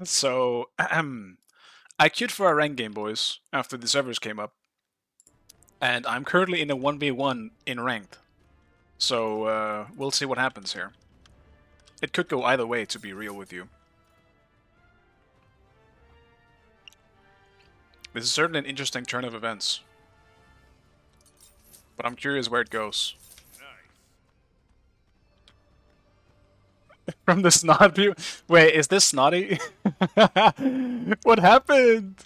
So, I queued for a rank game, boys, after the servers came up. And I'm currently in a 1v1 in ranked. So, we'll see what happens here. It could go either way, to be real with you. This is certainly an interesting turn of events. But I'm curious where it goes. From the snot view? Wait, is this snotty? What happened?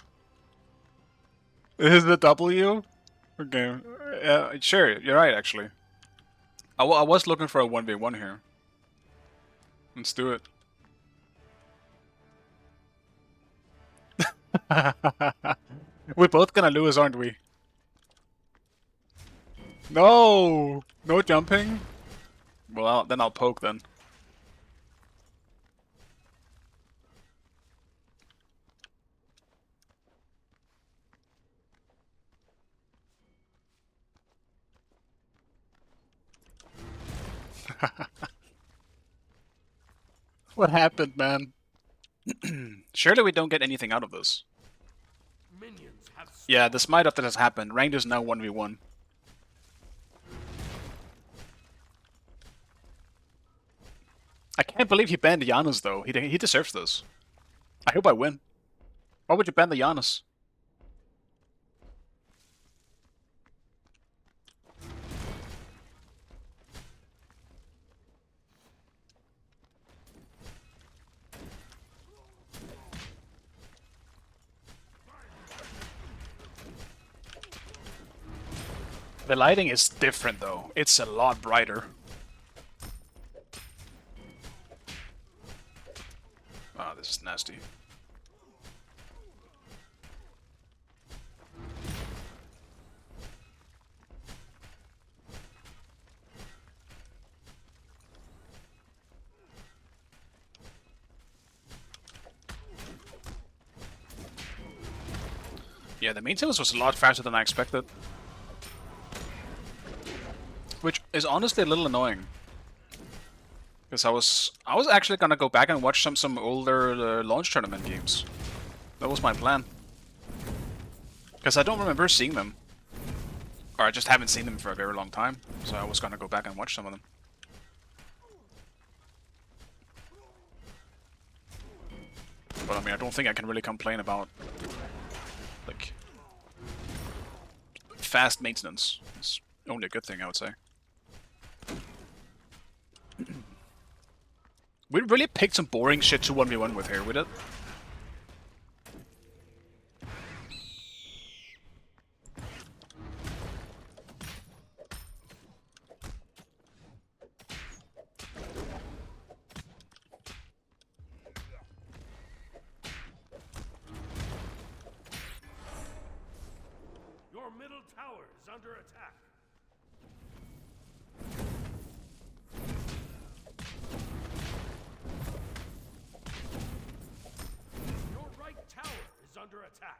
Is it W? Okay. Sure, you're right, actually. I was looking for a 1v1 here. Let's do it. We're both gonna lose, aren't we? No! No jumping? Well, then I'll poke then. What happened, man? Surely we don't get anything out of this. Yeah, the smite up that has happened. Ranked is now 1v1. I can't believe he banned Janus, though. He deserves this. I hope I win. Why would you ban the Janus? The lighting is different, though. It's a lot brighter. Oh, this is nasty. Yeah, the maintenance was a lot faster than I expected. Which is honestly a little annoying. Because I was actually gonna go back and watch some older launch tournament games. That was my plan. Because I don't remember seeing them. Or I just haven't seen them for a very long time. So I was gonna go back and watch some of them. But I mean, I don't think I can really complain about, like, fast maintenance. It's only a good thing, I would say. We really picked some boring shit to 1v1 with here, we did. Your middle tower is under attack. Your right tower is under attack.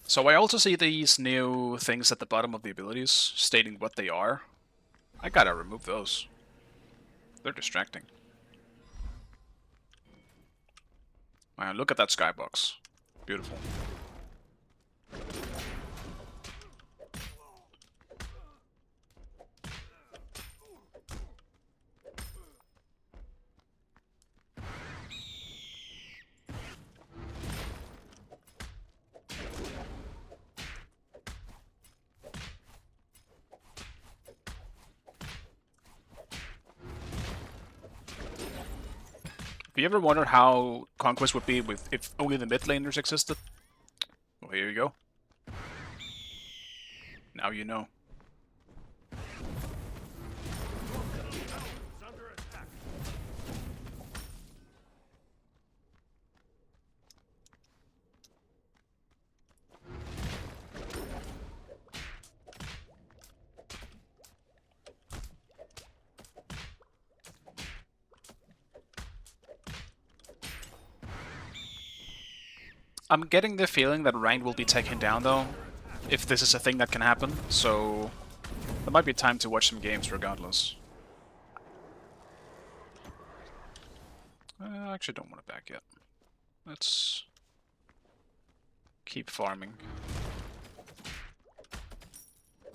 So I also see these new things at the bottom of the abilities, stating what they are. I gotta remove those. They're distracting. Man, look at that skybox. Beautiful. Have you ever wondered how Conquest would be if only the mid laners existed? Well, here you go. Now you know. I'm getting the feeling that Ranked will be taken down, though, if this is a thing that can happen, so there might be time to watch some games regardless. I actually don't want it back yet. Let's keep farming.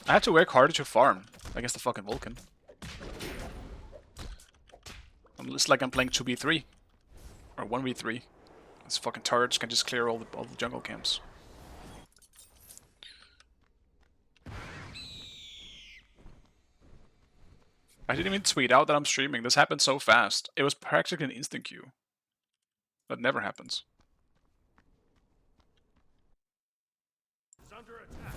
I had to work harder to farm against the fucking Vulcan. It's like I'm playing 2v3 or 1v3. These fucking turrets can just clear all the jungle camps. I didn't even tweet out that I'm streaming. This happened so fast. It was practically an instant queue. That never happens. Is under attack.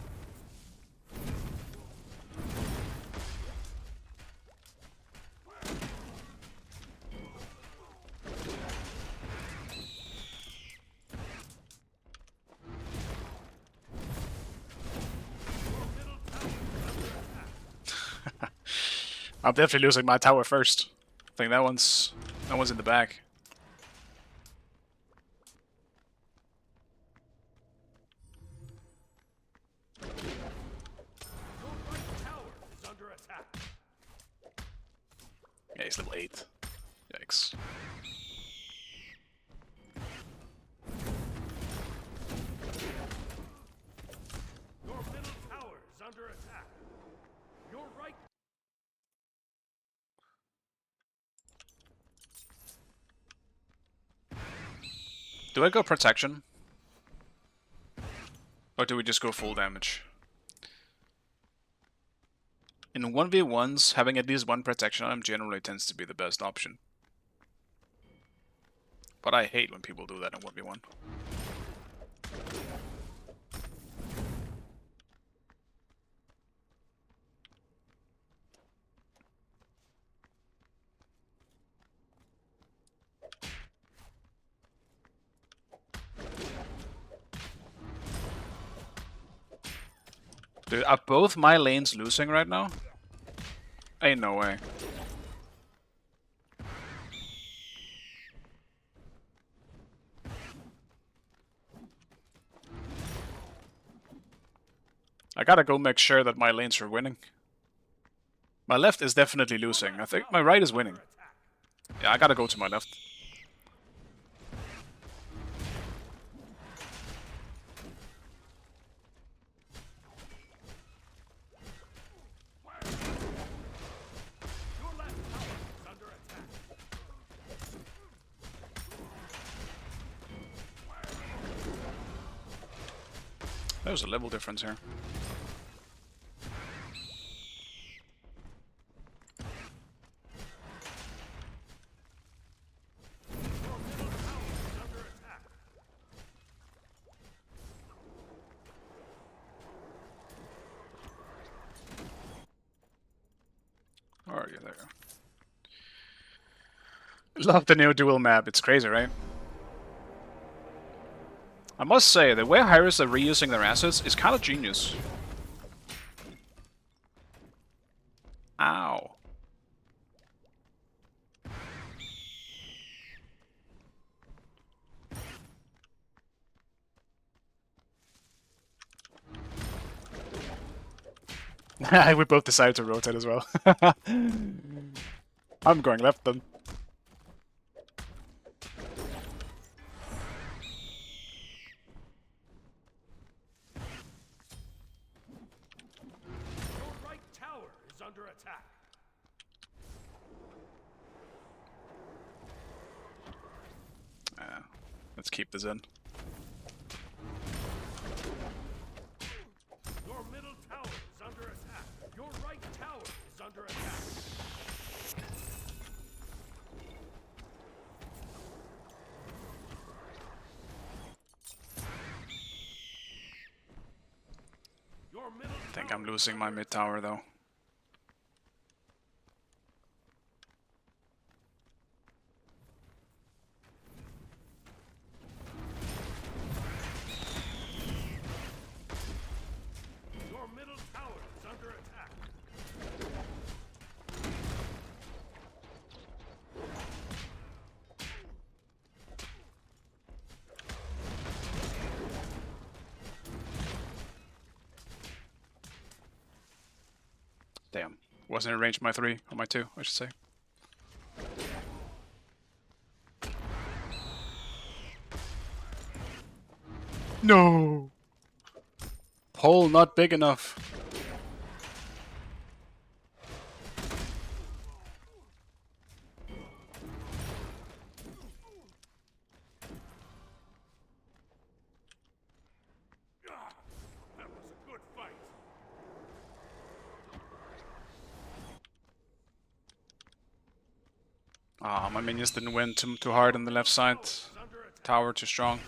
I'm definitely losing my tower first. I think that one's in the back. Your right tower is under attack. Yeah, he's level 8. Yikes. Your middle tower is under attack. Your right. Do I go protection? Or do we just go full damage? In 1v1s, having at least one protection on him generally tends to be the best option. But I hate when people do that in 1v1. Dude, are both my lanes losing right now? Ain't no way. I gotta go make sure that my lanes are winning. My left is definitely losing. I think my right is winning. Yeah, I gotta go to my left. Your left tower is under attack. There's a level difference here. Your middle tower is under attack. Where are you there? Love the new dual map. It's crazy, right? I must say, the way Hyros are reusing their assets is kind of genius. Ow. We both decided to rotate as well. I'm going left then. Your right tower is under attack. Let's keep this in. Your middle tower is under attack. Your right tower is under attack. Your middle I think I'm losing my mid tower though. Your middle tower is under attack. Damn. Wasn't in range of my 3, or my 2, I should say. No! Hole not big enough. That was a good fight. Ah, my minions didn't win too hard on the left side. Under attack. Tower too strong.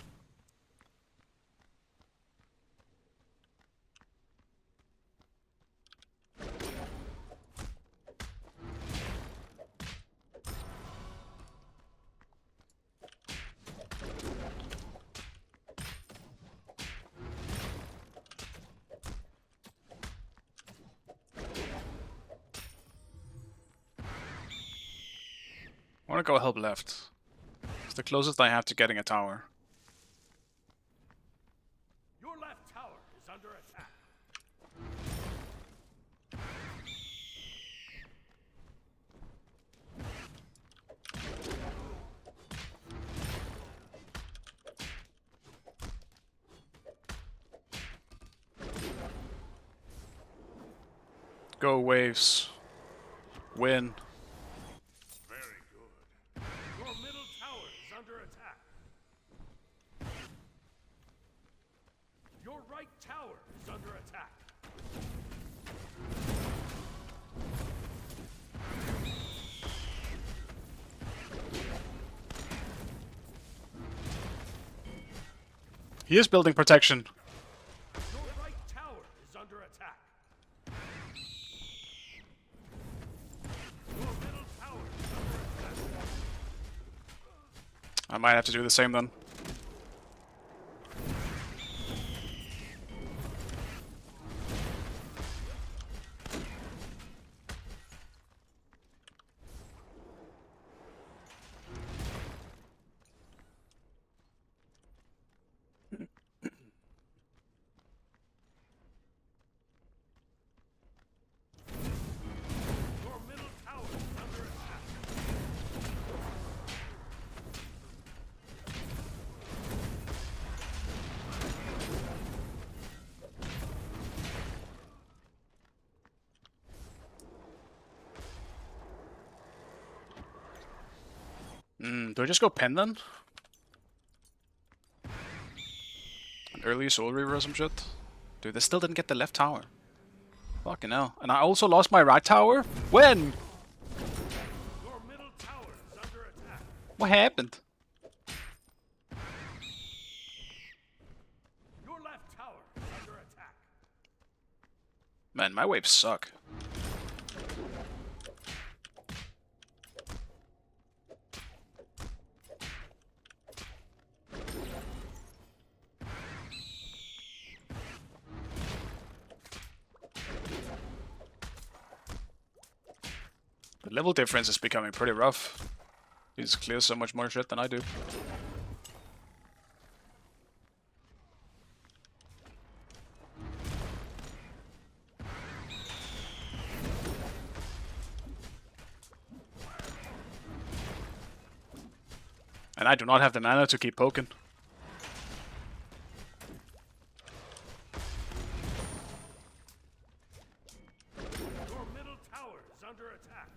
I want to go help left. It's the closest I have to getting a tower. Your left tower is under attack. Go waves. Win. Very good. Your middle tower is under attack. Your right tower is under attack. He is building protection. Your right tower is under attack. Your middle tower is under attack. I might have to do the same then. Your middle tower is under attack. Do I just go pen then? An early soul reaver or some shit? Dude, they still didn't get the left tower. Fucking hell. And I also lost my right tower? When? Your middle tower is under attack. What happened? Your left tower is under attack. Man, my waves suck. The level difference is becoming pretty rough. He just clears so much more shit than I do. And I do not have the mana to keep poking. Your middle tower is under attack.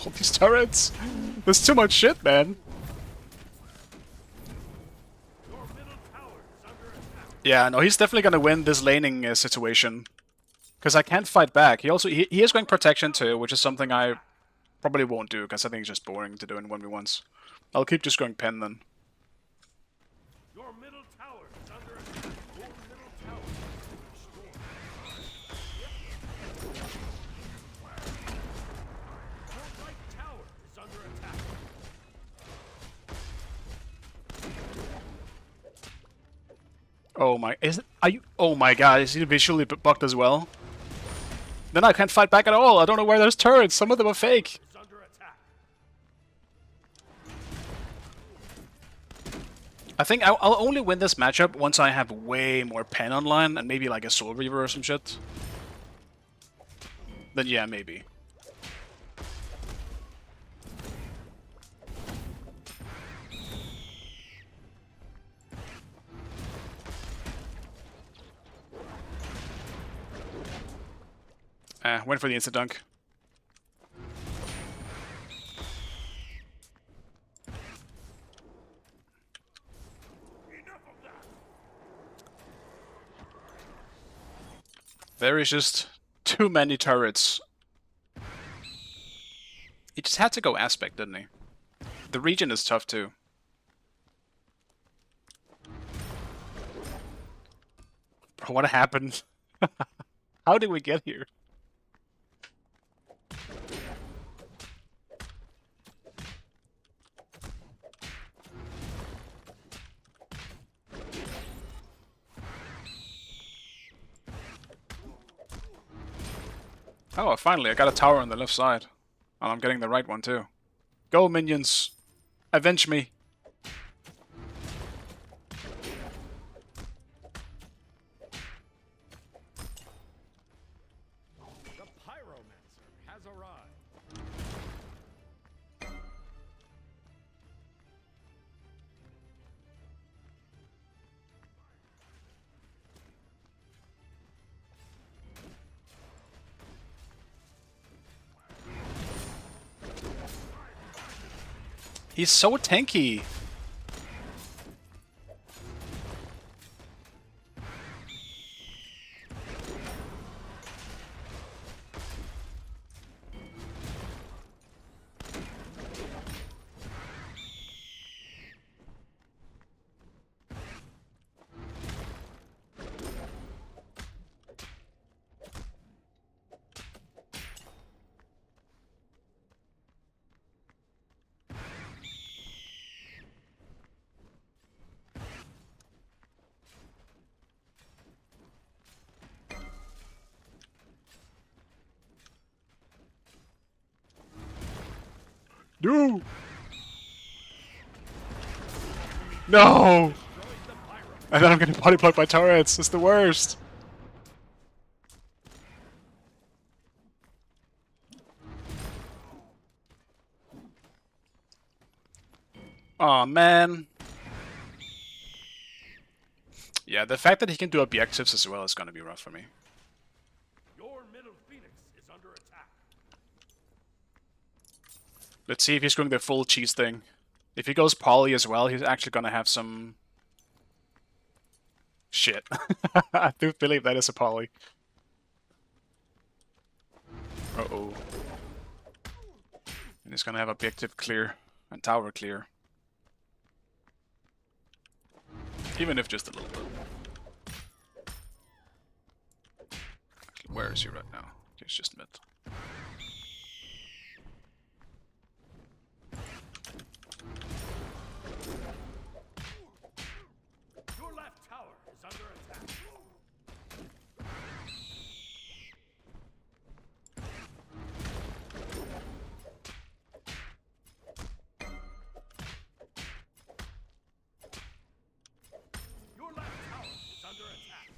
All these turrets! There's too much shit, man! Your middle tower is under attack. Yeah, no, he's definitely gonna win this laning situation. Because I can't fight back. He is going protection too, which is something I probably won't do, because I think it's just boring to do in 1v1s. I'll keep just going pen then. Your middle tower is under attack. Your middle tower is destroyed. Your right tower is under attack. Oh my, oh my god, is he visually bugged as well? Then I can't fight back at all. I don't know where there's turrets. Some of them are fake. Is under attack. I think I'll only win this matchup once I have way more pen online and maybe like a Soul Reaver or some shit. then yeah, maybe. Went for the instant dunk. There is just too many turrets. He just had to go aspect, didn't he? The region is tough too. Bro, what happened? How did we get here? Oh, finally, I got a tower on the left side. And I'm getting the right one too. Go, minions! Avenge me! The Pyromancer has arrived. He's so tanky! No! No! And then I'm getting body blocked by turrets. It's the worst. Aw, man. Yeah, the fact that he can do objectives as well is gonna be rough for me. Your middle phoenix is under attack. Let's see if he's going the full cheese thing. If he goes poly as well, he's actually gonna have some... shit. I do believe that is a poly. Uh-oh. And he's gonna have objective clear and tower clear. Even if just a little bit. Where is he right now? He's just mid. Your left tower is under attack. Your left tower is under attack.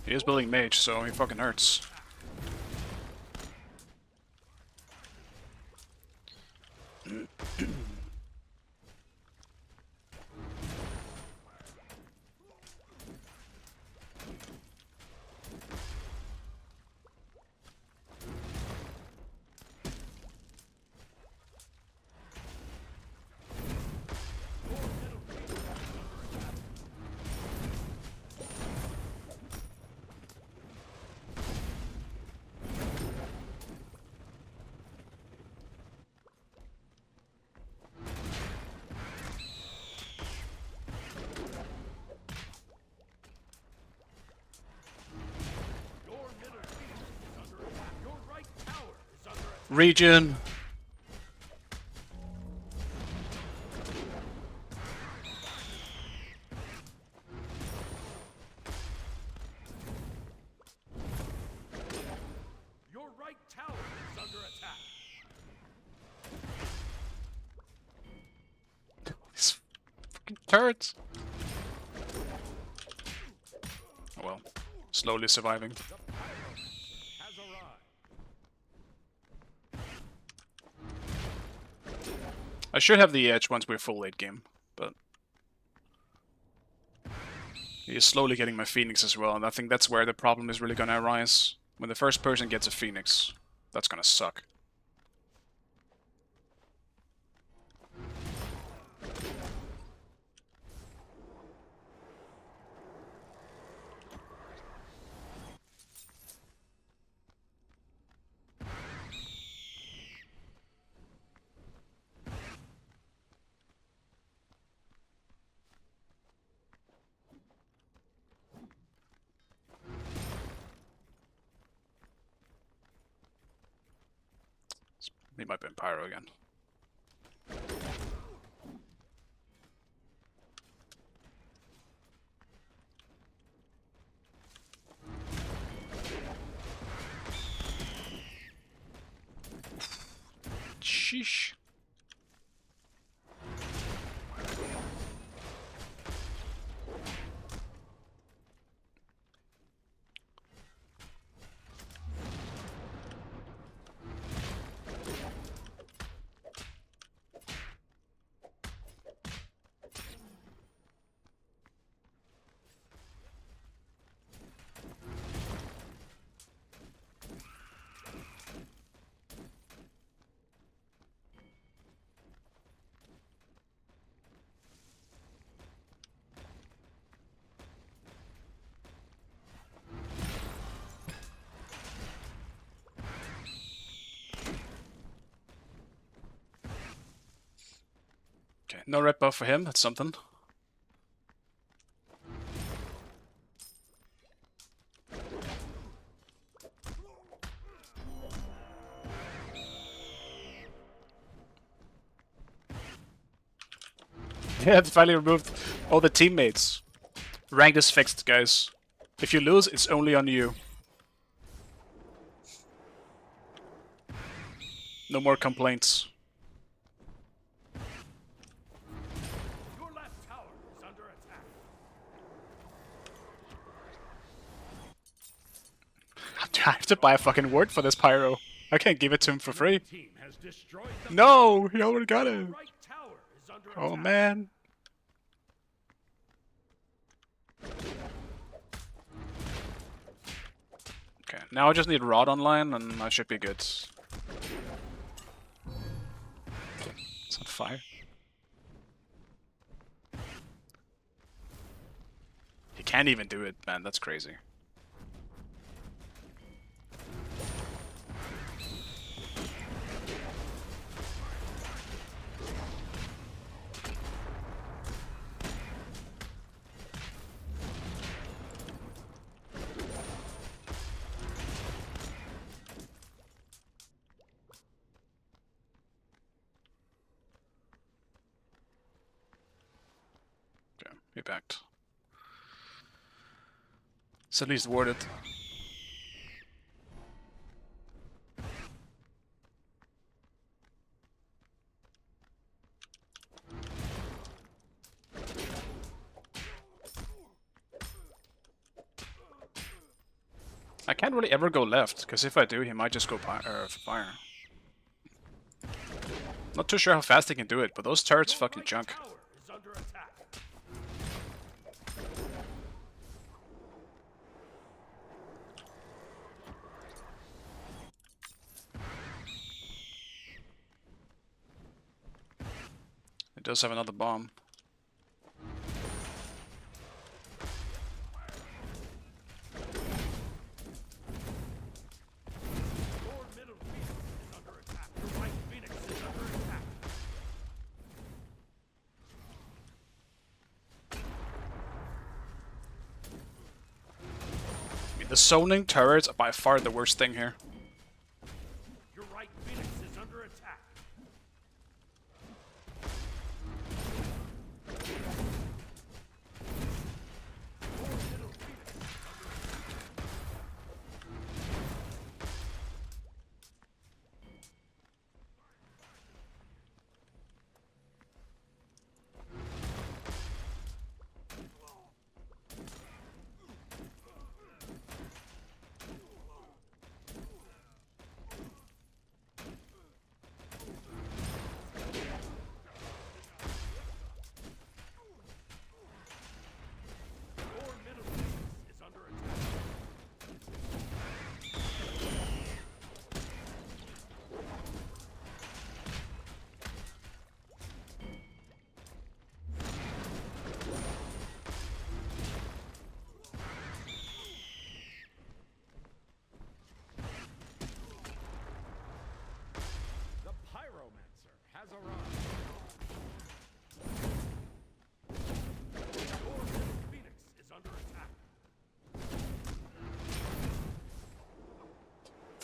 He is building mage, so he fucking hurts. Region. turret! Oh well. Slowly surviving. Has arrived. I should have the edge once we're full late game, but he is slowly getting my Phoenix as well, and I think that's where the problem is really gonna arise. When the first person gets a Phoenix, that's gonna suck. He might be in Pyro again. Sheesh. Okay, no red buff for him, that's something. Yeah, they finally removed all the teammates. Ranked is fixed, guys. If you lose, it's only on you. No more complaints. Your left tower is under attack. I have to buy a fucking word for this Pyro. I can't give it to him for free. Team has destroyed the No, he already got it. right tower is under Oh attack. man. Okay, now I just need Rod online and I should be good. It's on fire. He can't even do it, man. That's crazy. Okay, he backed. It's at least worded. I can't really ever go left, because if I do, he might just go for fire. Not too sure how fast he can do it, but those turrets fucking junk. Tower is under attack. It does have another bomb. Your middle Phoenix is under attack. Your right Phoenix is under attack. I mean, the zoning turrets are by far the worst thing here. Your right Phoenix is under attack. Your middle Phoenix is under attack.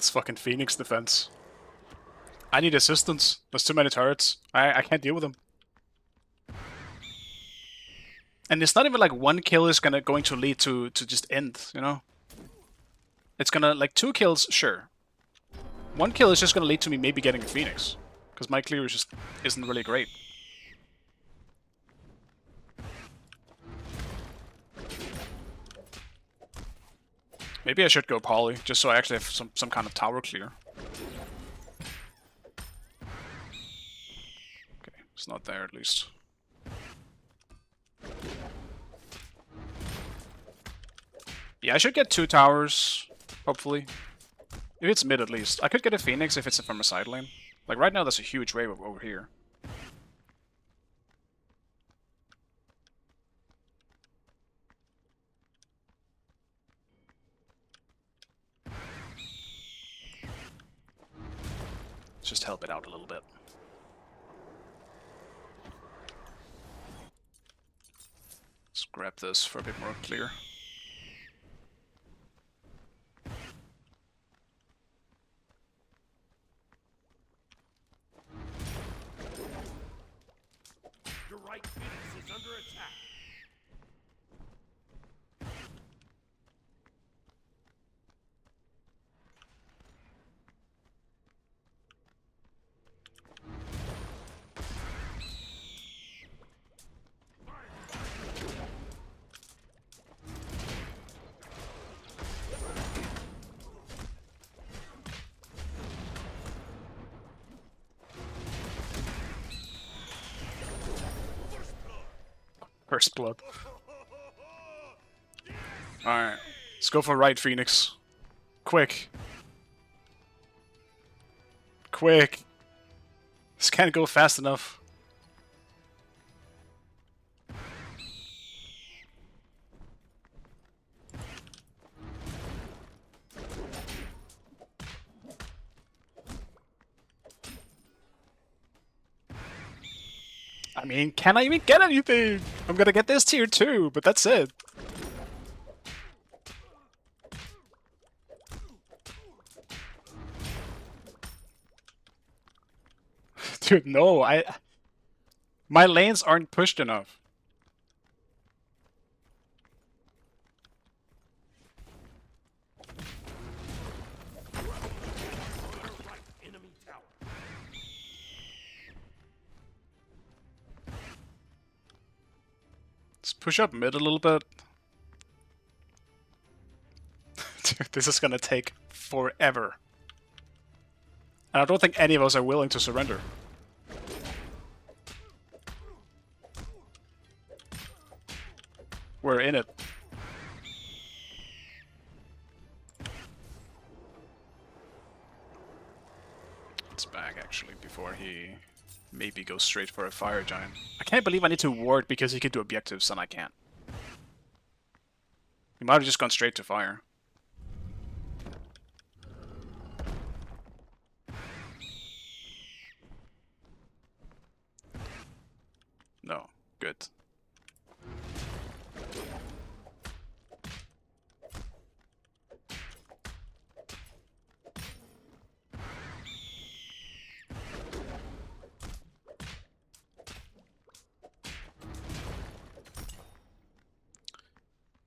This fucking Phoenix defense. I need assistance. There's too many turrets. I can't deal with them. And it's not even like one kill is going to lead to just end, you know? It's gonna, like, 2 kills, sure. 1 kill is just gonna lead to me maybe getting a Phoenix. Because my clear just isn't really great. Maybe I should go poly, just so I actually have some kind of tower clear. Okay, it's not there at least. Yeah, I should get 2 towers, hopefully. If it's mid at least. I could get a Phoenix if it's from a side lane. Like right now there's a huge wave over here. Just help it out a little bit. Let's grab this for a bit more clear. Your right Phoenix is under attack. First blood. Alright. Let's go for right, Phoenix. Quick. Quick. This can't go fast enough. I mean, can I even get anything? I'm gonna get this tier 2, but that's it. Dude, no, my lanes aren't pushed enough. Right enemy tower. Let's push up mid a little bit. Dude, this is gonna take forever. And I don't think any of us are willing to surrender. We're in it. It's back, actually, before he maybe goes straight for a fire giant. I can't believe I need to ward because he can do objectives and I can't. He might have just gone straight to fire. No, good.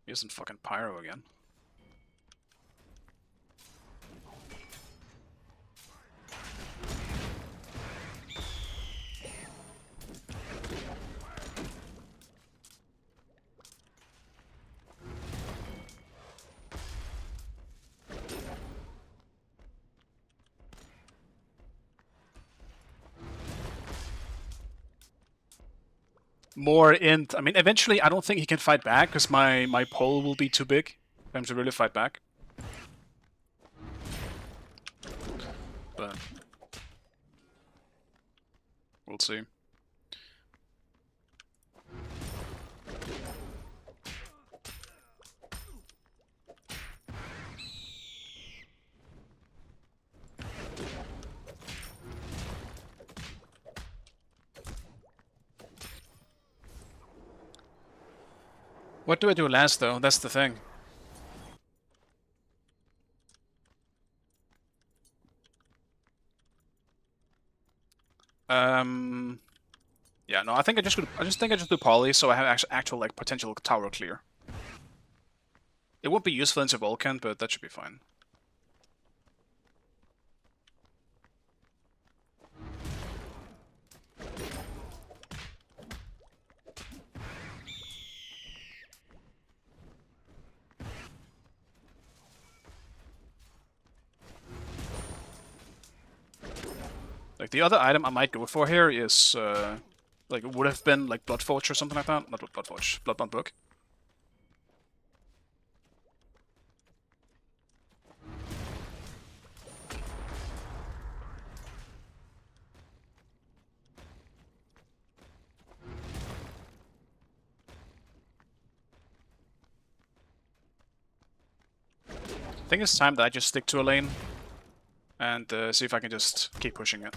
He isn't fucking pyro again. More int. I mean, eventually I don't think he can fight back because my pole will be too big for him to really fight back. But we'll see. What do I do last, though? That's the thing. Yeah, no, I think I just think I just do poly, so I have actual like potential tower clear. It won't be useful into Vulcan, but that should be fine. Like the other item I might go for here is like it would have been like Bloodforge or something like that. Not Bloodforge, Bloodbound Book. I think it's time that I just stick to a lane and see if I can just keep pushing it.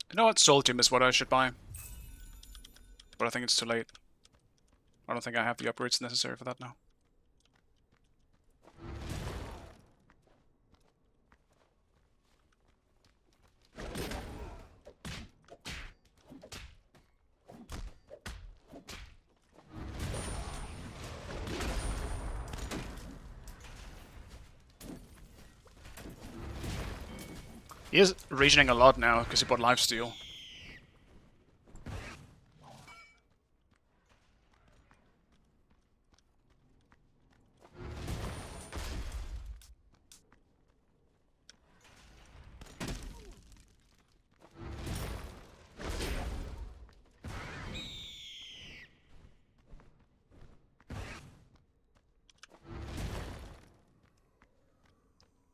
You know what? Soul Gem is what I should buy. But I think it's too late. I don't think I have the upgrades necessary for that now. He is regening a lot now because he bought lifesteal.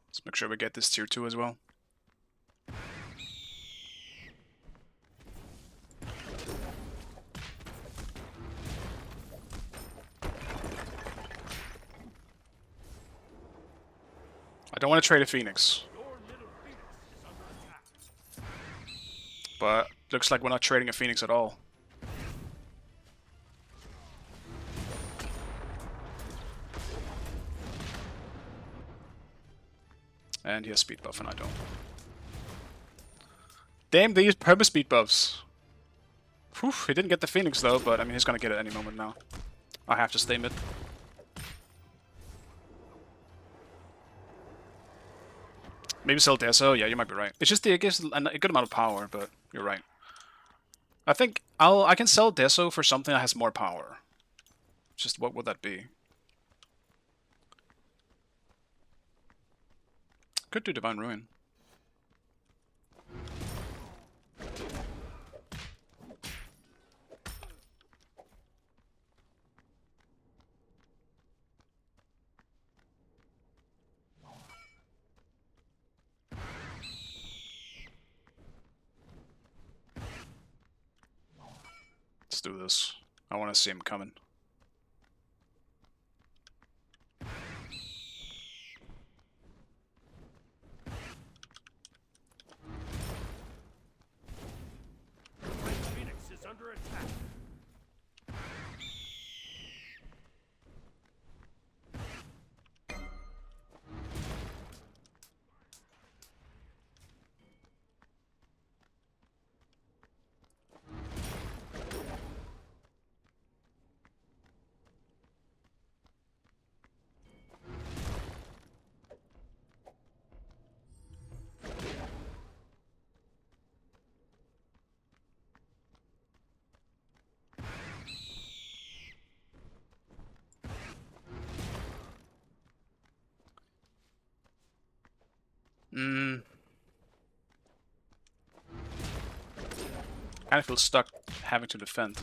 Let's make sure we get this tier 2 as well. I don't want to trade a Phoenix. But looks like we're not trading a Phoenix at all. And he has speed buff and I don't. Damn, they used purple speed buffs. Whew, he didn't get the Phoenix though, but I mean he's gonna get it any moment now. I have to stay mid. Maybe sell Deso, yeah, you might be right. It's just it gives a good amount of power, but you're right. I think I can sell Deso for something that has more power. Just what would that be? Could do Divine Ruin. Let's do this. I want to see him coming. Phoenix is under attack. Kind of feel stuck having to defend.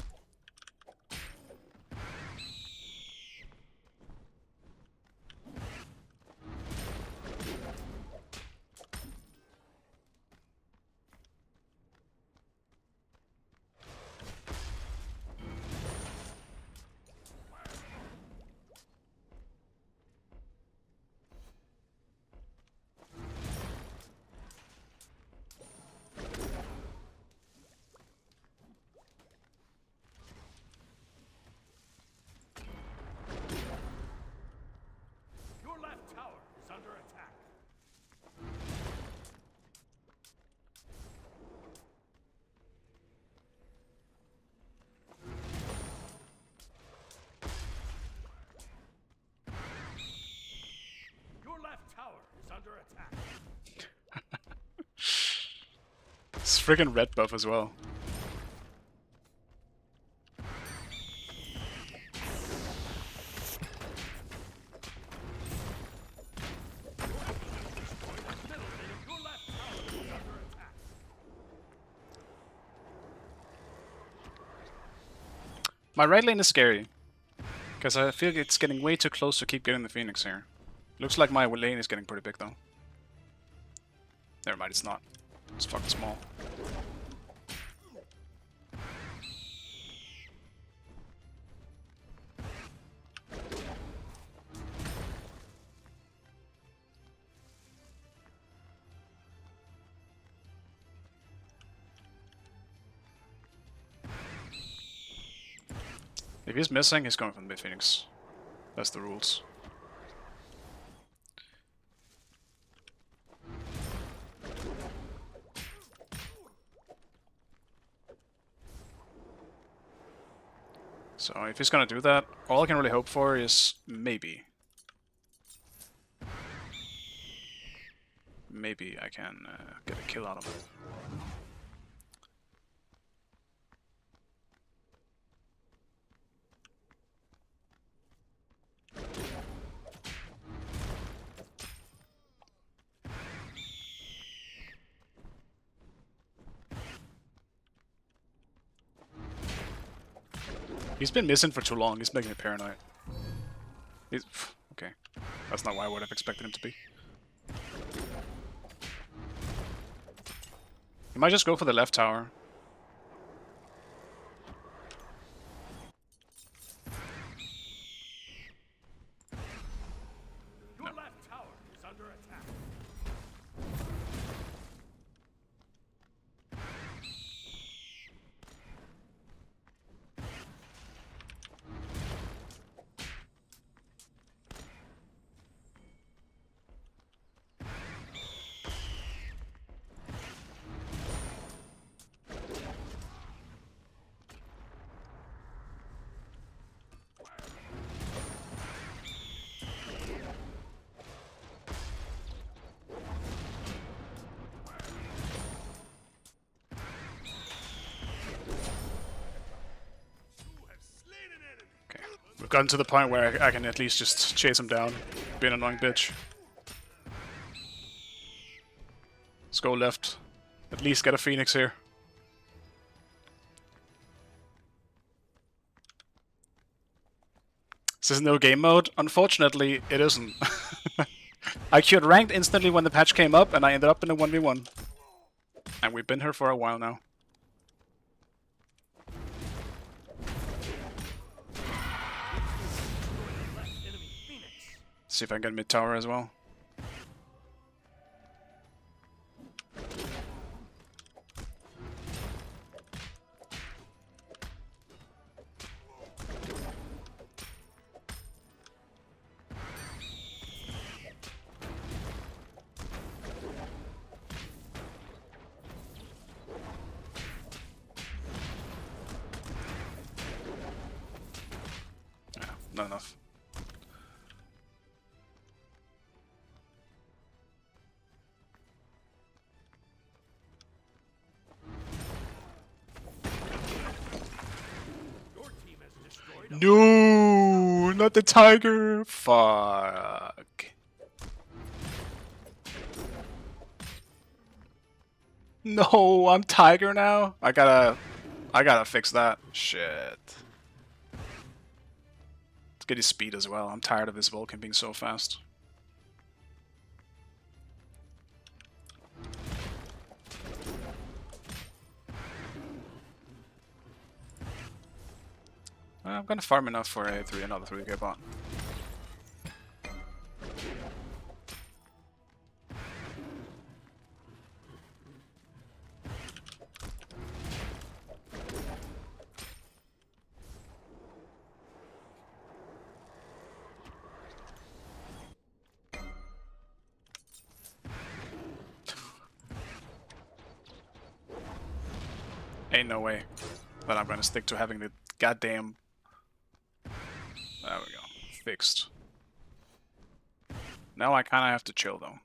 It's freaking red buff as well. My right lane is scary. Because I feel it's getting way too close to keep getting the Phoenix here. Looks like my lane is getting pretty big though. Never mind, it's not. It's fucking small. If he's missing, he's going for the mid Phoenix. That's the rules. So if he's gonna do that, all I can really hope for is maybe I can get a kill out of him. He's been missing for too long. He's making me paranoid. He's okay. That's not what I would have expected him to be. He might just go for the left tower. Your left tower is under attack. We've gotten to the point where I can at least just chase him down. Be an annoying bitch. Let's go left. At least get a Phoenix here. Is this no game mode? Unfortunately, it isn't. I queued ranked instantly when the patch came up, and I ended up in a 1v1. And we've been here for a while now. See if I can get mid tower as well. Not enough. No, not the tiger. Fuck. No, I'm tiger now. I gotta fix that. Shit. Let's get his speed as well. I'm tired of this Vulcan being so fast. I'm gonna farm enough for another 3k bot. Ain't no way that I'm gonna stick to having the goddamn... There we go. Fixed. Now I kinda have to chill though.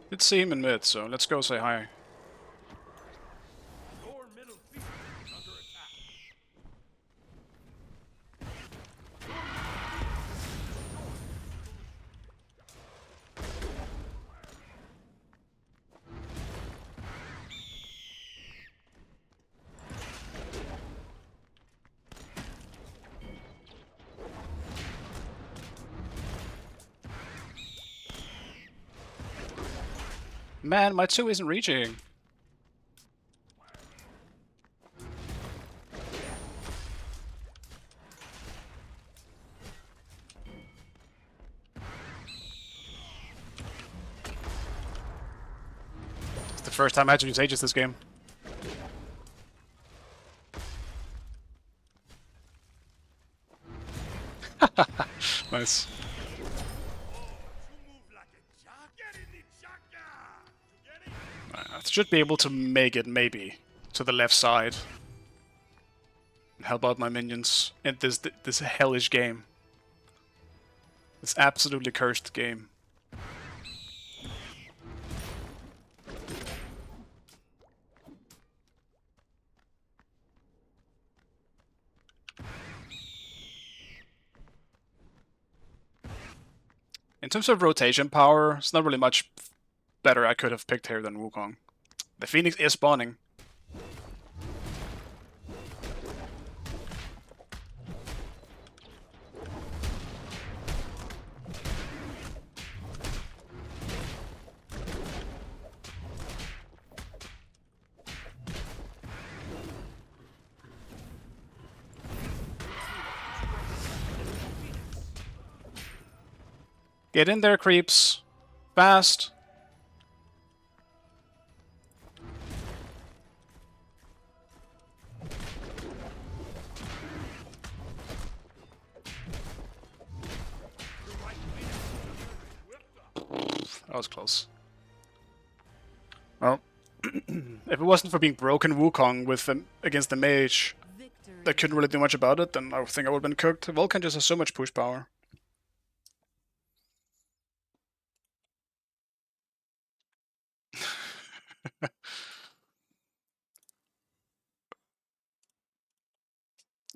Did see him in mid, so let's go say hi. Your middle field is under attack. Man, my 2 isn't reaching. It's the first time I had to use Aegis this game. Nice. I should be able to make it, maybe, to the left side. Help out my minions in this hellish game. This absolutely cursed game. In terms of rotation power, it's not really much better I could have picked here than Wukong. The Phoenix is spawning. Get in there, creeps. Fast. That was close. Well, if it wasn't for being broken Wukong with against the mage, that couldn't really do much about it, then I think I would have been cooked. Vulcan just has so much push power.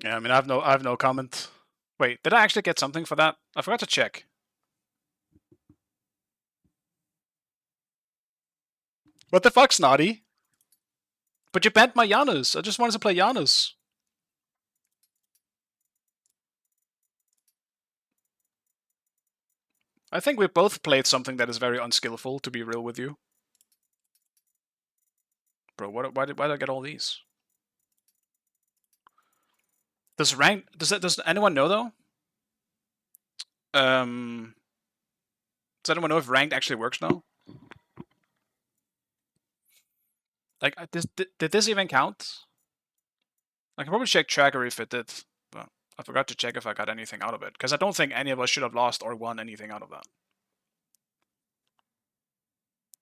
Yeah, I mean, I have no comment. Wait, did I actually get something for that? I forgot to check. What the fuck, Snotty? But you banned my Janus. I just wanted to play Janus. I think we both played something that is very unskillful, to be real with you. Bro, why did I get all these? Does anyone know though? Does anyone know if ranked actually works now? Like, did this even count? I can probably check tracker if it did, but I forgot to check if I got anything out of it, because I don't think any of us should have lost or won anything out of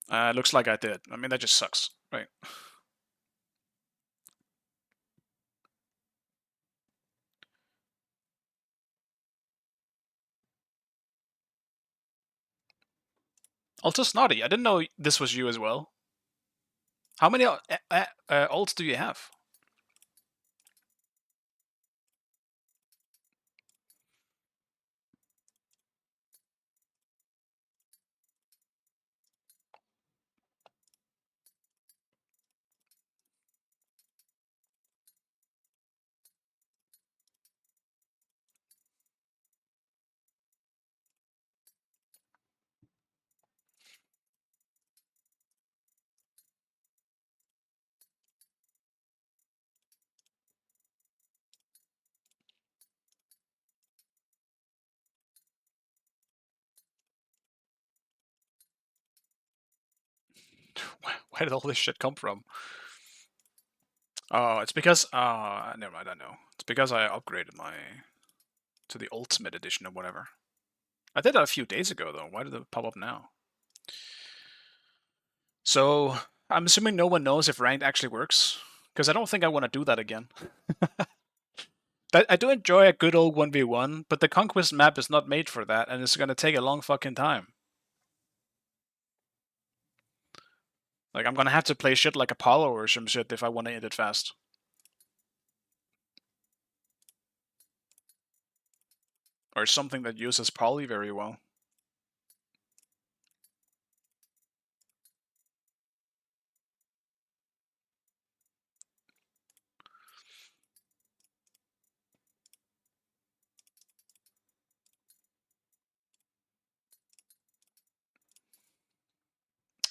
that. Looks like I did. I mean, that just sucks, right? Also, Snotty, I didn't know this was you as well. How many ults do you have? Where did all this shit come from? Oh, it's because never mind. I know. It's because I upgraded my to the Ultimate Edition or whatever. I did that a few days ago though. Why did it pop up now? So I'm assuming no one knows if ranked actually works, because I don't think I want to do that again. I do enjoy a good old 1v1, but the Conquest map is not made for that, and it's gonna take a long fucking time. Like, I'm gonna have to play shit like Apollo or some shit if I want to end it fast. Or something that uses poly very well.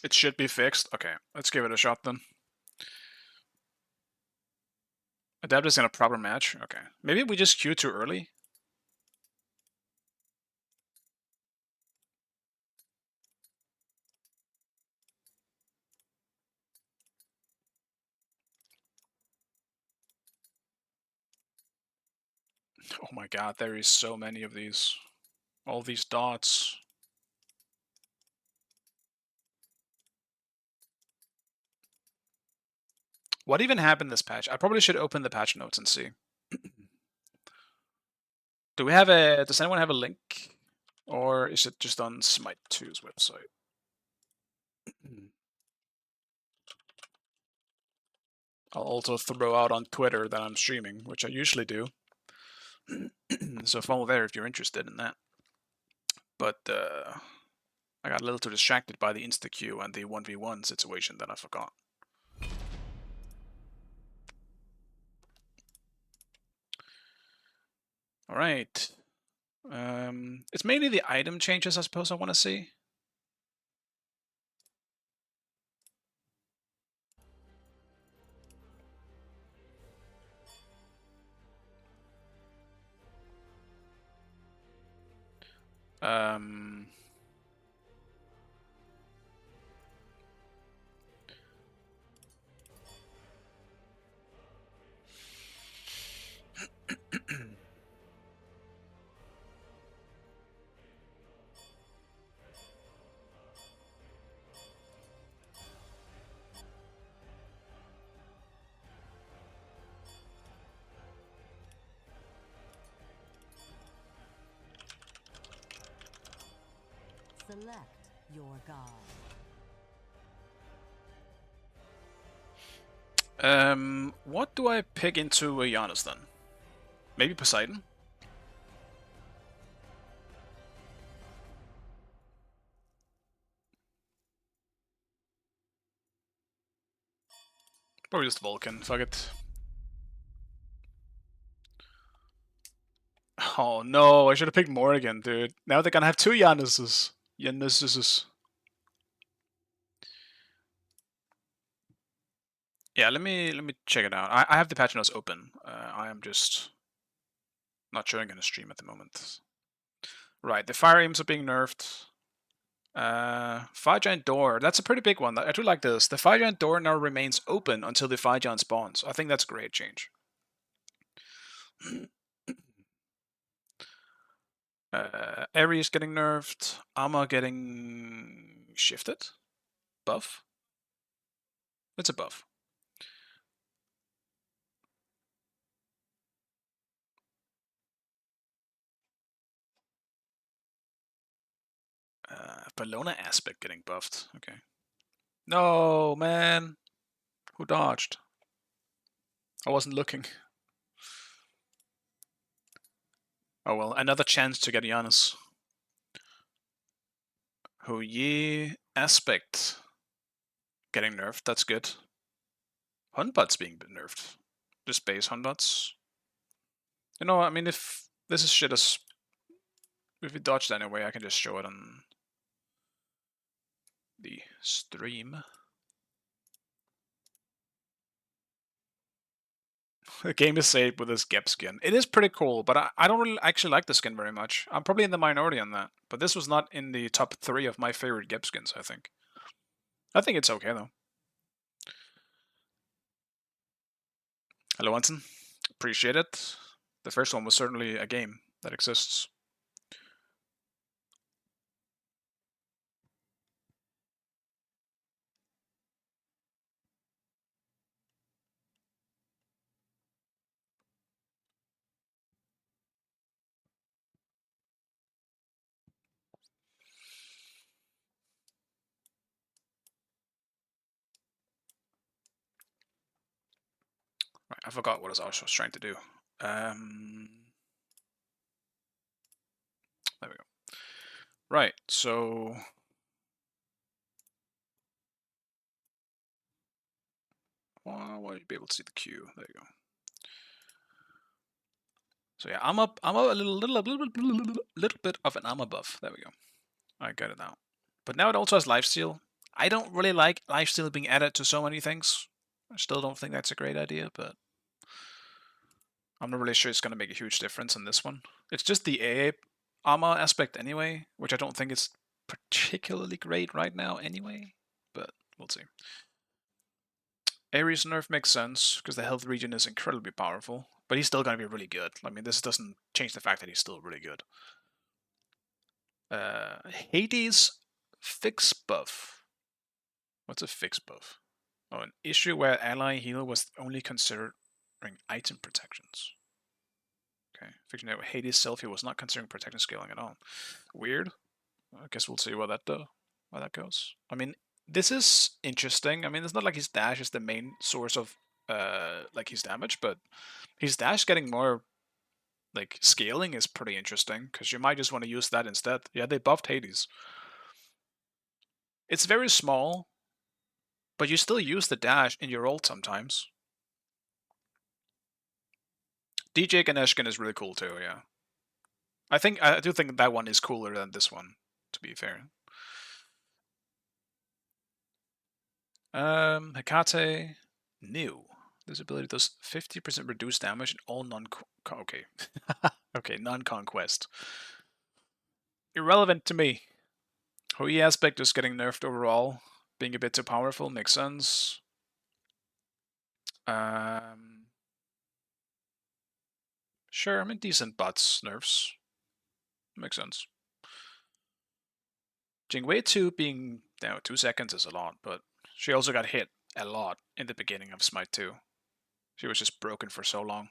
It should be fixed. Okay, let's give it a shot then. Adapt is in a proper match. Okay. Maybe we just queue too early. Oh my god, there is so many of these. All these dots. What even happened this patch? I probably should open the patch notes and see. Do we have a... Does anyone have a link? Or is it just on Smite 2's website? I'll also throw out on Twitter that I'm streaming, which I usually do. So follow there if you're interested in that. But I got a little too distracted by the insta-queue and the 1v1 situation that I forgot. Alright. It's mainly the item changes, I suppose, I want to see. Um... Select your god. What do I pick into a Janus then? Maybe Poseidon? Or just Vulcan, fuck it. Oh no, I should have picked Morrigan, dude. Now they're gonna have two Januses. Januses. Yeah, let me check it out. I have the patch notes open. I am just not showing in a stream at the moment. Right, the fire aims are being nerfed. Fire giant door. That's a pretty big one. I do like this. The fire giant door now remains open until the fire giant spawns. I think that's a great change. Ares getting nerfed. Armor getting shifted. Buff. It's a buff. Bellona aspect getting buffed. Okay. No, man. Who dodged? I wasn't looking. Oh well, another chance to get Janus. Who ye aspect getting nerfed. That's good. Hunbut's being nerfed. Just base Hunbuts. You know, I mean, if this is shit as... If we dodged anyway, I can just show it on the stream. The game is saved with this Gep skin. It is pretty cool, but I don't really actually like the skin very much. I'm probably in the minority on that. But this was not in the top 3 of my favorite Gep skins, I think. I think it's okay, though. Hello, Anson. Appreciate it. The first one was certainly a game that exists. Right, I forgot what I was trying to do. There we go. Right, so why would you be able to see the queue? There you go. So yeah, I'm up. I'm a little bit of an armor buff. There we go. I got it now. But now it also has lifesteal. I don't really like lifesteal being added to so many things. I still don't think that's a great idea, but I'm not really sure it's going to make a huge difference in this one. It's just the AA armor aspect anyway, which I don't think is particularly great right now anyway, but we'll see. Ares nerf makes sense, because the health regen is incredibly powerful, but he's still going to be really good. I mean, this doesn't change the fact that he's still really good. Hades fix buff. What's a fix buff? Oh, an issue where ally heal was only considering item protections. Okay, fiction that Hades self heal was not considering protection scaling at all. Weird. I guess we'll see where that goes. I mean, this is interesting. I mean, it's not like his dash is the main source of like his damage, but his dash getting more like scaling is pretty interesting, because you might just want to use that instead. Yeah, they buffed Hades. It's very small, but you still use the dash in your ult sometimes. DJ Ganeshkin is really cool too, yeah. I do think that one is cooler than this one, to be fair. Hecate, new. This ability does 50% reduced damage in all okay. Okay, non-conquest. Irrelevant to me. Hui aspect is getting nerfed overall. Being a bit too powerful makes sense. Sure, I mean, decent bots nerfs. Makes sense. Jingwei 2 being down 2 seconds is a lot, but she also got hit a lot in the beginning of Smite 2. She was just broken for so long.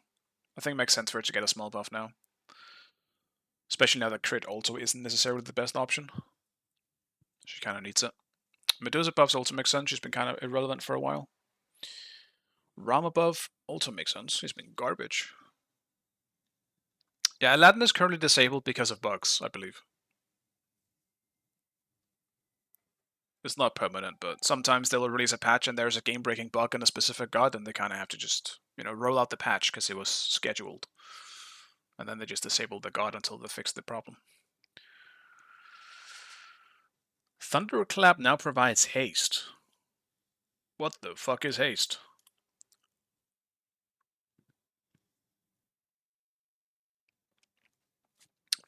I think it makes sense for her to get a small buff now. Especially now that crit also isn't necessarily the best option. She kind of needs it. Medusa buffs also make sense. She's been kind of irrelevant for a while. Rama buff also makes sense. She's been garbage. Yeah, Aladdin is currently disabled because of bugs, I believe. It's not permanent, but sometimes they'll release a patch and there's a game-breaking bug in a specific god, and they kind of have to just, roll out the patch because it was scheduled. And then they just disable the god until they fix the problem. Thunderclap now provides haste. What the fuck is haste?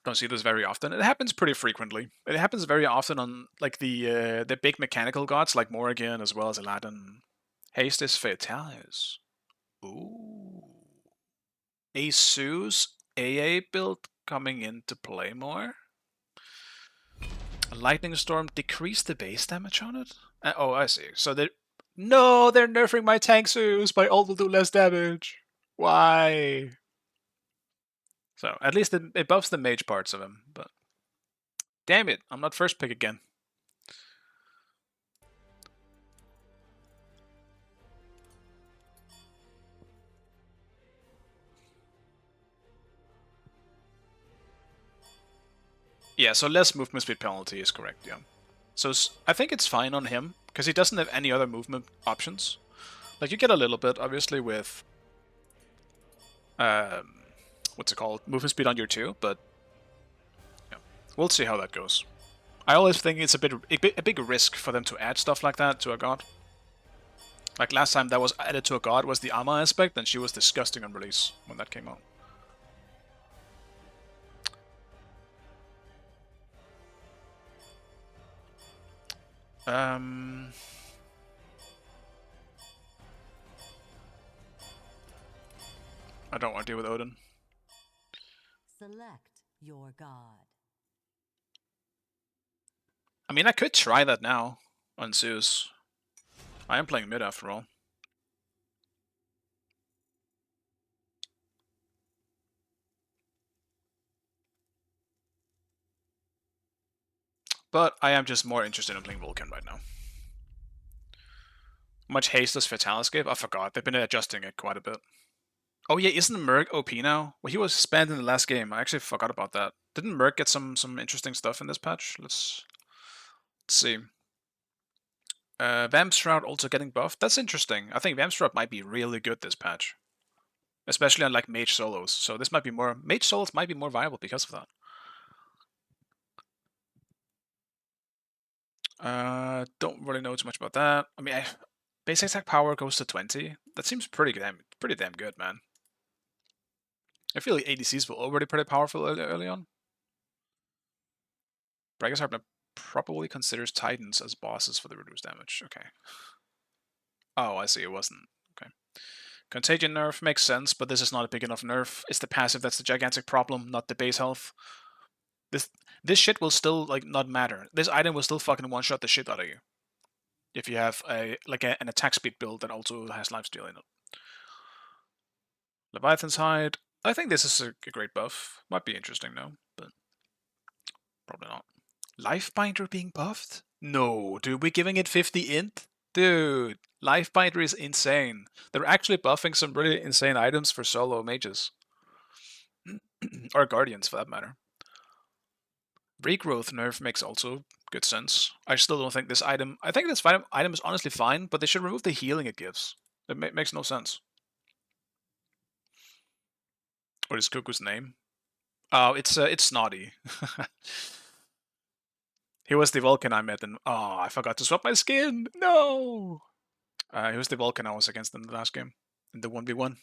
Don't see this very often. It happens pretty frequently. It happens very often on like the big mechanical gods like Morrigan as well as Aladdin. Haste is Fatalis. Ooh. Asus AA build coming into play more. A lightning storm decreased the base damage on it? Oh, I see. So they're nerfing my tank Zeus. My ult will do less damage. Why? So at least it buffs the mage parts of him, but damn it, I'm not first pick again. Yeah, so less movement speed penalty is correct, yeah. So I think it's fine on him, because he doesn't have any other movement options. Like, you get a little bit, obviously, with what's it called? Movement speed on your 2, but yeah, we'll see how that goes. I always think it's a big risk for them to add stuff like that to a god. Like last time that was added to a god was the armor aspect, and she was disgusting on release when that came out. I don't want to deal with Odin. Select your god. I mean, I could try that now on Zeus. I am playing mid after all. But I am just more interested in playing Vulcan right now. How much haste does Fatalis give? I forgot. They've been adjusting it quite a bit. Oh yeah, isn't Merc OP now? Well, he was spanned in the last game. I actually forgot about that. Didn't Merc get some interesting stuff in this patch? Let's see. Vamp Shroud also getting buffed. That's interesting. I think Vamp Shroud might be really good this patch, especially on like mage solos. So this might be more mage solos might be more viable because of that. Don't really know too much about that. I mean, base attack power goes to 20. That seems pretty damn good, man. I feel like ADCs were already pretty powerful early on. Bragasharp probably considers Titans as bosses for the reduced damage. Okay. Oh, I see. It wasn't. Okay. Contagion nerf makes sense, but this is not a big enough nerf. It's the passive that's the gigantic problem, not the base health. This shit will still like not matter. This item will still fucking one-shot the shit out of you if you have an attack speed build that also has lifesteal in it. Leviathan's Hide. I think this is a great buff. Might be interesting though, but probably not. Lifebinder being buffed? No, dude, we're giving it 50 int? Dude, Lifebinder is insane. They're actually buffing some really insane items for solo mages. Or guardians, for that matter. Regrowth nerf makes also good sense. I still don't think this item... I think this item is honestly fine, but they should remove the healing it gives. It makes no sense. What is Cuckoo's name? Oh, it's Snotty. He was the Vulcan I met, and oh, I forgot to swap my skin. No. He was the Vulcan I was against in the last game, in the 1v1.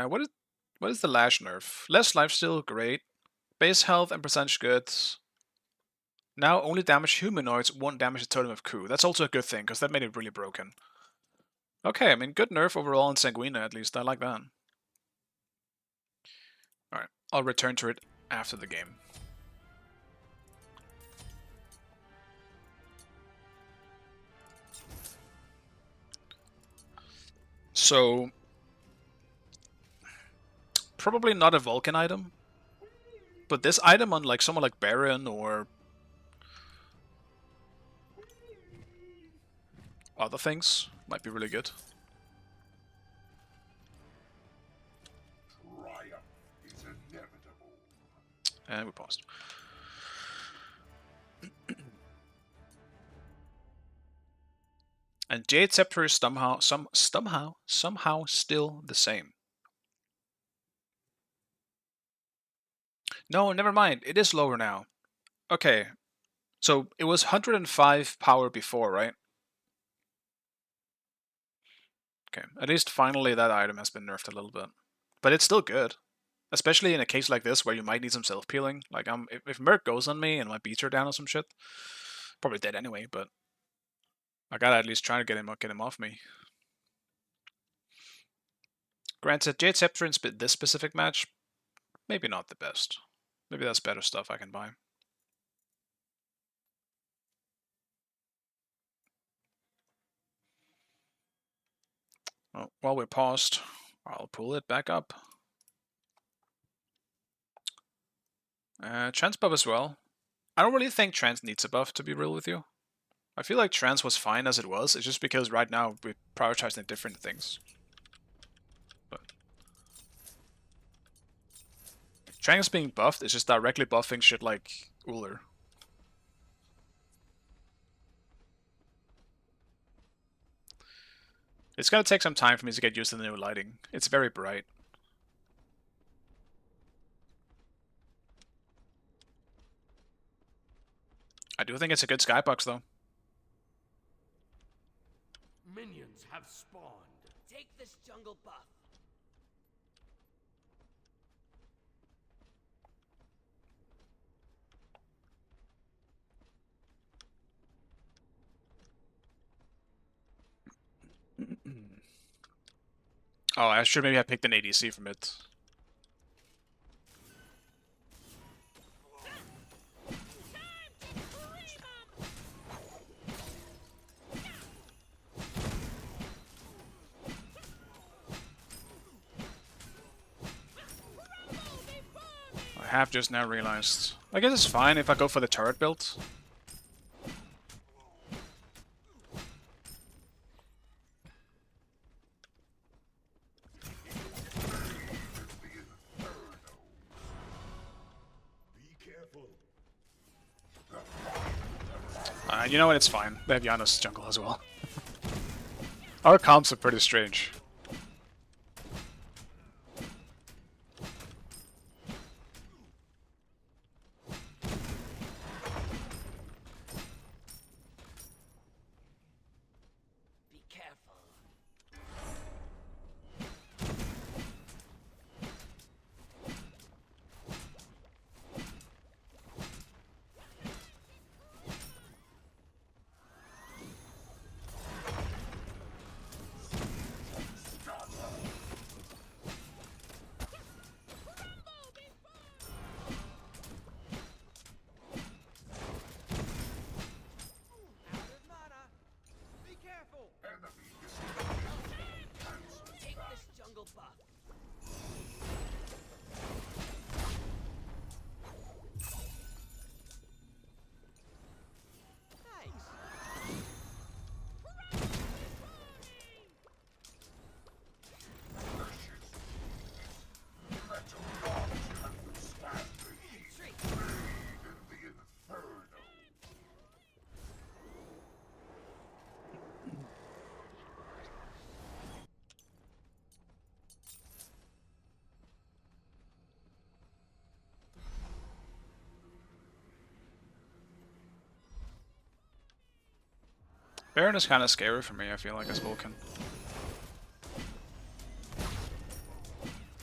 What is the Lash nerf? Less lifesteal, great. Base health and percentage good. Now only damage humanoids, won't damage the totem of Ku. That's also a good thing, because that made it really broken. Okay, I mean, good nerf overall in Sanguina, at least. I like that. Alright, I'll return to it after the game. So, probably not a Vulcan item, but this item on like someone like Baron or other things might be really good. Triumph is inevitable. And we paused. And Jade Scepter is somehow still the same. No, never mind. It is lower now. Okay. So it was 105 power before, right? Okay. At least finally that item has been nerfed a little bit. But it's still good. Especially in a case like this where you might need some self-peeling. Like, if Merc goes on me and my beats are down or some shit, probably dead anyway, but I gotta at least try to get him off me. Granted, Jade Scepter in this specific match, maybe not the best. Maybe that's better stuff I can buy. Well, while we're paused, I'll pull it back up. Trance buff as well. I don't really think Trance needs a buff, to be real with you. I feel like Trance was fine as it was. It's just because right now we're prioritizing different things. But Trance being buffed is just directly buffing shit like Uller. It's gonna take some time for me to get used to the new lighting. It's very bright. I do think it's a good skybox though. Minions have spawned. Take this jungle buff. Oh, I should maybe have picked an ADC from it. I have just now realized. I guess it's fine if I go for the turret build. careful. You know what? It's fine. They have Janus jungle as well. Our comps are pretty strange. Be careful. Out of mana. Be careful. Take this jungle buff. Nice. Retreat. Baron is kind of scary for me, I feel like, as Vulcan.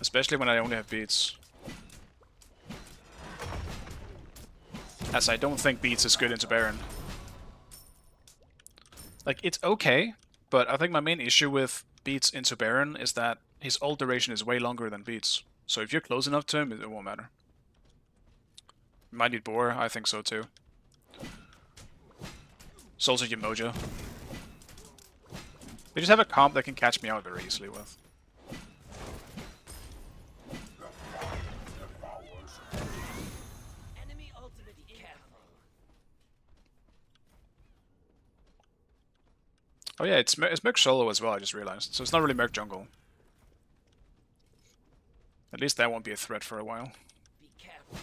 Especially when I only have beats. As I don't think beats is good into Baron. Like, it's okay, but I think my main issue with beats into Baron is that his ult duration is way longer than beats. So if you're close enough to him, it won't matter. You might need Boar, I think so too. It's also your Mojo. They just have a comp that can catch me out very easily with. Enemy ultimate. Be careful. Oh yeah, it's Merc solo as well, I just realized. So it's not really Merc jungle. At least that won't be a threat for a while. Be careful.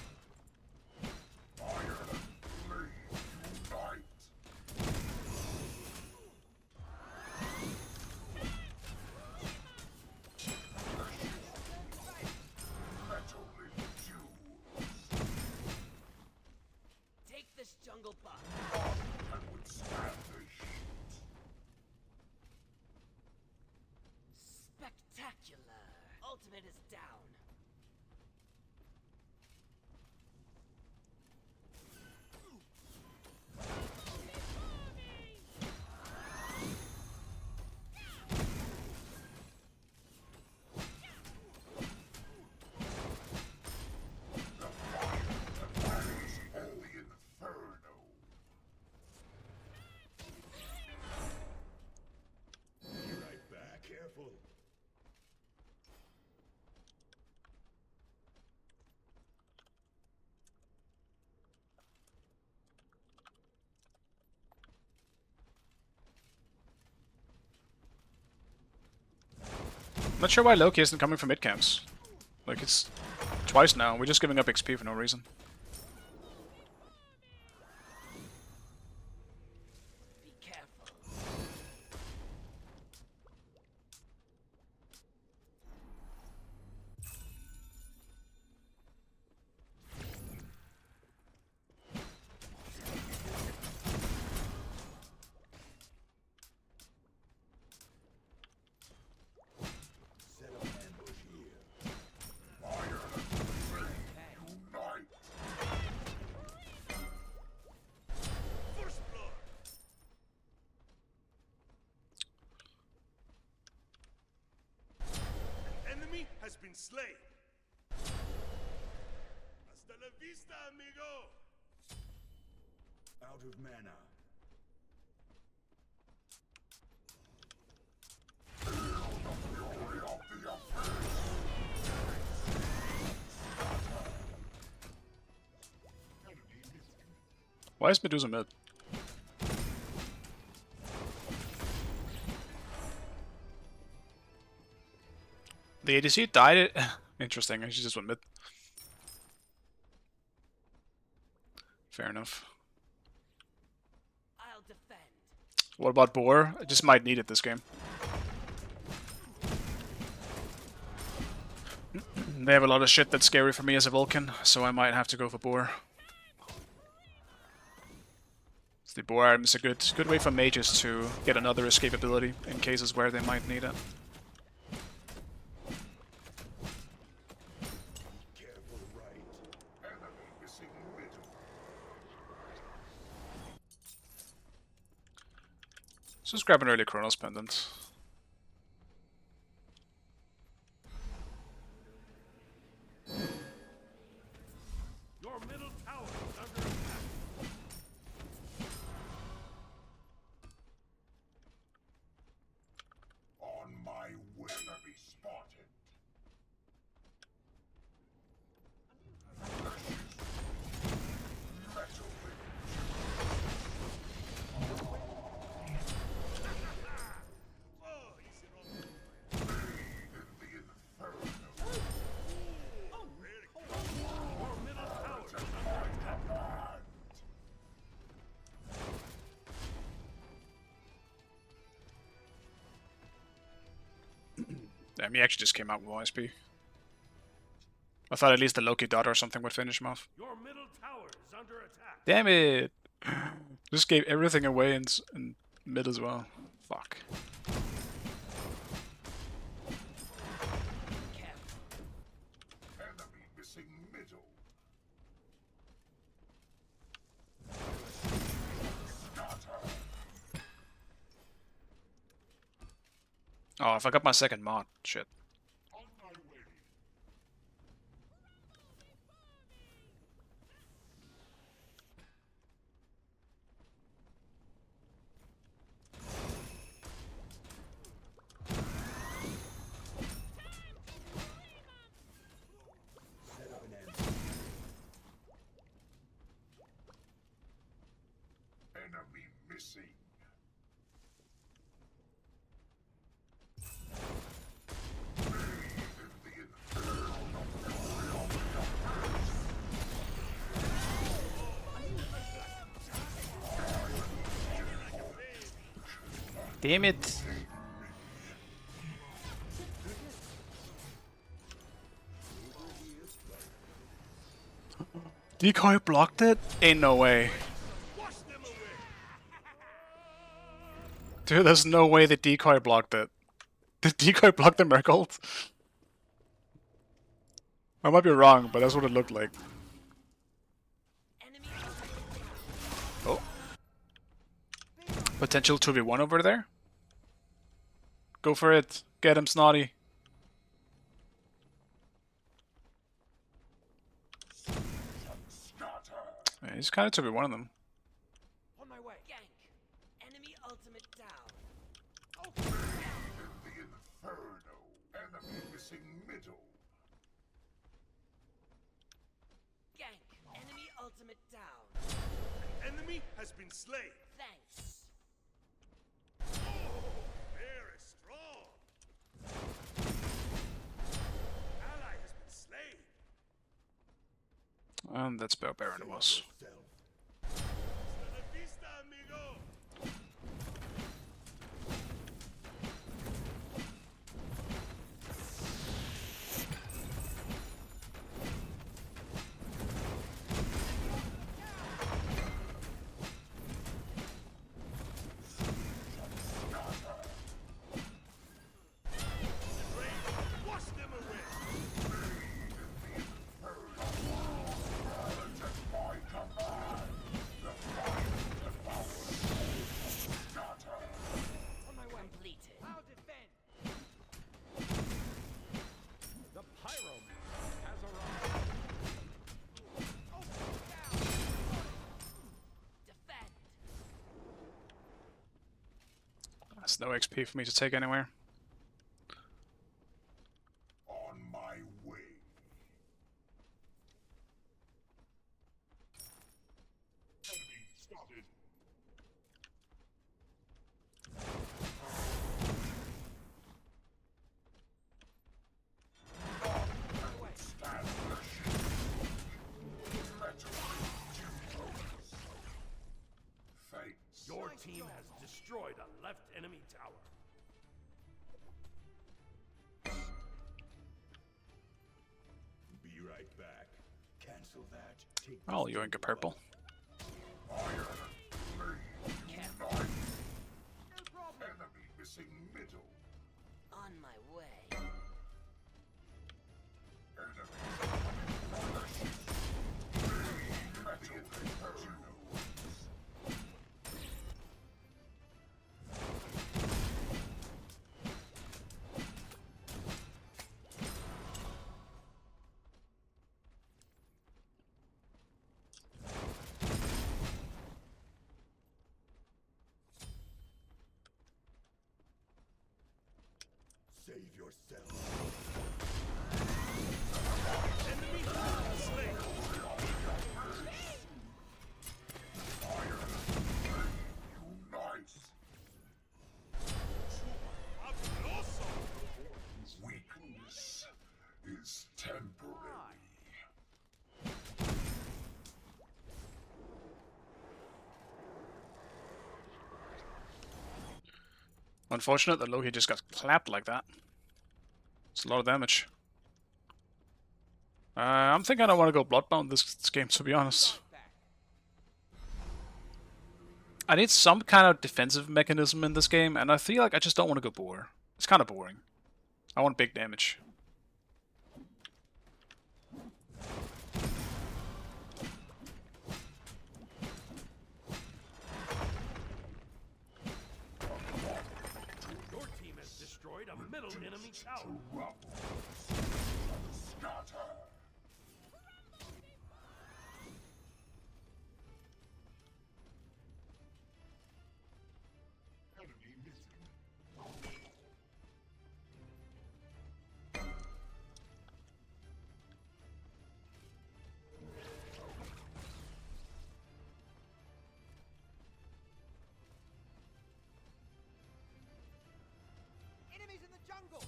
Take this jungle buff. Spectacular. Ultimate is down. Be right back. Careful. I'm not sure why Loki isn't coming from mid camps. Like, it's twice now. We're just giving up XP for no reason. Be careful. Set up an ambush here. First blood. An enemy has been slain. Hasta la vista, amigo. Out of mana. Why is Medusa mid? The ADC died. Interesting, she just went mid. Fair enough. I'll defend. What about Boar? I just might need it this game. They have a lot of shit that's scary for me as a Vulcan, so I might have to go for Boar. The Boar item is a good way for mages to get another escape ability in cases where they might need it. So let's grab an early Chronos Pendant. Your middle tower is under attack. On my way. Enemy spotted. Damn, he actually just came out with OSP. I thought at least the Loki dot or something would finish him off. Your middle tower is under attack. Damn it! Just gave everything away in mid as well. Fuck. Enemy missing middle. Oh, I forgot my second mod. Shit. On my way. Enemy missing. Damn it! Decoy blocked it? Ain't no way. Dude, there's no way the decoy blocked it. Did decoy block the Merc ult? I might be wrong, but that's what it looked like. Enemy Oh. Potential 2v1 over there? Go for it. Get him, Snotty. Yeah, he's kind of 2v1 of them. on my way. Gank. Enemy ultimate down. In the inferno. Enemy missing middle. Gank. Enemy ultimate down. Enemy has been slain. Thanks. Very strong. Ally has been slain. And that's Bear Baron it was. Hasta la vista, amigo. Wash them away. On my way. Completed. I'll defend. The Pyroman has arrived. Defend. That's no XP for me to take anywhere. On my way. Enemy spotted. So that take Oh, you a purple. Enemy missing middle. On my way. Metal inferno. save yourself. Enemy slain. Nice. Fabuloso. Weakness is temporary. Unfortunate that Loki just got clapped like that. It's a lot of damage. I'm thinking I want to go Bloodbound this game, to be honest. I need some kind of defensive mechanism in this game, and I feel like I just don't want to go boar. It's kind of boring. I want big damage. Your team has destroyed a middle enemy tower. Scatter. Enemy missing. Enemies in the jungle.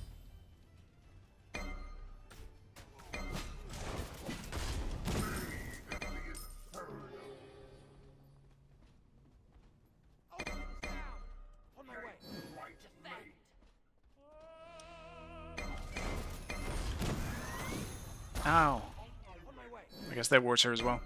Ultimate is down. On my way. Right mate. Ow. On my way. I guess that works here as well.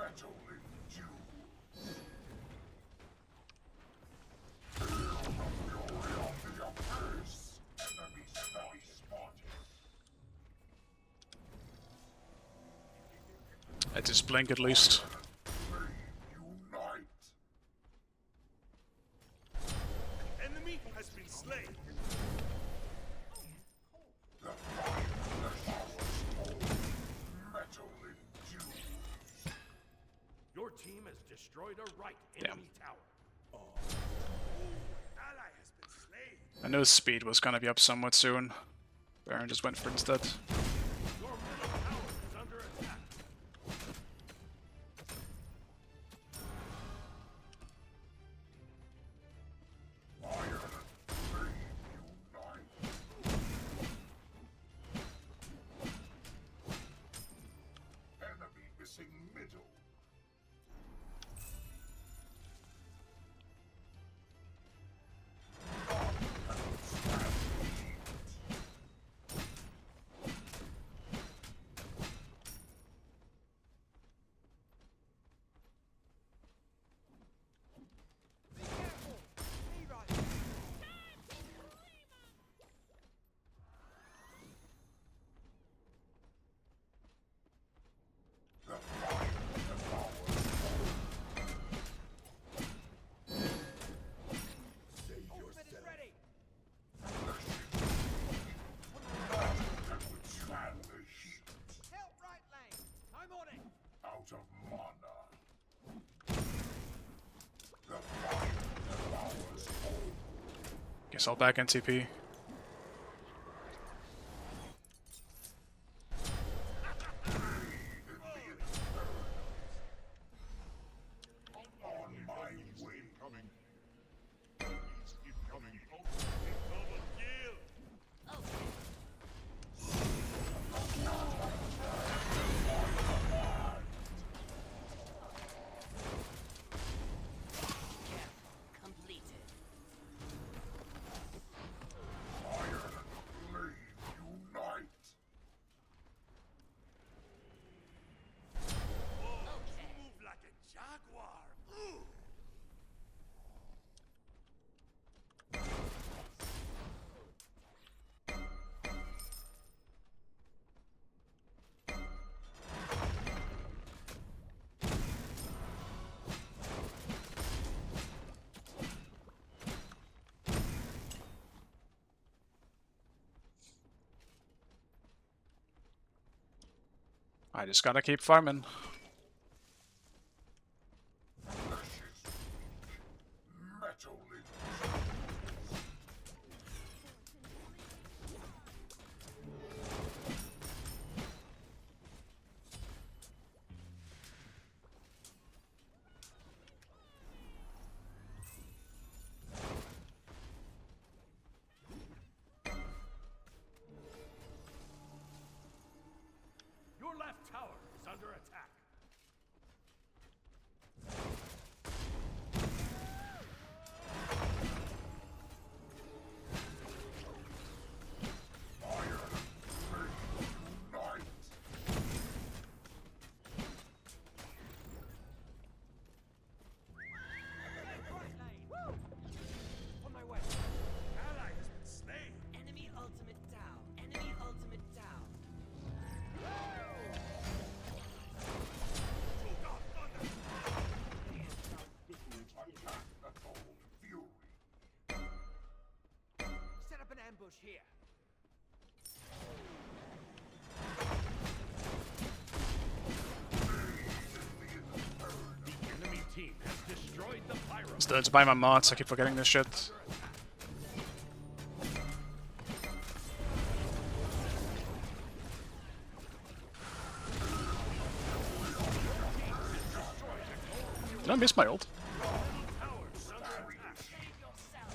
Metal endure. The abyss. Enemy spotted. I just blink at least. Unite. Enemy has been slain. The fire powers metal endure. Your team has destroyed a right Damn. enemy tower. Ally has been slain. I knew his speed was gonna be up somewhat soon. Baron just went for it instead. Your middle tower is under attack. Enemy missing middle. Nice, I'll back NTP. On my way. Double kill. Completed. Iron Blade unite. Move like a jaguar. Ooh. I just gotta keep farming. Precious metal in Your left tower is under attack. unite. On my way. Ally has been slain. Enemy ultimate down. Enemy ultimate down. Attack the cold fury. Set up an ambush here. The enemy team has destroyed the pyro. Still need to buy my mods, I keep forgetting this shit. Did I miss my ult? Towers under attack.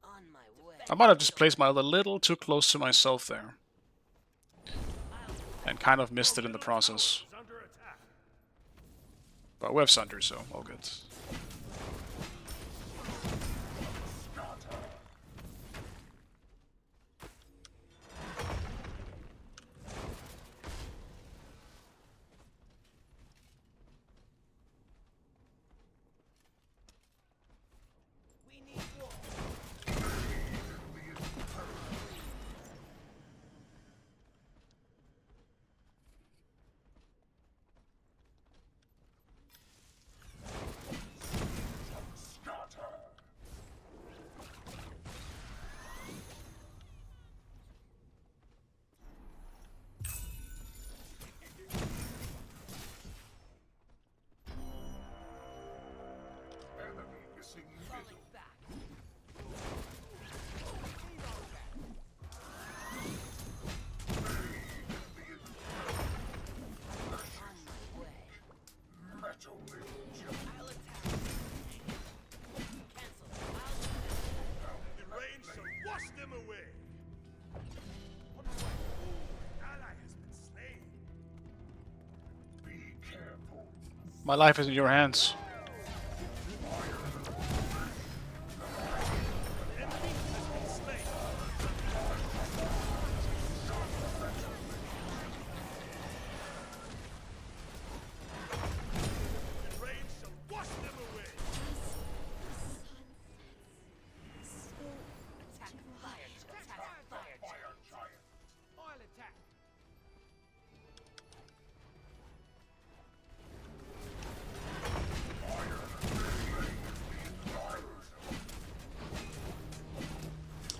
On my way. I might have just placed my ult a little too close to myself there. And kind of missed it in the process. Is under attack. But we have Sunder, so all good. We need war. Enemy missing middle. Back. On my way. Metal in I'll attack. Cancel. I'll defend. The rain shall wash them away. Ally has been slain. Be careful. My life is in your hands. Enemy has been slain. The rain shall wash them away. Attack. Fire. Attack. Fire. Fire giant. I'll attack.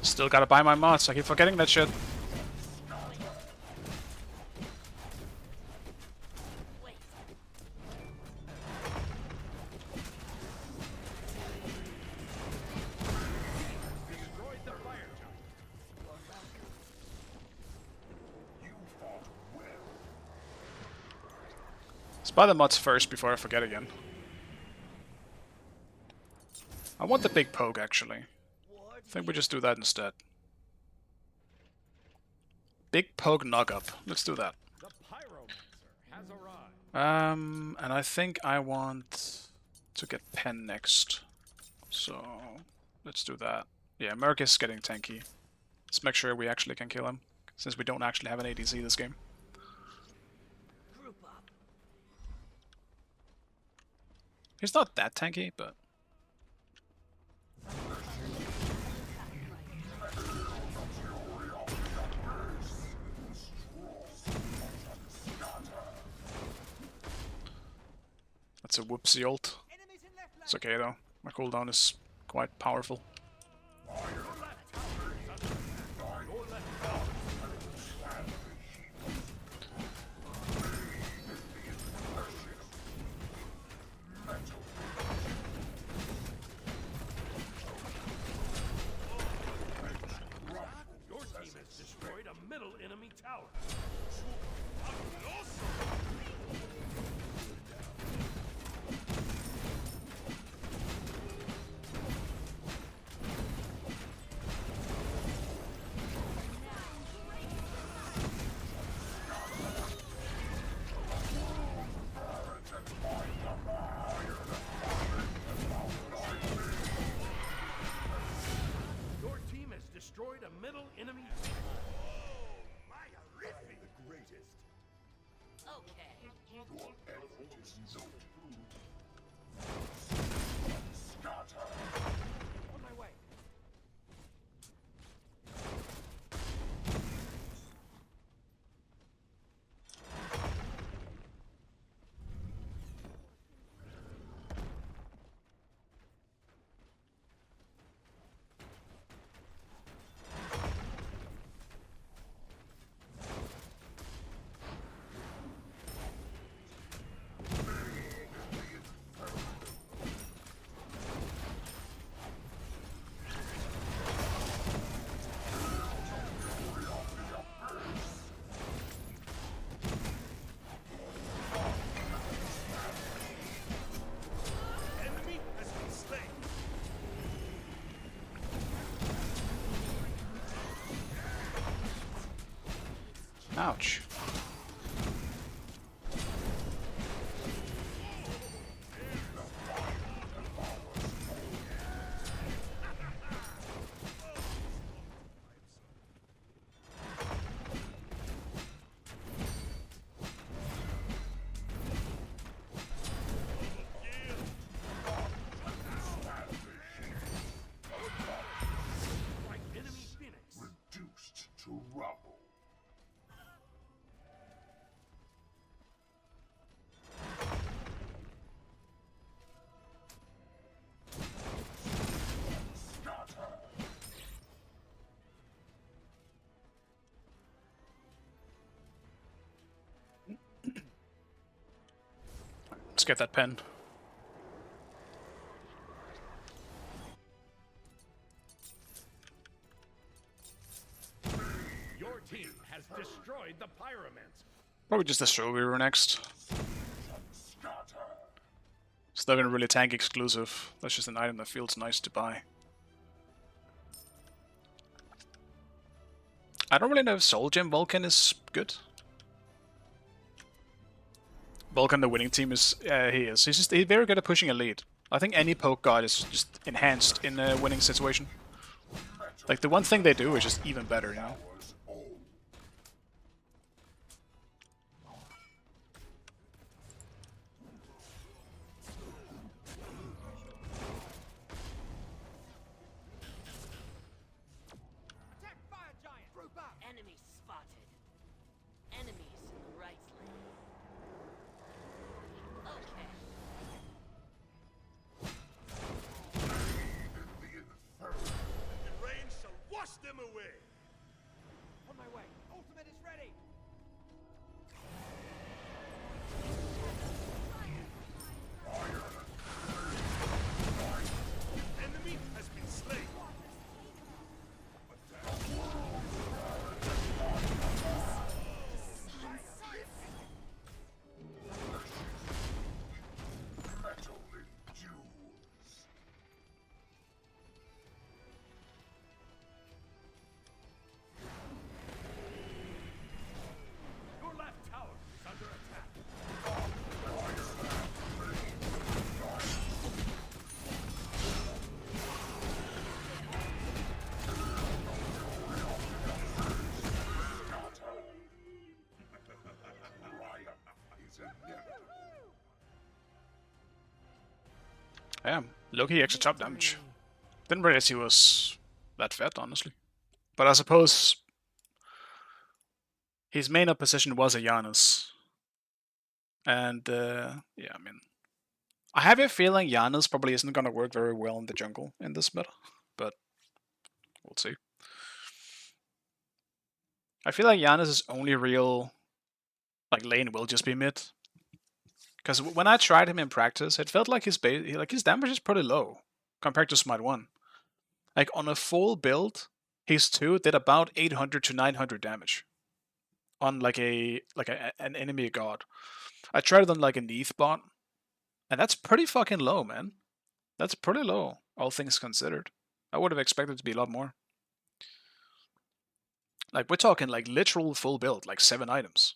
Still gotta buy my mods, I keep forgetting that shit. Wait. Let's buy the mods first before I forget again. I want the big poke, actually. I think we just do that instead. Big poke knock-up. Let's do that. The pyromancer has arrived. And I think I want to get Pen next. So, let's do that. Yeah, Merc is getting tanky. Let's make sure we actually can kill him, since we don't actually have an ADC this game. Group up. He's not that tanky, but... That's a whoopsie ult. Enemies in left lane. It's okay though. My cooldown is quite powerful. Your team has destroyed a middle enemy tower. Your team has destroyed a middle enemy. Okay. On my way. Enemy has been slain. Ouch. Right enemy Phoenix. Reduced to rubble. Scatter. Let's get that pen. Your team has destroyed the pyromancer. Probably just a Strawberry next. Scatter. It's not even really tank exclusive. That's just an item that feels nice to buy. I don't really know if Soul Gem Vulcan is good. Vulcan, the winning team, is he is. He's very good at pushing a lead. I think any poke god is just enhanced in a winning situation. Like the one thing they do is just even better, you know. Was old. Attack fire giant. Group up. Enemy spotted. Enemies in the right lane. Okay. The rain shall wash them away. is inevitable. Yeah, Loki extra top damage. Didn't realize he was that fat, honestly. But I suppose his main opposition was a Janus. And, yeah, I mean, I have a feeling Janus probably isn't going to work very well in the jungle in this meta, but we'll see. I feel like Janus' only real lane will just be mid. Because when I tried him in practice, it felt like his damage is pretty low compared to Smite 1. Like on a full build, his 2 did about 800 to 900 damage on an enemy god. I tried it on like a Neath bot, and that's pretty fucking low, man. That's pretty low, all things considered. I would have expected it to be a lot more. Like we're talking like literal full build, like 7 items.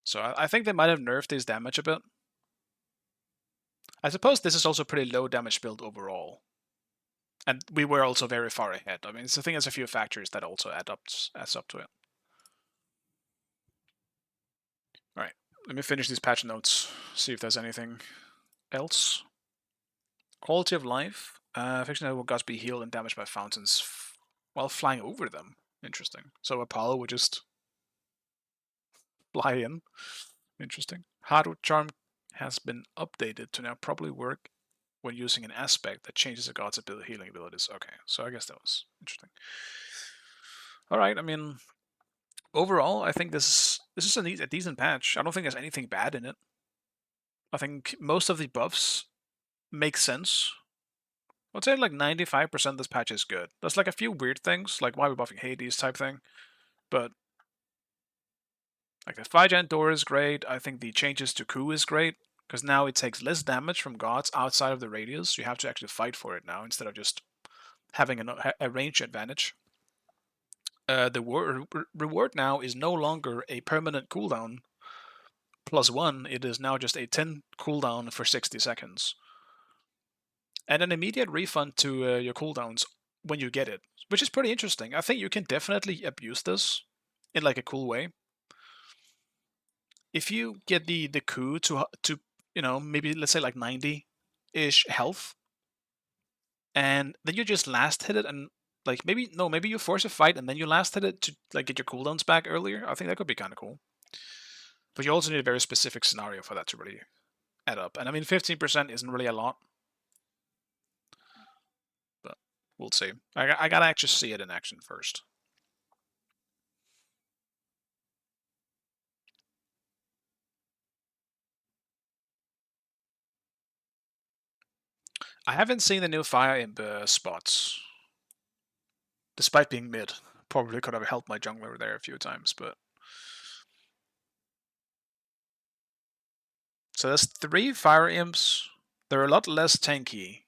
So I think they might have nerfed his damage a bit. I suppose this is also a pretty low damage build overall. And we were also very far ahead. I mean, I think there's a few factors that also adds up to it. Alright, let me finish these patch notes, see if there's anything else. Quality of life. Fictional will gods be healed and damaged by fountains while flying over them. Interesting. So Apollo would just fly in. Interesting. Hardwood Charm has been updated to now probably work when using an aspect that changes a god's healing abilities. Okay, so I guess that was interesting. Alright, I mean, overall, I think this is a decent patch. I don't think there's anything bad in it. I think most of the buffs make sense. I'd say like 95% of this patch is good. There's like a few weird things, like why we're buffing Hades type thing, but like the 5-gen door is great. I think the changes to Ku is great, because now it takes less damage from gods outside of the radius. You have to actually fight for it now, instead of just having a range advantage. The reward now is no longer a permanent cooldown +1, it is now just a 10 cooldown for 60 seconds. And an immediate refund to your cooldowns when you get it, which is pretty interesting. I think you can definitely abuse this in like a cool way. If you get the Ku to maybe let's say like 90-ish health, and then you just last hit it and like maybe you force a fight and then you last hit it to like get your cooldowns back earlier. I think that could be kind of cool. But you also need a very specific scenario for that to really add up. And I mean 15% isn't really a lot. But we'll see. I gotta actually see it in action first. I haven't seen the new Fire Imp spots. Despite being mid. Probably could have helped my jungler there a few times, but... So there's 3 Fire Imps. They're a lot less tanky.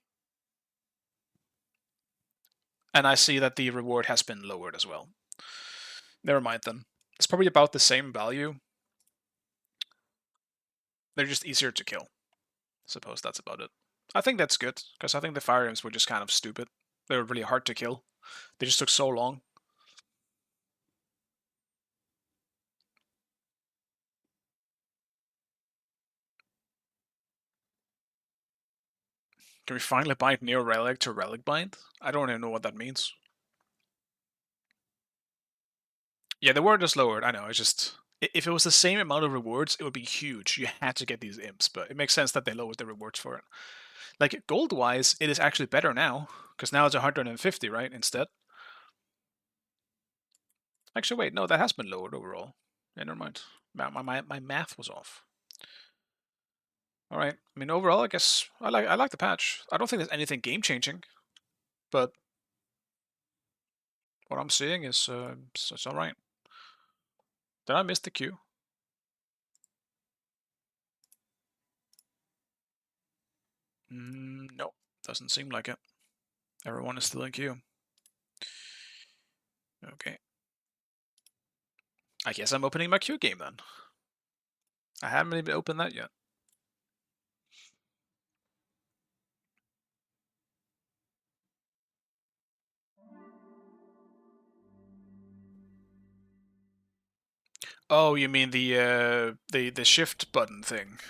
And I see that the reward has been lowered as well. Never mind then. It's probably about the same value. They're just easier to kill. Suppose that's about it. I think that's good, because I think the Fire Imps were just kind of stupid. They were really hard to kill. They just took so long. Can we finally bind Neo Relic to Relic Bind? I don't even know what that means. Yeah, the word is lowered, I know, it's just... If it was the same amount of rewards, it would be huge. You had to get these imps, but it makes sense that they lowered the rewards for it. Like, gold-wise, it is actually better now, because now it's 150, right, instead? Actually, wait, no, that has been lowered overall. Yeah, never mind. My math was off. Alright, I mean, overall, I guess I like the patch. I don't think there's anything game-changing, but what I'm seeing is it's alright. Did I miss the queue? No, doesn't seem like it. Everyone is still in queue. Okay. I guess I'm opening my queue game then. I haven't even opened that yet. Oh, you mean the shift button thing?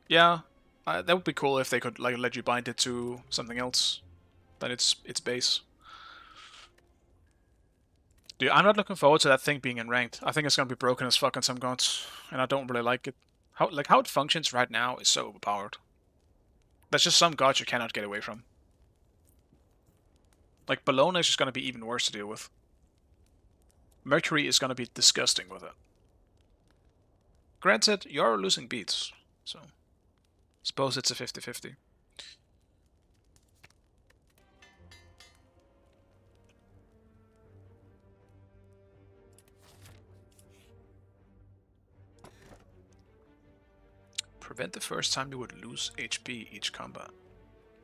Yeah, that would be cool if they could like let you bind it to something else than its base. Dude, I'm not looking forward to that thing being in ranked. I think it's gonna be broken as fuck in some gods, and I don't really like it. How it functions right now is so overpowered. There's just some gods you cannot get away from. Like Bologna is just gonna be even worse to deal with. Mercury is gonna be disgusting with it. Granted, you're losing beats, so suppose it's a 50-50. Prevent the first time you would lose HP each combat.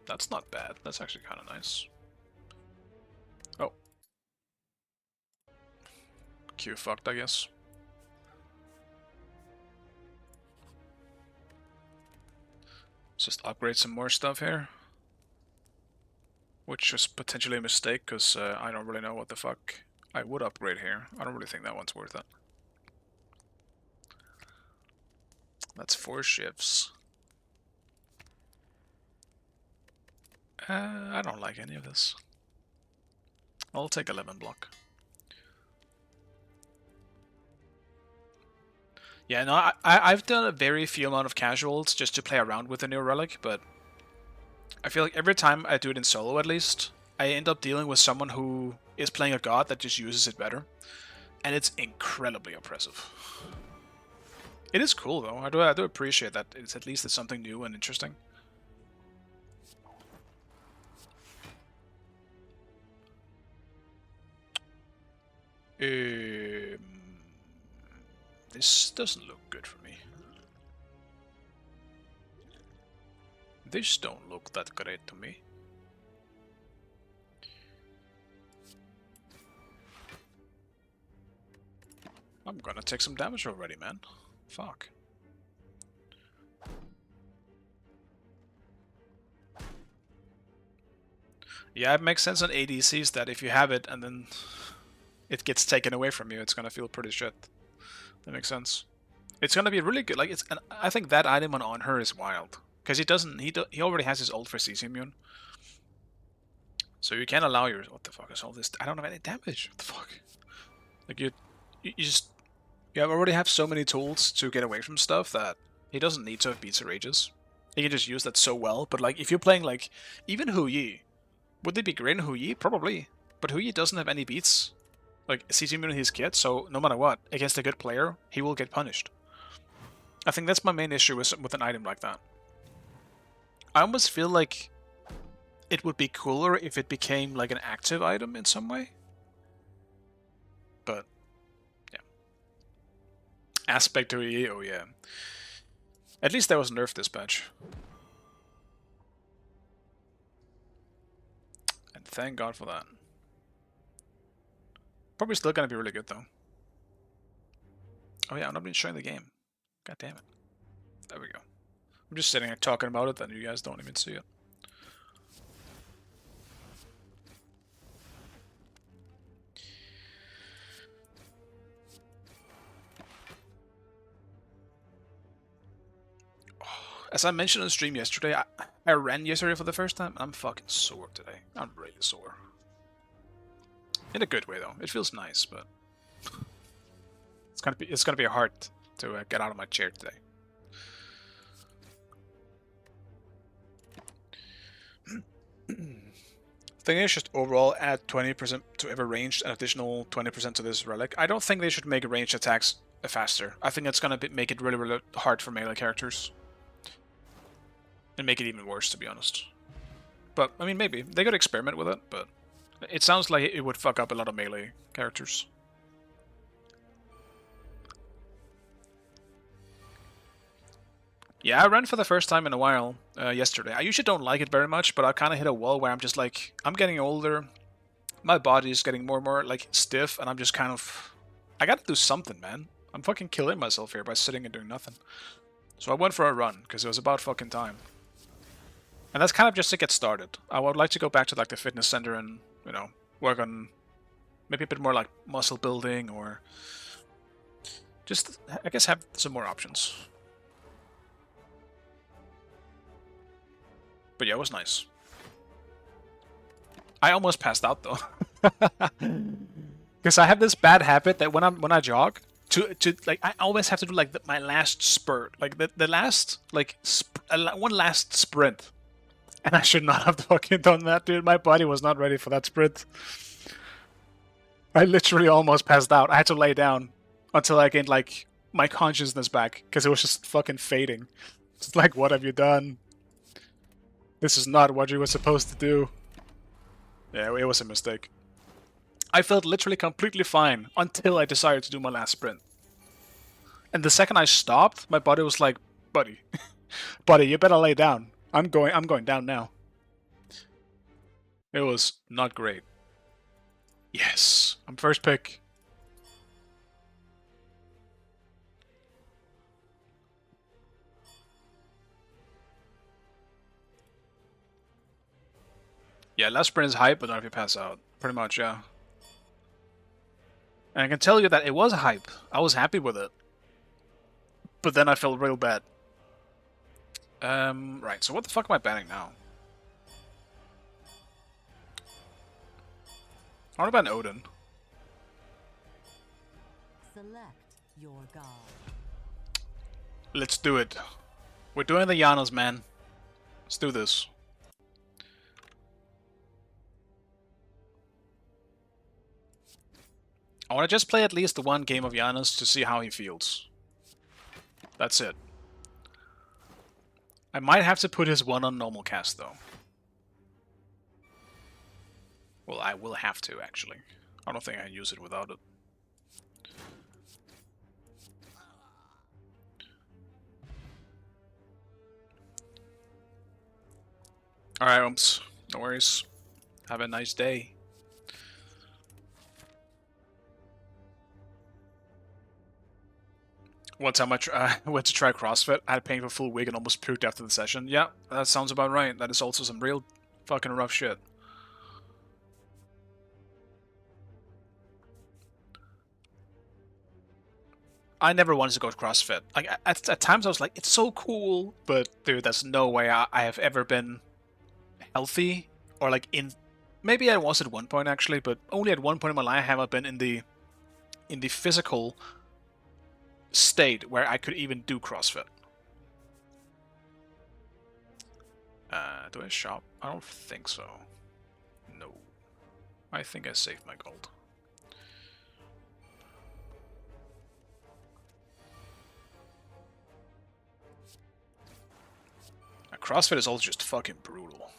That's not bad. That's actually kind of nice. Oh. Q fucked, I guess. Just upgrade some more stuff here. Which is potentially a mistake, because I don't really know what the fuck I would upgrade here. I don't really think that one's worth it. That's 4 shifts. I don't like any of this. I'll take 11 block. Yeah, no, I've done a very few amount of casuals just to play around with the new relic, but I feel like every time I do it in solo at least, I end up dealing with someone who is playing a god that just uses it better. And it's incredibly oppressive. It is cool though. I do appreciate that it's at least it's something new and interesting. This doesn't look good for me. This don't look that great to me. I'm gonna take some damage already, man. Fuck. Yeah, it makes sense on ADCs that if you have it and then it gets taken away from you, it's gonna feel pretty shit. That makes sense. It's gonna be really good. Like and I think that item on her is wild because he already has his ult for CC immune. So you can allow your what the fuck is all this? I don't have any damage. What the fuck? Like you already have so many tools to get away from stuff that he doesn't need to have beats or rages. He can just use that so well. But like if you're playing like even Hu Yi, would they be great in Hu Yi? Probably. But Hu Yi doesn't have any beats. Like CC immune in his kit, so no matter what, against a good player, he will get punished. I think that's my main issue with an item like that. I almost feel like it would be cooler if it became like an active item in some way. But yeah. Aspect to EA, oh yeah. At least there was nerf this patch. And thank God for that. Probably still gonna be really good though. Oh yeah, I'm not even showing the game. God damn it. There we go. I'm just sitting here talking about it and you guys don't even see it. As I mentioned on stream yesterday, I ran yesterday for the first time and I'm fucking sore today. I'm really sore. In a good way though. It feels nice, but it's gonna be hard to get out of my chair today. Thing is, just overall add 20% to every ranged and additional 20% to this relic. I don't think they should make ranged attacks faster. I think that's gonna make it really, really hard for melee characters. And make it even worse, to be honest. But, I mean, maybe. They could experiment with it, but it sounds like it would fuck up a lot of melee characters. Yeah, I ran for the first time in a while yesterday. I usually don't like it very much, but I kind of hit a wall where I'm just like, I'm getting older. My body is getting more and more like stiff, and I'm just kind of... I gotta do something, man. I'm fucking killing myself here by sitting and doing nothing. So I went for a run, because it was about fucking time. And that's kind of just to get started. I would like to go back to like the fitness center and, you know, work on maybe a bit more like muscle building or Just, I guess, have some more options. But yeah, it was nice. I almost passed out though, because I have this bad habit that when I jog, to like I always have to do like my last spurt, like the last like one last sprint, and I should not have fucking done that, dude. My body was not ready for that sprint. I literally almost passed out. I had to lay down until I gained like my consciousness back because it was just fucking fading. It's like, what have you done? This is not what you were supposed to do. Yeah, it was a mistake. I felt literally completely fine until I decided to do my last sprint. And the second I stopped, my body was like, buddy, buddy, you better lay down. I'm going down now. It was not great. Yes, I'm first pick. Yeah, last sprint is hype, but not if you pass out. Pretty much, yeah. And I can tell you that it was hype. I was happy with it. But then I felt real bad. Right, so what the fuck am I banning now? I want to ban Odin. Select your god. Let's do it. We're doing the Janus, man. Let's do this. I want to just play at least one game of Janus to see how he feels. That's it. I might have to put his one on normal cast, though. Well, I will have to, actually. I don't think I can use it without it. Alright, Umps. No worries. Have a nice day. One time I went to try CrossFit, I had pain for a full week and almost puked after the session. Yeah, that sounds about right. That is also some real fucking rough shit. I never wanted to go to CrossFit. Like at times I was like, it's so cool, but dude, there's no way I have ever been healthy or like in. Maybe I was at one point actually, but only at one point in my life have I been in the physical state where I could even do CrossFit. Do I shop? I don't think so. No. I think I saved my gold. CrossFit is also just fucking brutal.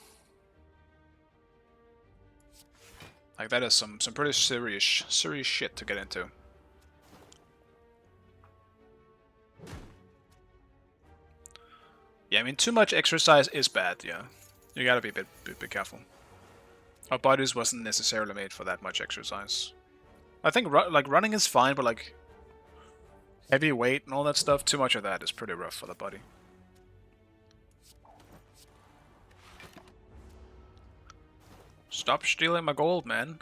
Like that is some pretty serious shit to get into. Yeah, I mean too much exercise is bad. Yeah, you gotta be a bit careful. Our bodies wasn't necessarily made for that much exercise. I think like running is fine, but like heavy weight and all that stuff, too much of that is pretty rough for the body. Stop stealing my gold, man.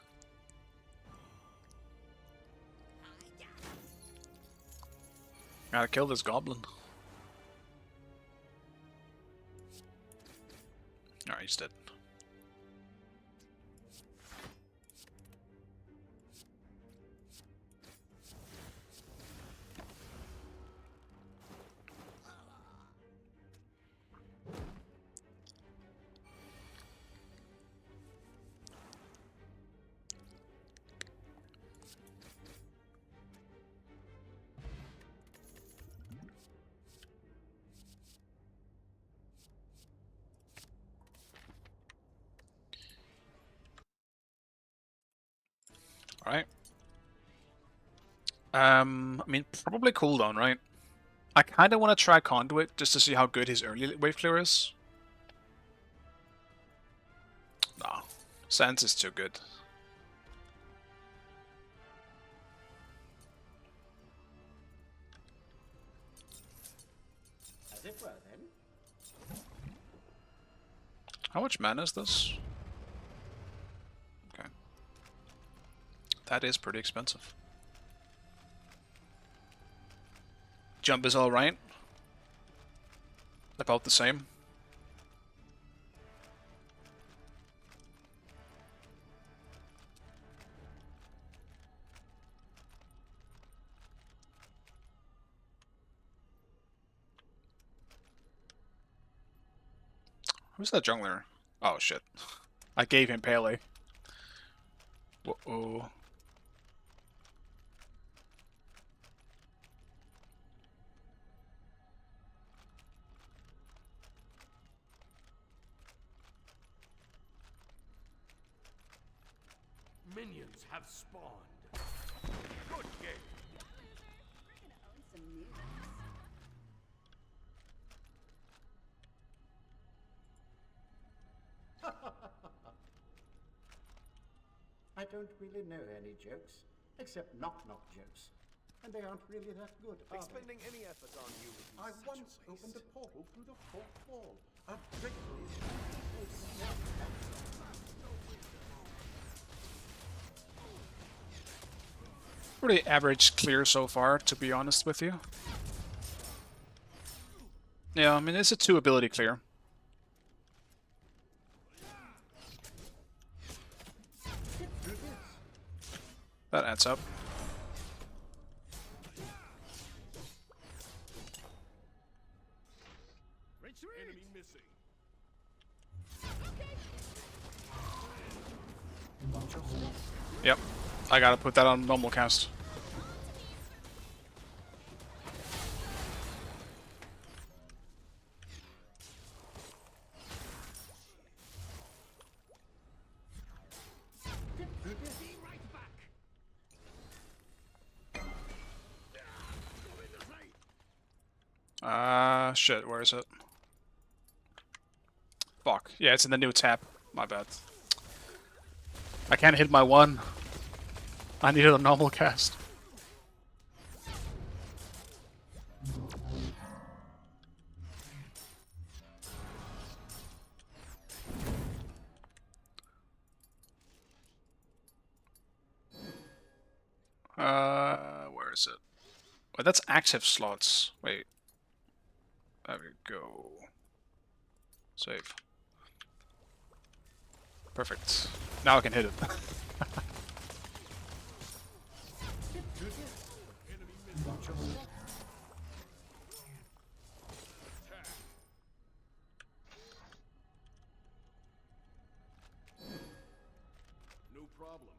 Gotta kill this goblin. Alright, he's dead. Alright. I mean, probably cooldown, right? I kind of want to try Conduit just to see how good his early wave clear is. Nah, Sans is too good. As it were, then. How much mana is this? Okay. That is pretty expensive. Jump is alright. About the same. Who's that jungler? Oh shit. I gave him Pele. Whoa. Minions have spawned. Good game. I don't really know any jokes, except knock-knock jokes. And they aren't really that good, are Expending any effort on you would be they? I such a once waste. opened a portal through the fourth wall. A greatly... Pretty average clear so far, to be honest with you. Yeah, I mean, it's a 2 ability clear. That adds up. Enemy missing. Yep. I gotta put that on normal cast. Shit, where is it? Fuck. Yeah, it's in the new tab. My bad. I can't hit my 1. I needed a normal cast. Where is it? Wait, that's active slots. Wait. There we go. Save. Perfect. Now I can hit it. No problem.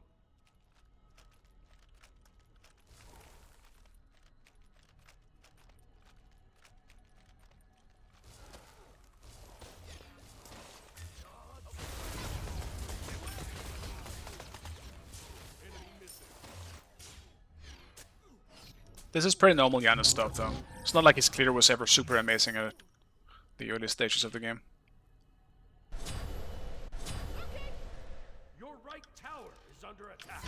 This is pretty normal Janus stuff, though. It's not like his clear was ever super amazing at the early stages of the game. Your right tower is under attack.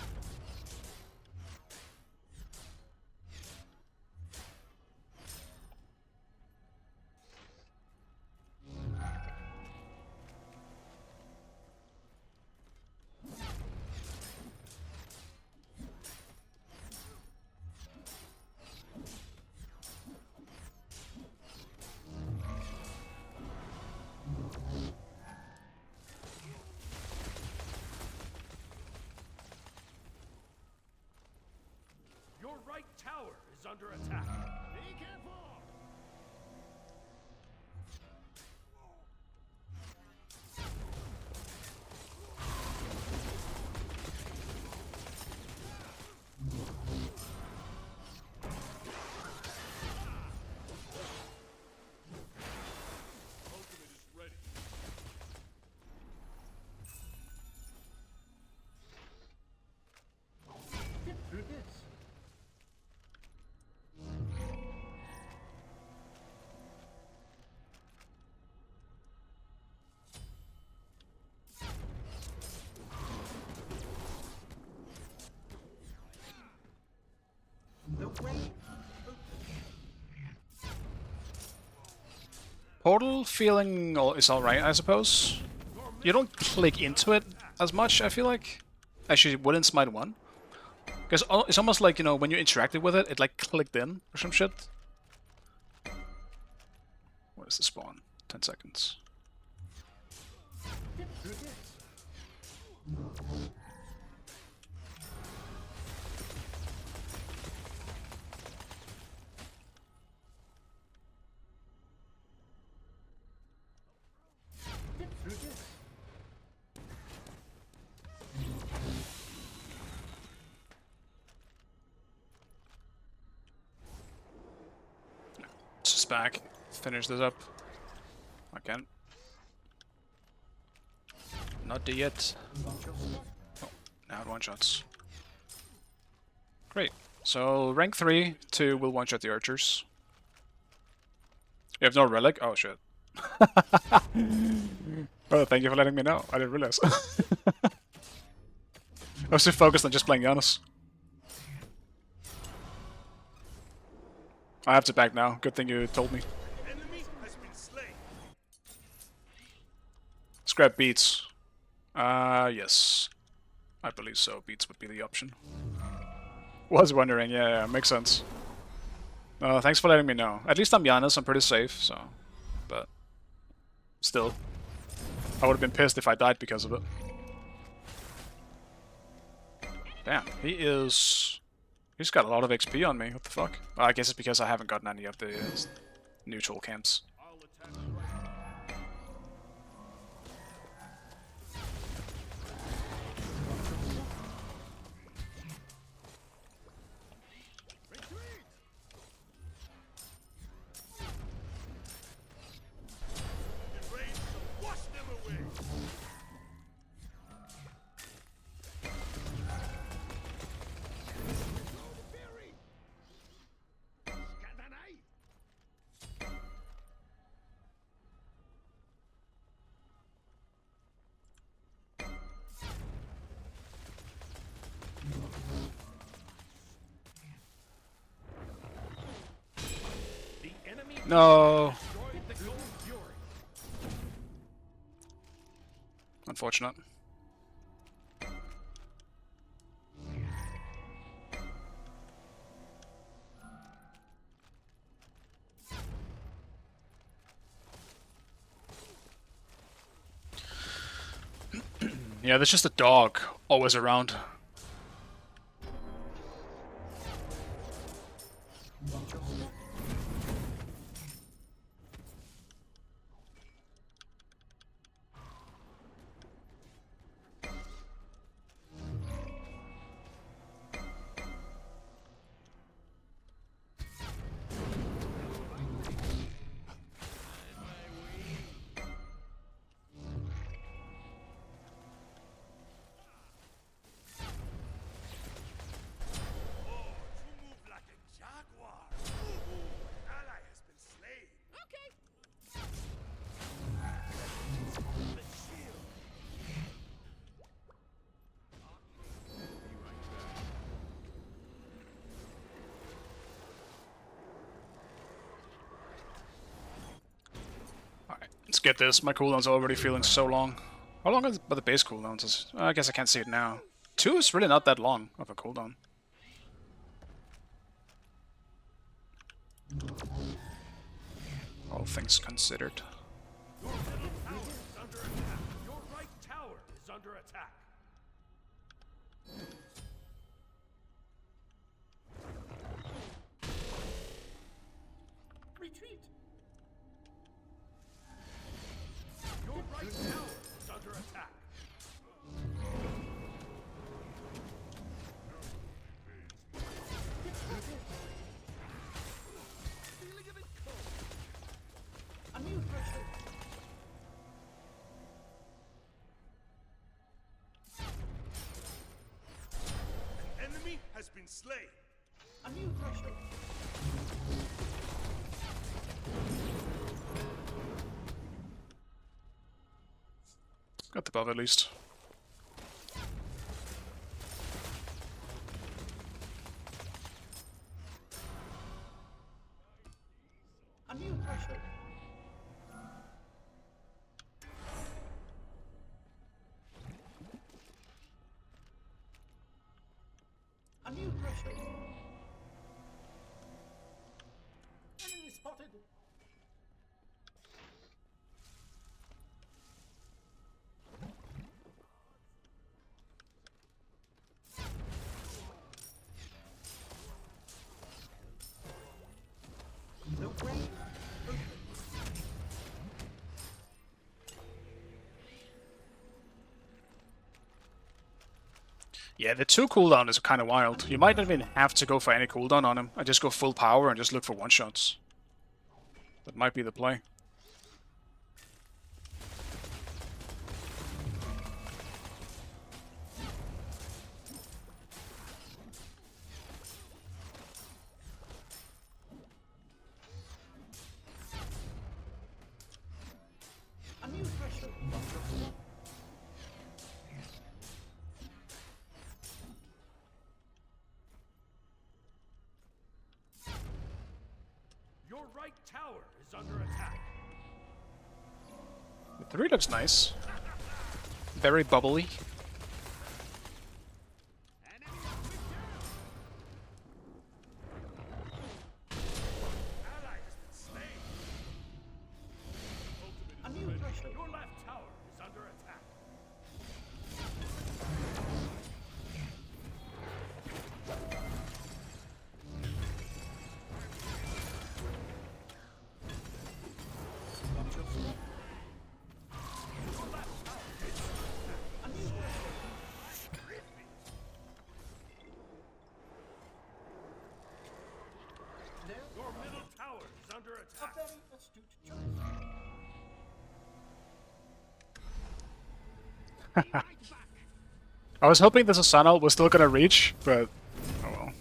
Your right tower is under attack. Be careful! Ultimate is ready. Get through this. The way Portal feeling is alright, I suppose. You don't click into it as much, I feel like. Actually, wouldn't Smite 1. Because it's almost like, you know, when you interacted with it, it like clicked in or some shit. Where's the spawn? 10 seconds. Get through this. Get through this. Just back. Finish this up. I can. Not dead yet. Oh, now one shots. Great. So rank 3 to will one shot the archers. You have no relic? Oh shit. Well, thank you for letting me know. I didn't realize. I was too focused on just playing Janus. I have to back now. Good thing you told me. Enemy has been slain. Scrap beats. Yes. I believe so. Beats would be the option. Was wondering. Yeah, makes sense. Thanks for letting me know. At least I'm Janus. I'm pretty safe, so... But... Still. I would have been pissed if I died because of it. Damn, he is... He's got a lot of XP on me. What the fuck? Well, I guess it's because I haven't gotten any of the neutral camps. I'll attack right. Retreat! The rain shall wash them away. The enemy No! destroyed the golden fury. Unfortunate. Yeah, there's just a dog always around. Oh, you move like a jaguar. An ally has been slain. Okay. The shield. Alright, let's get this. My cooldown's already feeling so long. How long are the base cooldowns? I guess I can't see it now. 2 is really not that long of a cooldown. All things considered. Your middle tower is under attack. Your right tower is under attack. Retreat. Your right tower is under attack. Feeling a bit cold. A new threshold. An enemy has been slain. A new threshold. Got the buff at least. A new threshold. A new threshold. Enemy spotted. The way opens. Yeah, the 2 cooldown is kind of wild. You might not even have to go for any cooldown on him. I just go full power and just look for one-shots. That might be the play. A new threshold. Your right tower is under attack. The 3 looks nice. Very bubbly. Ally has been slain. A new threshold. Your left tower is under attack. Your middle tower is under A attack. very astute choice. I was hoping the Susanoo was still gonna reach, but oh well.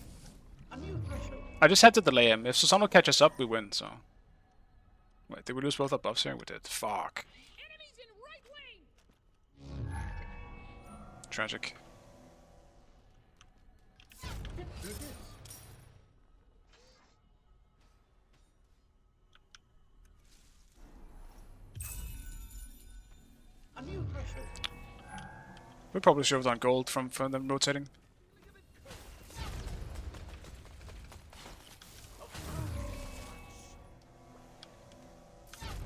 A new threshold. I just had to delay him. If Susanoo catches up, we win, so... Wait, did we lose both our buffs here? We did. Fuck. Enemies in right wing. Tragic. Get through this. A new threshold. We probably should have done gold from them rotating.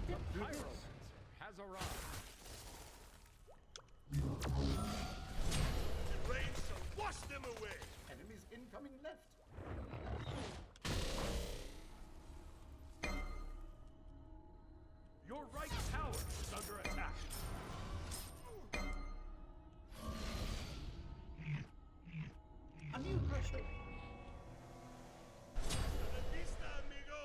Get through this. Has arrived. Rain shall wash them away. Enemies incoming left. Your right tower is under attack. A new threshold. Vista, amigo.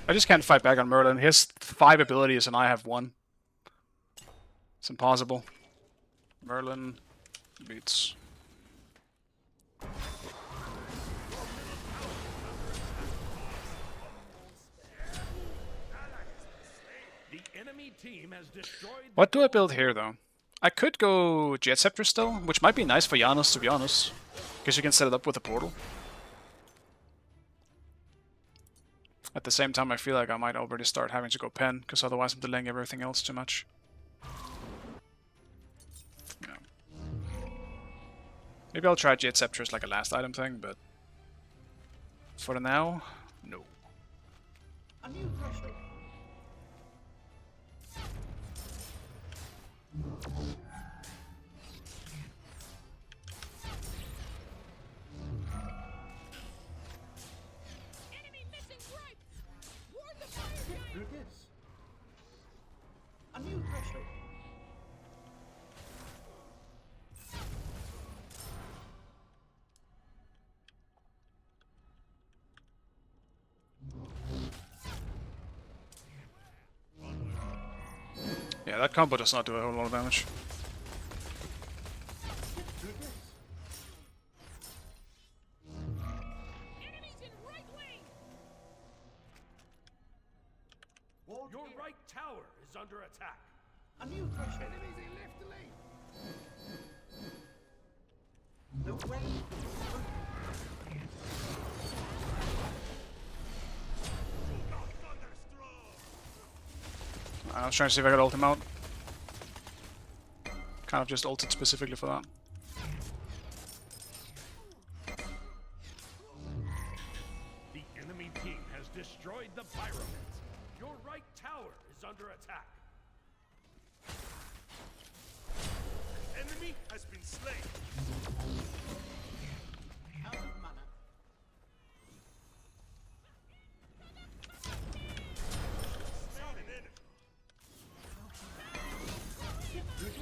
I just can't fight back on Merlin. He has 5 abilities and I have 1. It's impossible. Merlin beats. The enemy team has destroyed. What do I build here, though? I could go Jet Scepter still, which might be nice for Janus, to be honest. Because you can set it up with a portal. At the same time, I feel like I might already start having to go Pen, because otherwise I'm delaying everything else too much. Yeah. Maybe I'll try Jet Scepter as like a last item thing, but... for now, no. A new threshold. Enemy missing gripe. Ward the fire giant. Through this. A new threshold. Yeah, that combo does not do a whole lot of damage. Through this. Enemies in right wing. Ward Your in. right tower is under attack. A new threshold. Enemies in left lane. The way opens. I was trying to see if I could ult him out. Kind of just ulted specifically for that. The enemy destroyed the pyramids. Your right tower is under attack. An enemy has been slain. Out of mana. Slain an enemy. Do this.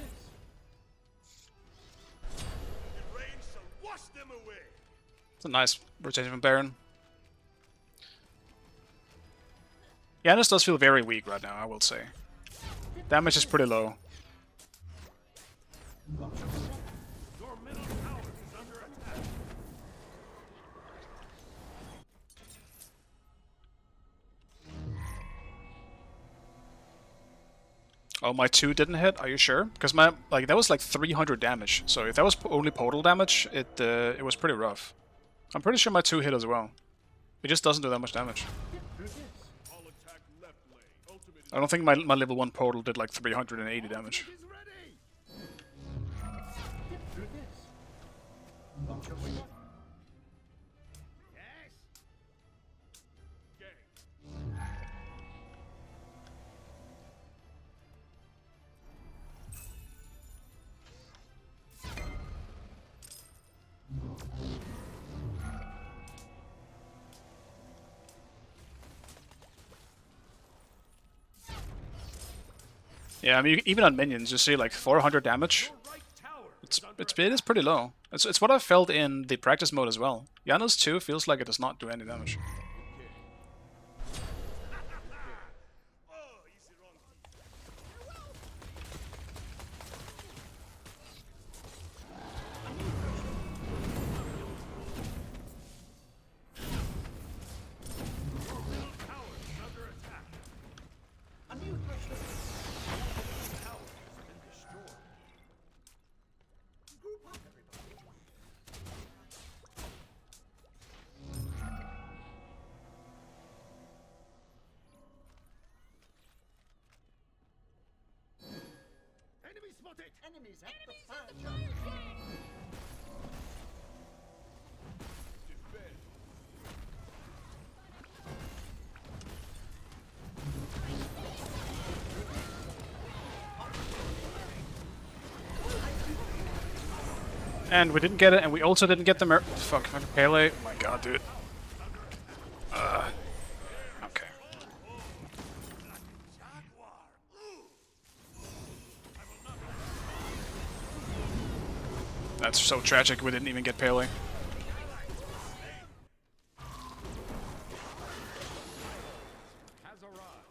The rain shall wash them away. It's a nice rotation from Baron. Janus does feel very weak right now, I will say. Damage is pretty low. Your middle tower is under attack. Oh, my 2 didn't hit? Are you sure? Because my that was like 300 damage. So if that was only portal damage, it was pretty rough. I'm pretty sure my 2 hit as well. It just doesn't do that much damage. All attack left lane. Ultimate is I don't think my level 1 portal did like 380 damage. ready. Do this. Launch your wing. Yes. Gang. Yeah, I mean, even on minions, you see like 400 damage. Your right tower It is is pretty low. It's what I felt in the practice mode as well. Janus 2 feels like it does not do any damage. Oh, easy wrong. Your middle tower is under attack. A new threshold. Tower has been destroyed. Group up, everybody. Enemy spotted. Enemies at the fire giant. Defend. And we didn't get it, and we also didn't get the fuck, Pele. Oh my god, dude. Okay. That's so tragic, we didn't even get Pele. Has arrived.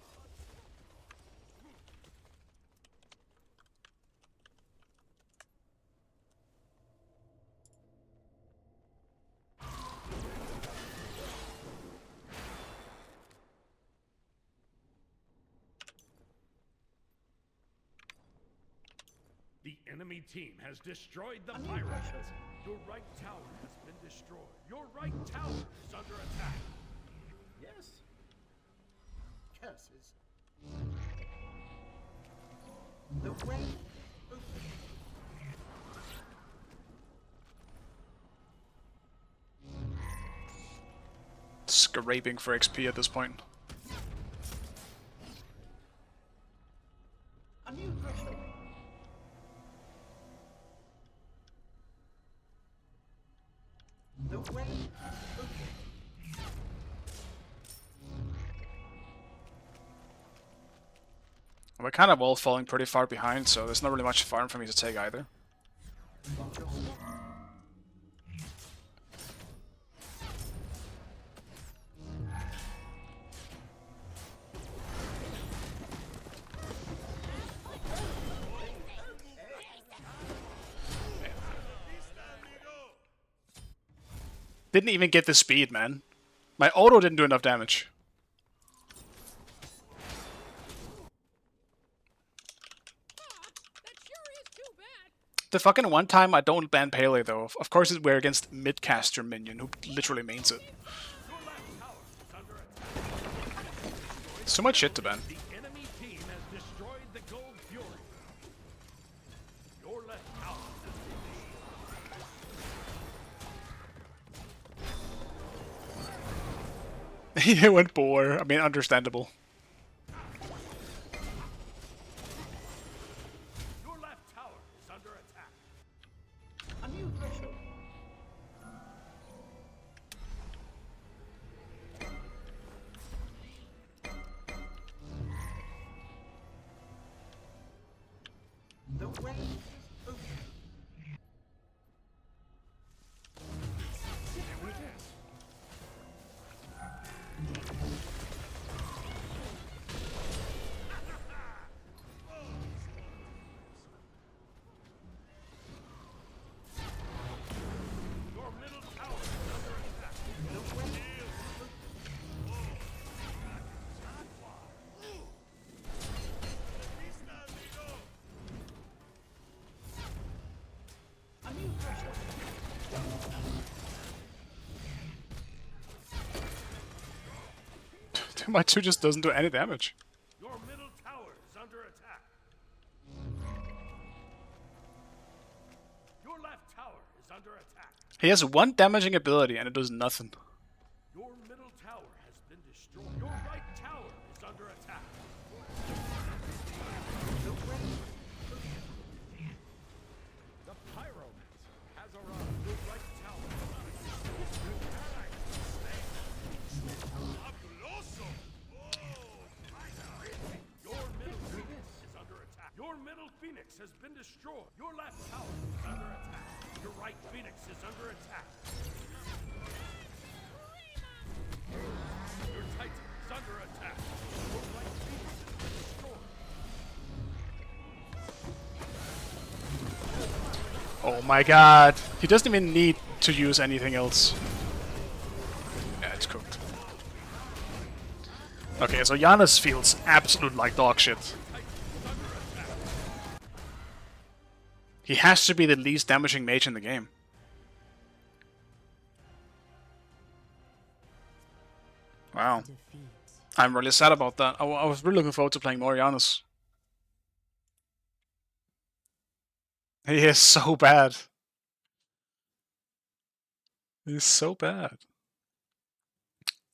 The enemy team has destroyed the pyramids. Your right tower has been destroyed. Your right tower is under attack. Yes. Curses. The way open. Scraping for XP at this point. A new threshold. The way open. We're kind of all falling pretty far behind, so there's not really much farm for me to take either. Launch your sword. Didn't even get the speed, man. My auto didn't do enough damage. That sure is too bad. The fucking one time I don't ban Pele though. Of course we're against mid-caster minion who literally means it. Your left tower is under attack. So much shit to ban. The enemy team has destroyed the Gold Fury. Your left tower has been destroyed. He went boar. I mean, understandable. Your left tower is under attack. A new threshold. The way is open. Here it is. Your middle tower is under attack. The way is A new threshold. My 2 just doesn't do any damage. Your middle tower is under attack. Your left tower is under attack. He has 1 damaging ability and it does nothing. Your middle tower has been destroyed. Your right tower is under attack. The pyromancer has arrived. Your right tower is under attack. Your middle phoenix is under attack. Your middle phoenix has been destroyed. Your left tower is under attack. Your right phoenix is under attack. Your titan is under attack. Your right phoenix has been destroyed. Oh my god. He doesn't even need to use anything else. Yeah, it's cooked. Okay, so Janus feels absolute like dog shit. He has to be the least damaging mage in the game. Wow. I'm really sad about that. I was really looking forward to playing more Janus. He is so bad. He's so bad.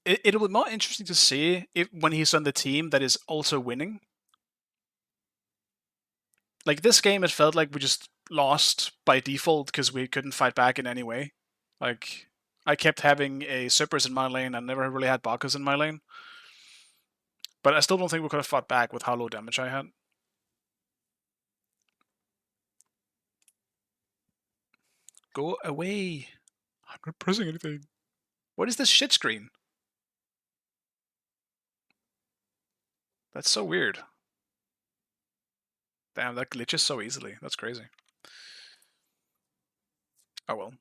It will be more interesting to see if when he's on the team that is also winning. Like this game, it felt like we just lost by default because we couldn't fight back in any way. Like I kept having a Cerberus in my lane and never really had Bacchus in my lane. But I still don't think we could have fought back with how low damage I had. Go away. I'm not pressing anything. What is this shit screen? That's so weird. Damn, that glitches so easily. That's crazy. Oh well.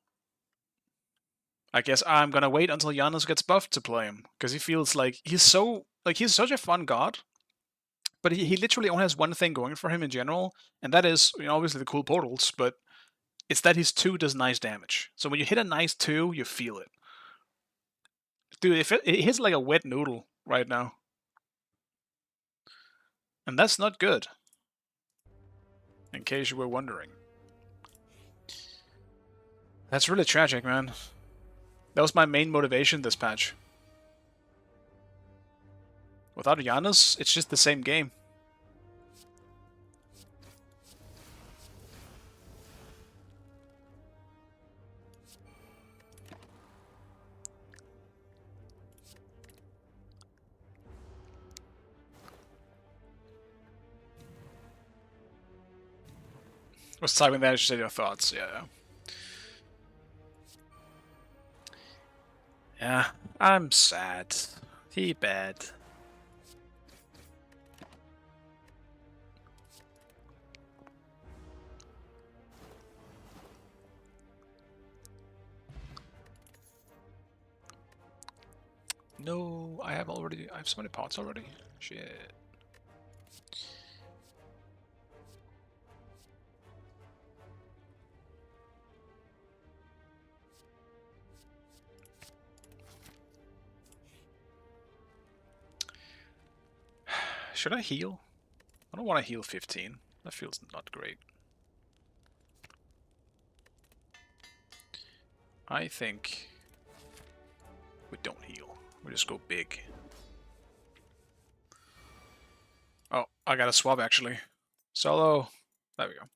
I guess I'm gonna wait until Janus gets buffed to play him. Because he feels like he's such a fun god. But he literally only has one thing going for him in general, and that is, you know, obviously the cool portals, but it's that his 2 does nice damage. So when you hit a nice 2, you feel it. Dude, it hits like a wet noodle right now. And that's not good. In case you were wondering. That's really tragic, man. That was my main motivation this patch. Without Janus, it's just the same game. Was typing that, just say your thoughts, yeah. Yeah, I'm sad. He bad. No, I have so many pots already. Shit. Should I heal? I don't want to heal 15. That feels not great. I think we don't heal. We just go big. Oh, I got a swap actually. Solo. There we go.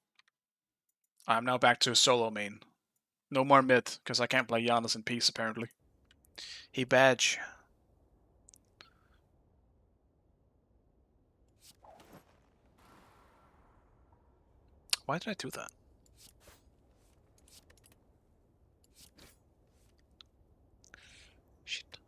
I'm now back to solo main. No more mid, because I can't play Janus in peace apparently. He badge. Why did I do that? Shit.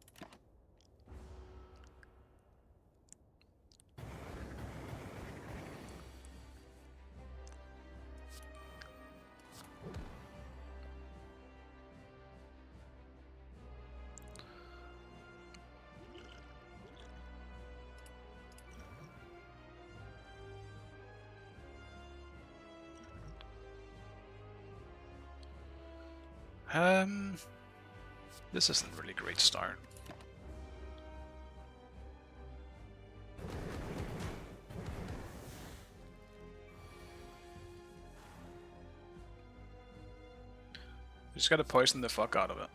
This isn't really a great start. Just gotta poison the fuck out of it.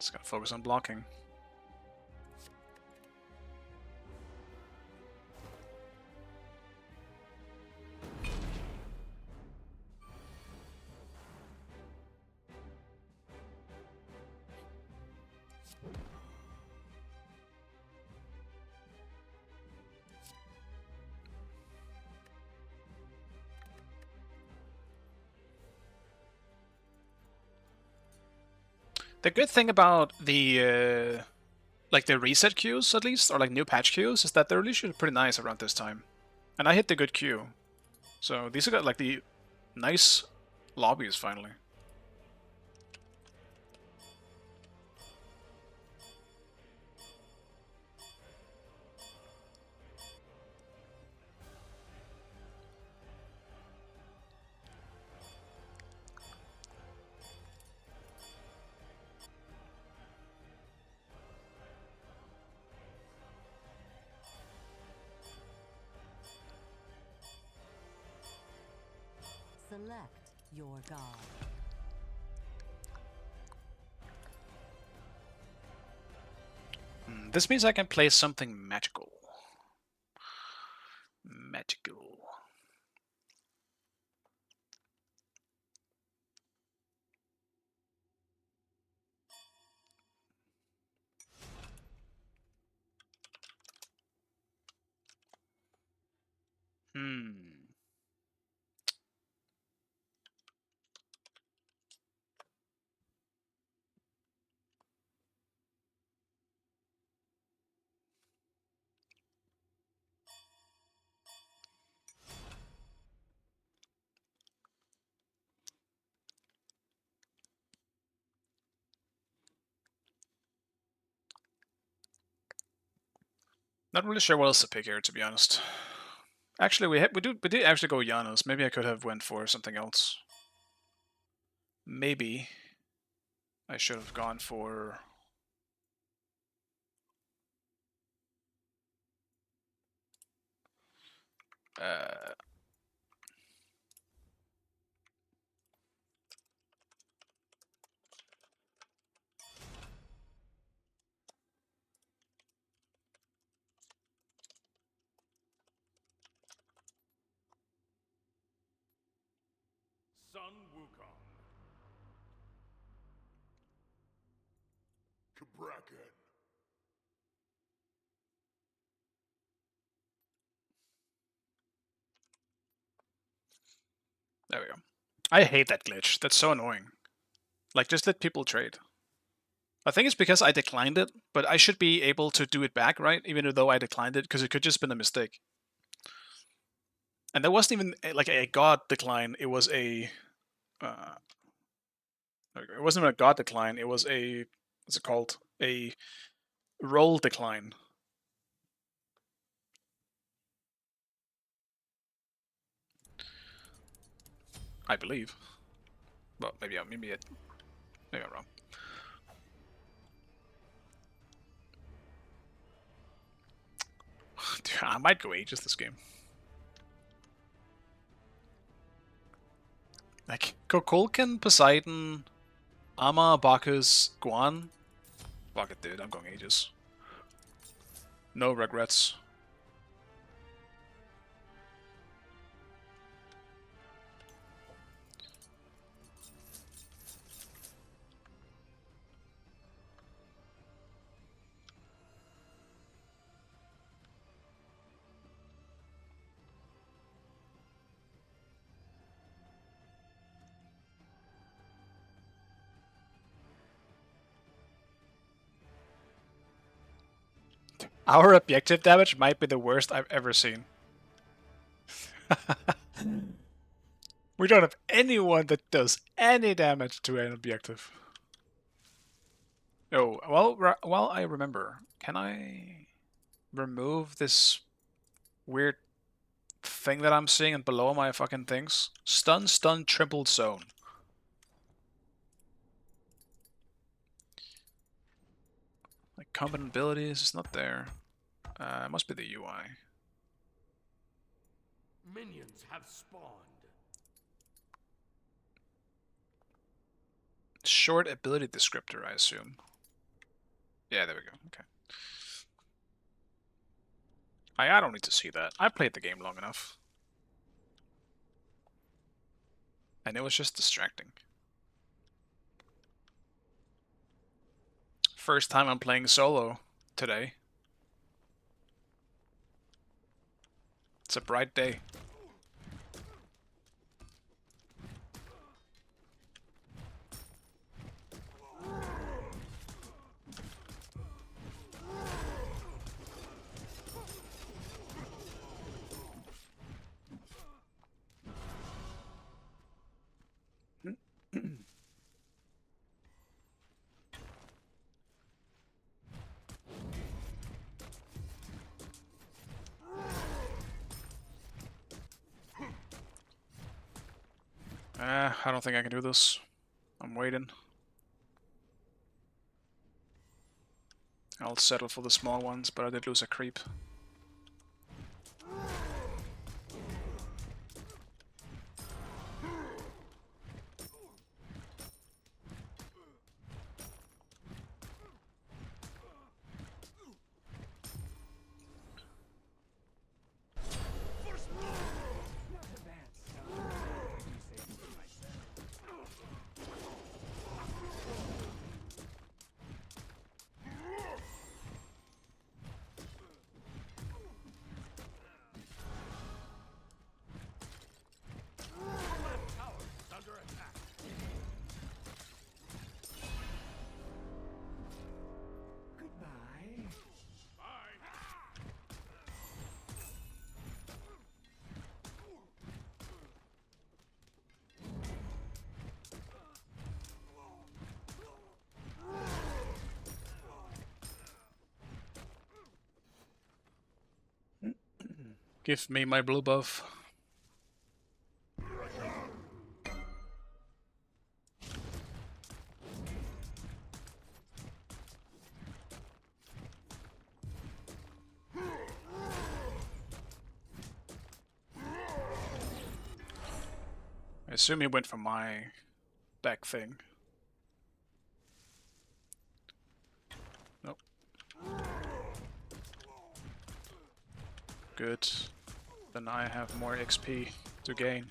Just gotta focus on blocking. The good thing about the like the reset queues, at least, or like new patch queues, is that they're usually pretty nice around this time. And I hit the good queue. So these are got like the nice lobbies finally. Select your god. This means I can play something magical. Magical. Not really sure what else to pick here, to be honest. Actually, we did actually go Janus. Maybe I could have went for something else. Maybe I should have gone for Sun Wukong. Kabrakan. there we go. I hate that glitch. That's so annoying. Like, just let people trade. I think it's because I declined it, but I should be able to do it back, right? Even though I declined it, because it could just been a mistake. And that wasn't even like a god decline. It was a it wasn't even a god decline. It was a what's it called? A roll decline. I believe. But maybe I'm wrong. Dude, I might go Aegis this game. Like Kukulkan, Poseidon, Ama, Bacchus, Guan. Fuck it, dude. I'm going Aegis. No regrets. Our objective damage might be the worst I've ever seen. We don't have anyone that does any damage to an objective. Oh, well, I remember. Can I remove this weird thing that I'm seeing and below my fucking things? Stun, triple zone. Like competent abilities, it's not there. It must be the UI. Minions have spawned. Short ability descriptor, I assume. Yeah, there we go. Okay. I don't need to see that. I played the game long enough. And it was just distracting. First time I'm playing solo today. It's a bright day. I don't think I can do this. I'm waiting. I'll settle for the small ones, but I did lose a creep. Give me my blue buff. I assume he went for my back thing. Nope. Good. Then I have more XP to gain.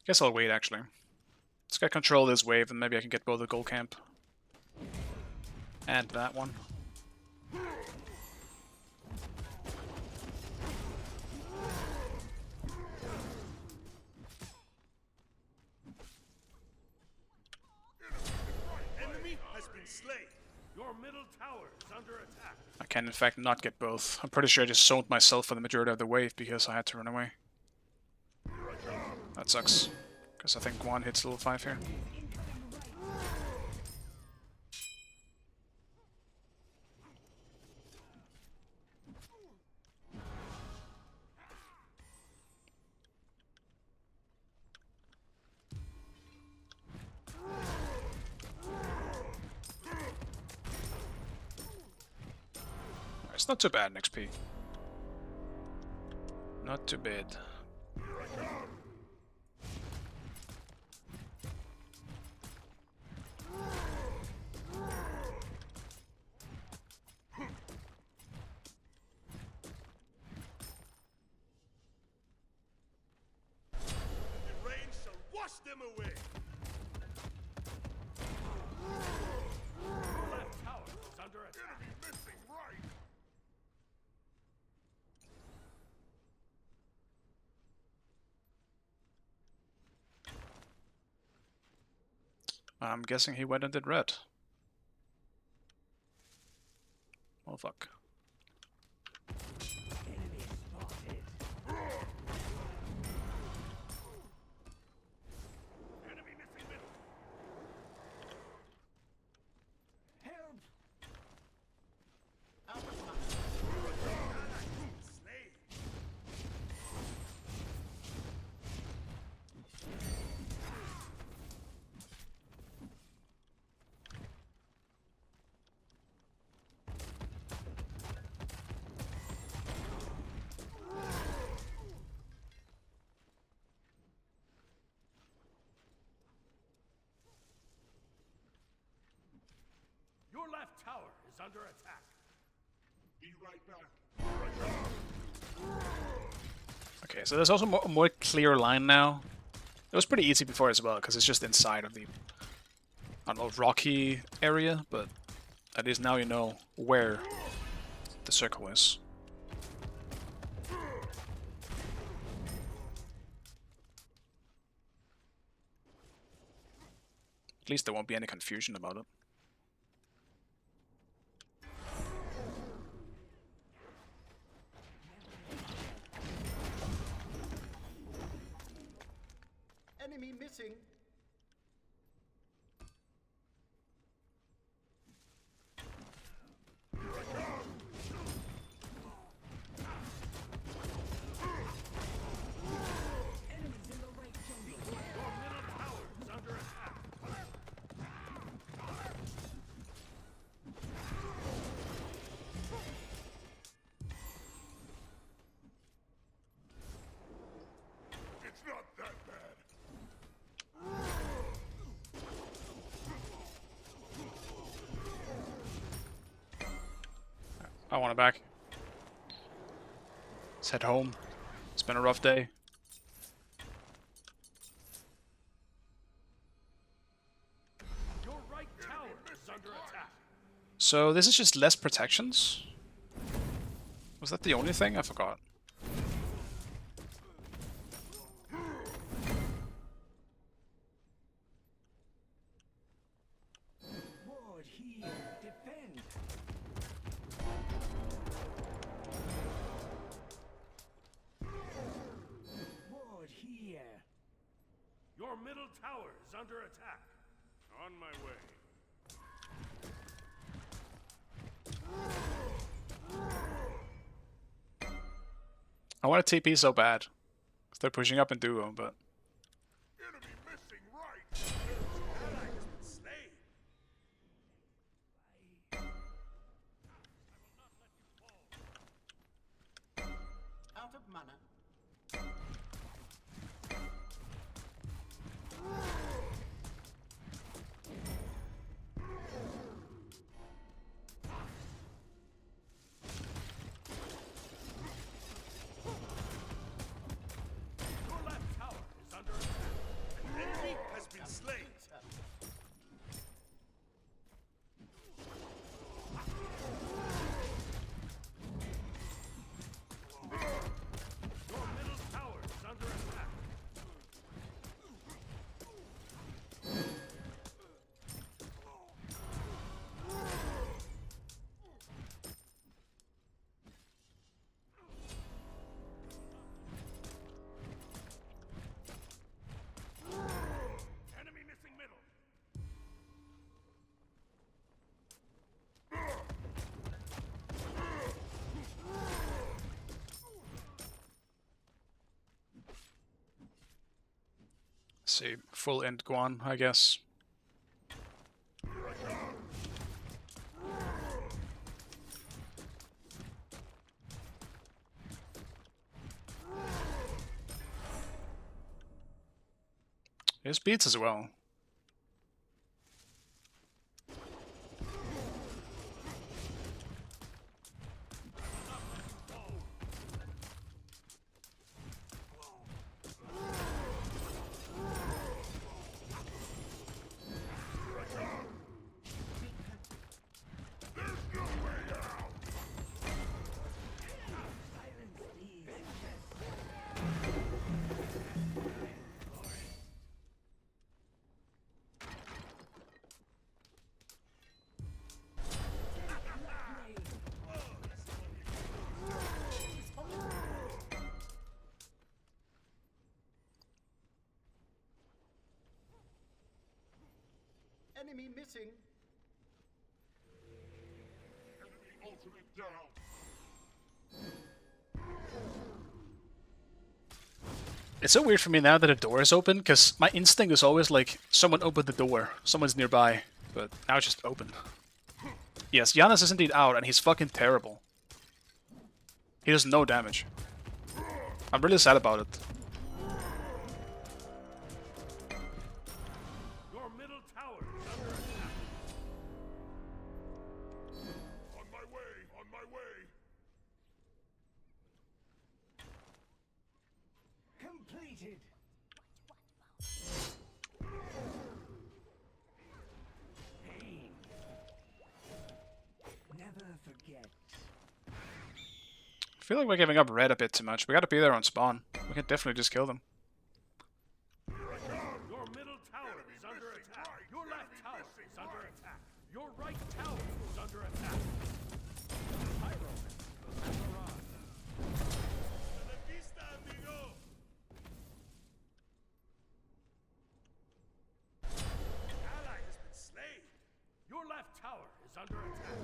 Guess I'll wait actually. Let's get control of this wave and maybe I can get both the gold camp and that one. Enemy has been slain. Your middle tower is under attack. I can in fact not get both. I'm pretty sure I just zoned myself for the majority of the wave because I had to run away. That sucks. Because I think one hits level 5 here. not too bad in XP. Not too bad. The rain shall wash them away. Your left tower is under attack. Enemy missing right. I'm guessing he went and did red. Oh fuck. Enemy missing middle. Help! Out of mana. Slay. Your left tower is under attack. Be right back. Okay, so there's also a more clear line now. It was pretty easy before as well, because it's just inside of the, I don't know, rocky area, but at least now you know where the circle is. At least there won't be any confusion about it. Enemy missing. Your middle tower is under attack. It's not that bad. I want it back. Let's head home. It's been a rough day. Your right tower is under attack. So this is just less protections? Was that the only thing? I forgot. Ward here, defend. Ward here. Your middle tower is under attack. On my way. I want a TP so bad. 'Cause they're pushing up in duo, but... Enemy missing right. Ally has been slain. Out of mana. Your left tower is under attack. An enemy has been slain. Your middle tower is under attack. Enemy missing middle. See, full end Guan, I guess. He has beats as well. Enemy missing. Enemy ultimate down. It's so weird for me now that the door is open, because my instinct is always like, someone opened the door, someone's nearby, but now it's just open. Yes, Janus is indeed out, and he's fucking terrible. He does no damage. I'm really sad about it. Your middle tower is under attack. On my way, on my way. Completed. Pain. Never forget. I feel like we're giving up red a bit too much. We gotta be there on spawn. We can definitely just kill them. Your middle tower is under attack. Your left tower is under attack. Your right tower is under attack. Pyro has arrived. Ally has been slain. Your left tower is under attack.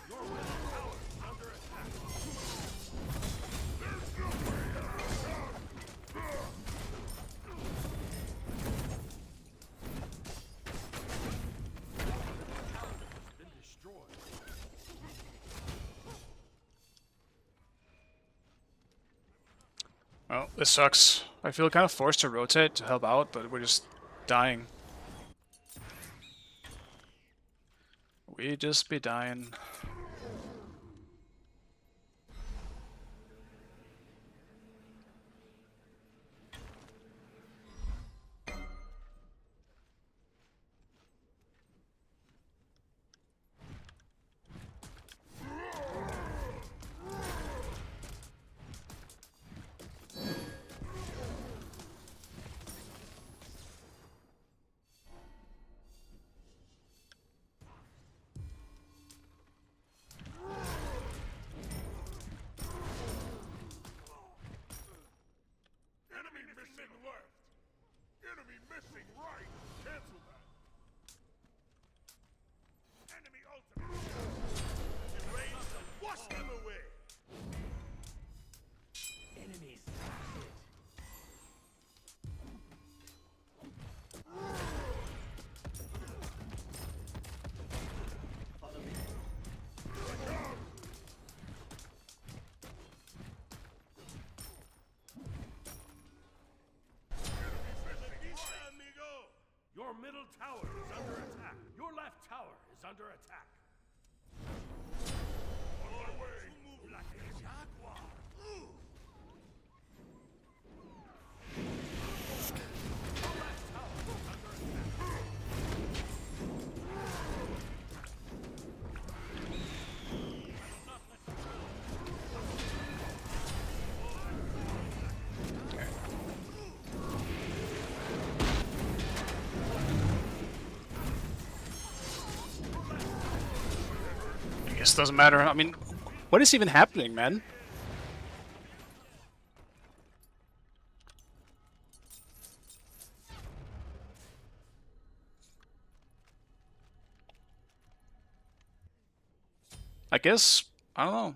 Your middle tower is under attack. Has been destroyed. Well, this sucks. I feel kind of forced to rotate to help out, but we're just dying. We just be dying. Enemy missing left. Enemy missing right. Cancel that. Enemy ultimate. Erase and wash them away. Enemies spotted. Follow me. Your middle tower is under attack. Your left tower is under attack. On my way. Move like a jaguar. Your left tower is under attack. I guess it doesn't matter. I mean, what is even happening, man? I guess, I don't know.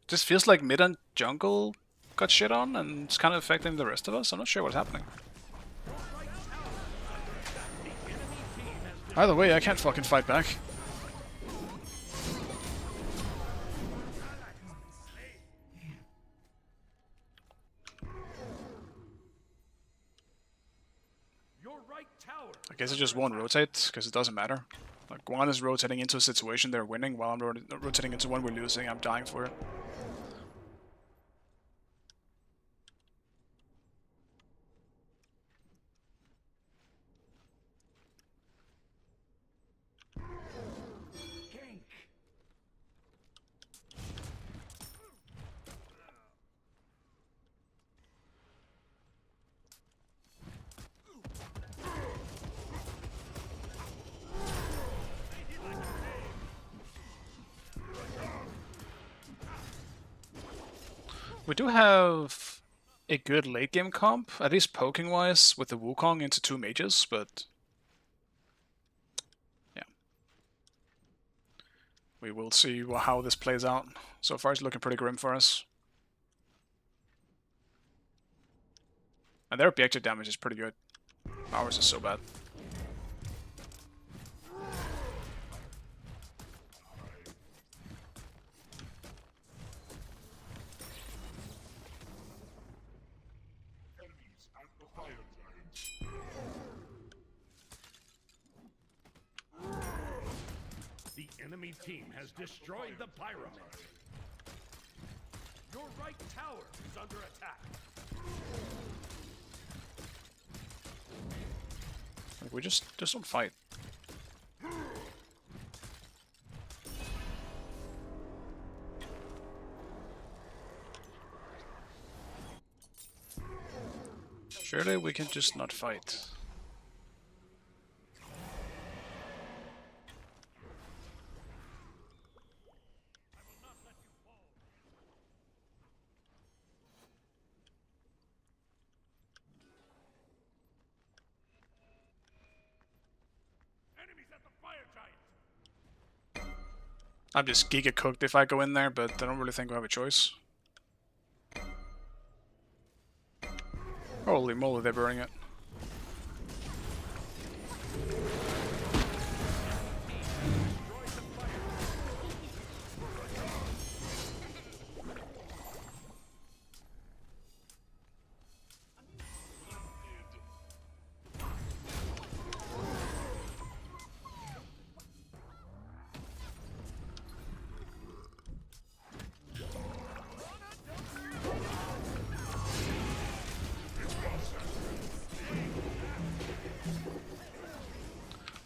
Just feels like mid and jungle got shit on and it's kind of affecting the rest of us. I'm not sure what's happening. Either way, I can't fucking fight back. tower. I guess it just won't rotate, because it doesn't matter. Like, one is rotating into a situation they're winning, while I'm rotating into one we're losing. I'm dying for it. Gank. We do have a good late game comp, at least poking wise, with the Wukong into 2 mages, but yeah. We will see how this plays out. So far it's looking pretty grim for us. And their objective damage is pretty good. Ours is so bad. Enemies at the fire giant. The enemy team has destroyed the pyramid. Your right tower is under attack. Like, we just don't fight. Surely we can just not fight. Enemies at the fire giant. I'm just giga cooked if I go in there, but I don't really think we have a choice. Holy moly, they're burning it.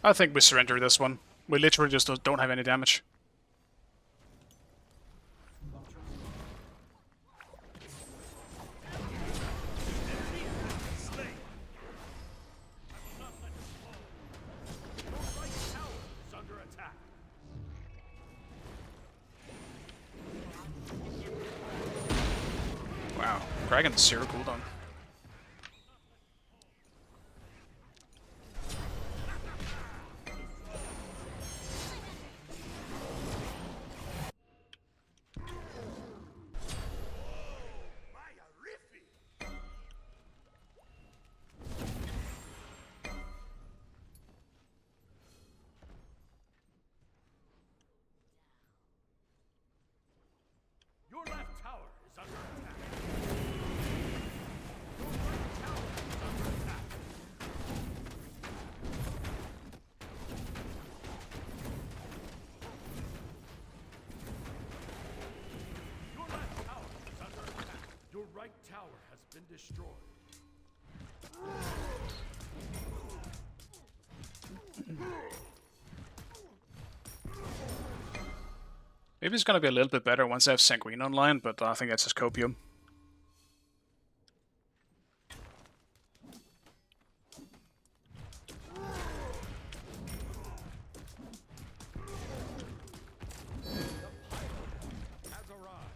I think we surrender this one. We literally just don't have any damage. Is under attack. Wow, Dragon's 0 cooldown. Your left tower is under attack. Your right tower is under attack. Your left tower is under attack. Your right tower has been destroyed. Maybe it's gonna be a little bit better once I have Sanguine online, but I think that's just copium. Has arrived.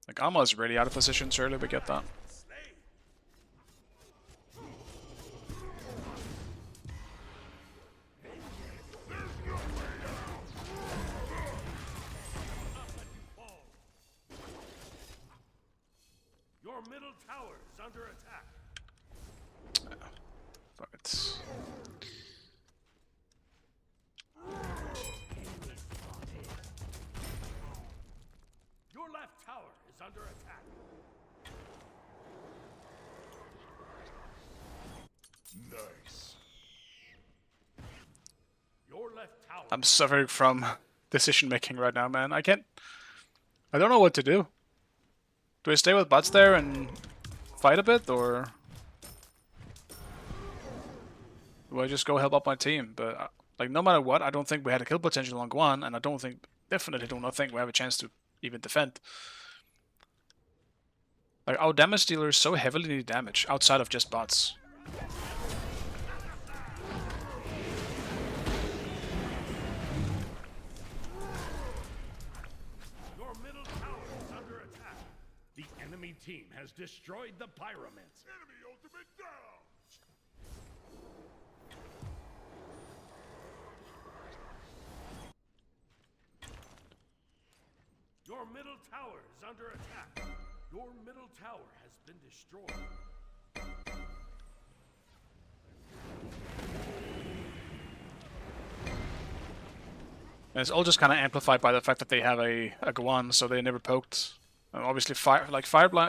Like, Alma's really out of position, surely we get that. Your middle tower is under attack. Fuck it. Your left tower is under attack. left tower. I'm suffering from decision making right now, man. I don't know what to do. Do I stay with bots there and fight a bit, or do I just go help up my team? But like, no matter what, I don't think we had a kill potential on Guan, and I definitely do not think we have a chance to even defend. Like, our damage dealers so heavily need damage outside of just bots. Your middle tower is under attack. The enemy team has destroyed the Pyromancer. Enemy ultimate down! Your middle tower is under attack. Your middle tower has been destroyed. And it's all just kind of amplified by the fact that they have a Guan, so they never poked. And obviously, Fire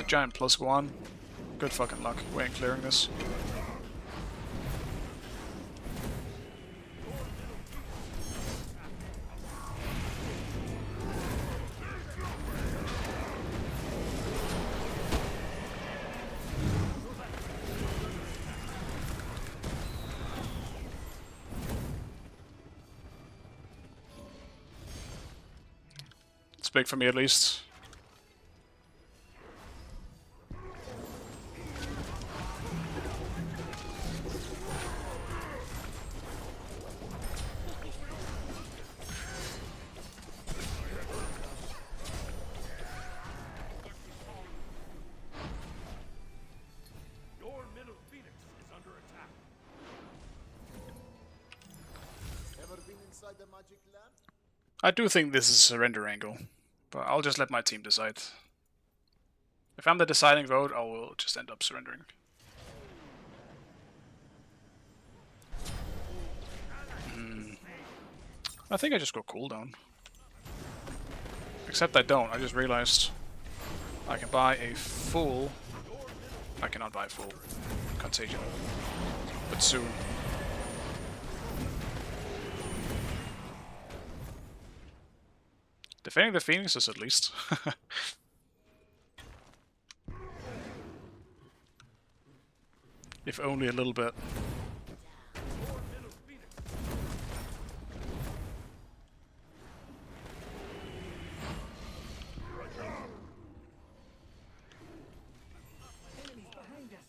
Giant plus Guan. Good fucking luck. We ain't clearing this. It's big for me, at least. Your middle Phoenix is under attack. Ever been inside the magic lamp? I do think this is a surrender angle, but I'll just let my team decide. If I'm the deciding vote, I will just end up surrendering. I think I just go cooldown. Except I don't, I just realized I can buy a full... I cannot buy a full Contagion, but soon. Defending the Phoenixes at least. If only a little bit. Enemies behind us.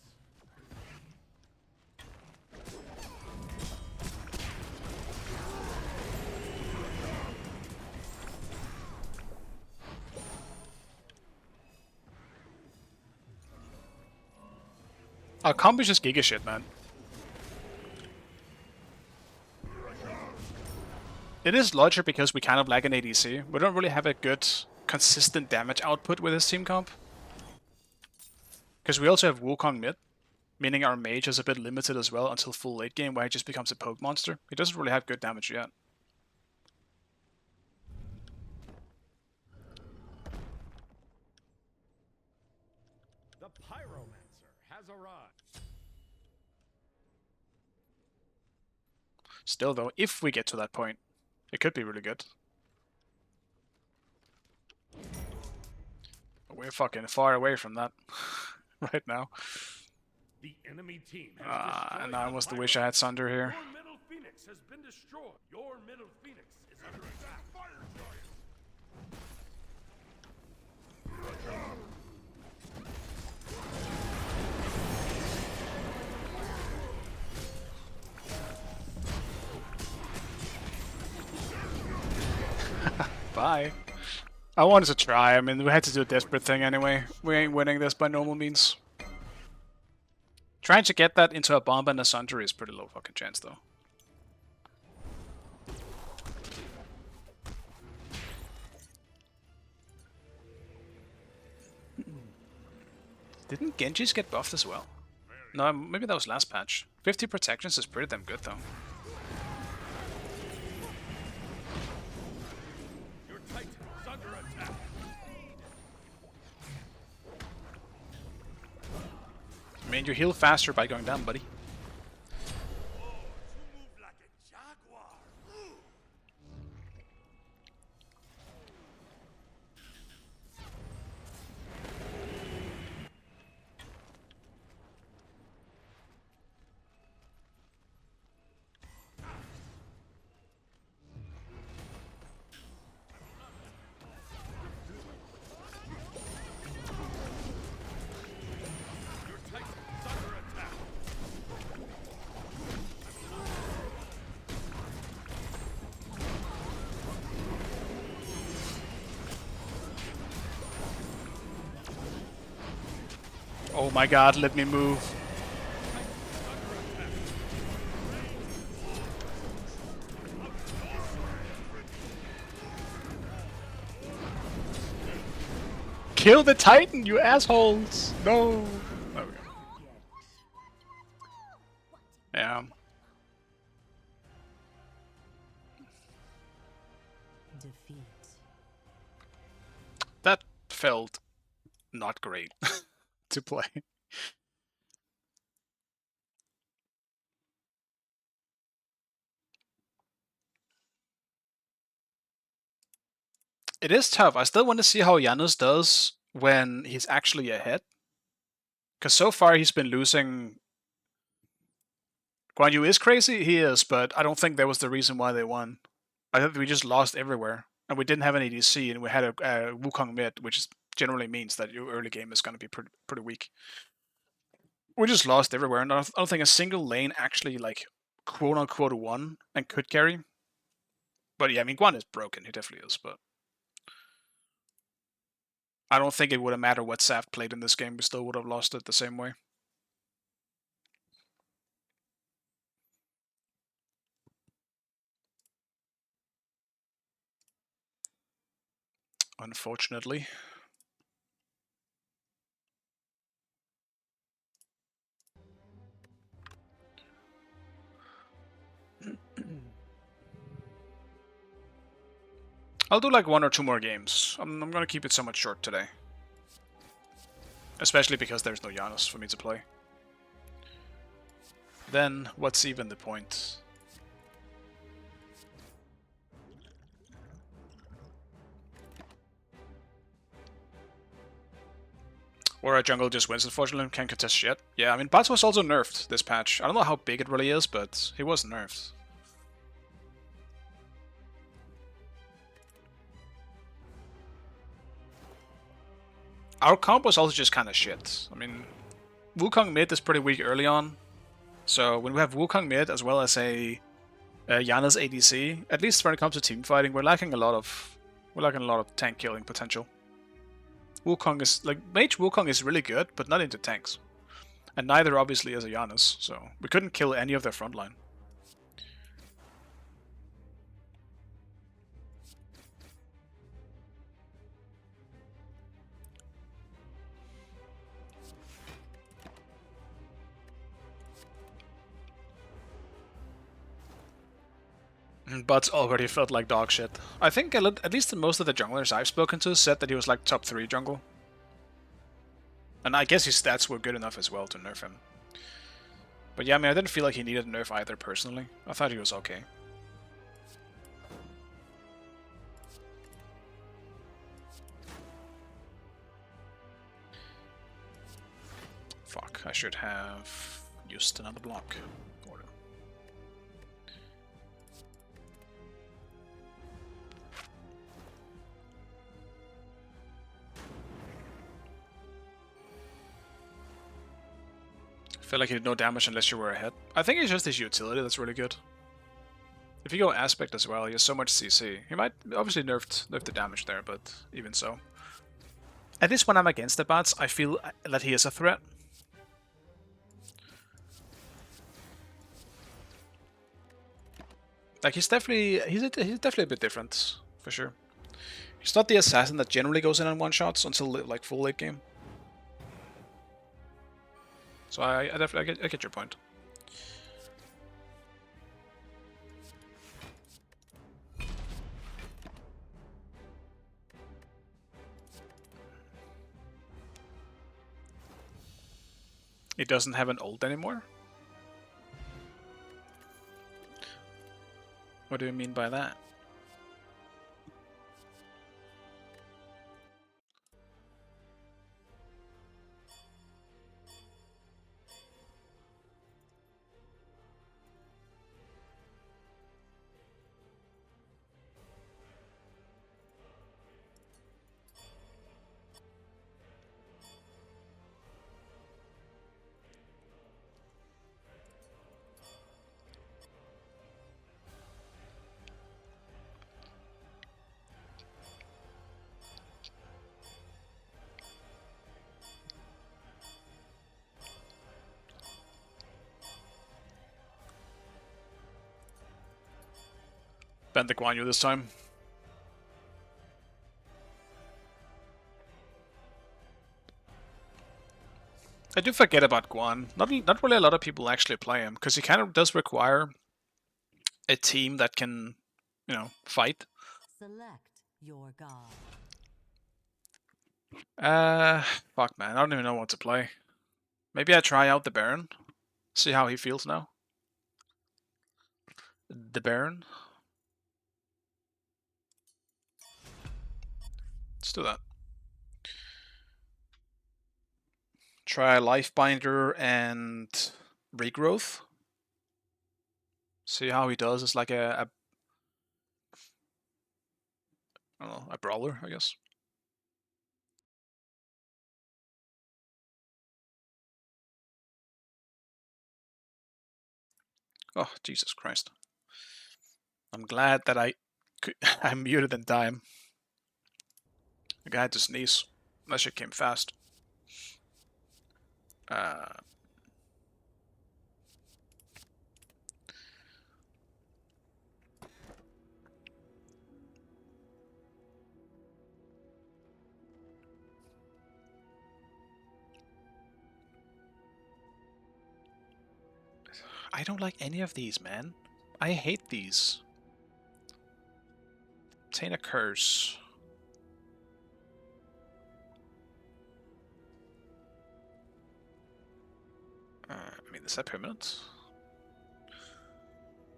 Our comp is just giga shit, man. It is larger because we kind of lack an ADC. We don't really have a good, consistent damage output with this team comp. Because we also have Wukong mid, meaning our mage is a bit limited as well until full late game where he just becomes a poke monster. He doesn't really have good damage yet. The Pyromancer has arrived. Still though, if we get to that point, it could be really good. But we're fucking far away from that right now. The enemy team has destroyed And I the almost wish I had Sunder here. Your middle Phoenix has been destroyed. Your middle Phoenix is under attack. Fire giant! Bye. I wanted to try. I mean, we had to do a desperate thing anyway. We ain't winning this by normal means. Trying to get that into a bomb and a Sunder is pretty low fucking chance, though. Didn't Genji's get buffed as well? No, maybe that was last patch. 50 protections is pretty damn good, though. Your Titan is under attack. I mean, you heal faster by going down, buddy. You move like a jaguar. Oh my god, let me move. Kill the Titan, you assholes! No! There we go. Yeah. Defeat. That felt not great to play. It is tough. I still want to see how Janus does when he's actually ahead. Because so far he's been losing. Guan Yu is crazy, he is, but I don't think that was the reason why they won. I think we just lost everywhere. And we didn't have an ADC, and we had a Wukong mid, which generally means that your early game is going to be pretty weak. We just lost everywhere, and I don't think a single lane actually, like, quote-unquote won and could carry. But yeah, I mean, Guan is broken, he definitely is, but I don't think it would have mattered what Saft played in this game, we still would have lost it the same way. Unfortunately. I'll do like 1 or 2 more games. I'm gonna keep it somewhat short today. Especially because there's no Janus for me to play. Then, what's even the point? Or a jungle just wins, unfortunately, can't contest shit. Yeah, I mean, Bats was also nerfed this patch. I don't know how big it really is, but he was nerfed. Our comp was also just kind of shit. I mean, Wukong mid is pretty weak early on. So when we have Wukong mid as well as a Janus ADC, at least when it comes to team fighting, we're lacking a lot of tank killing potential. Wukong is like Mage Wukong is really good, but not into tanks, and neither obviously is a Janus. So we couldn't kill any of their frontline. But already felt like dog shit. I think at least most of the junglers I've spoken to said that he was like top 3 jungle. And I guess his stats were good enough as well to nerf him. But yeah, I mean, I didn't feel like he needed a nerf either personally. I thought he was okay. Fuck, I should have used another block. I feel like he did no damage unless you were ahead. I think it's just his utility that's really good. If you go Aspect as well, he has so much CC. He might obviously nerfed the damage there, but even so. At least when I'm against the bots, I feel that he is a threat. Like he's definitely a bit different, for sure. He's not the assassin that generally goes in on one shots until like full late game. So I definitely I get your point. It doesn't have an ult anymore? What do you mean by that? Spend the Guan Yu this time. I do forget about Guan. Not really a lot of people actually play him, because he kind of does require a team that can, you know, fight. Select your god. Fuck man, I don't even know what to play. Maybe I try out the Baron. See how he feels now. The Baron. Let's do that. Try Lifebinder and Regrowth. See how he does. It's like a I don't know, a brawler, I guess. Oh, Jesus Christ. I'm glad that I muted in time. The guy had to sneeze. That shit came fast. I don't like any of these, man. I hate these. Obtain a curse. I mean, is that permanent?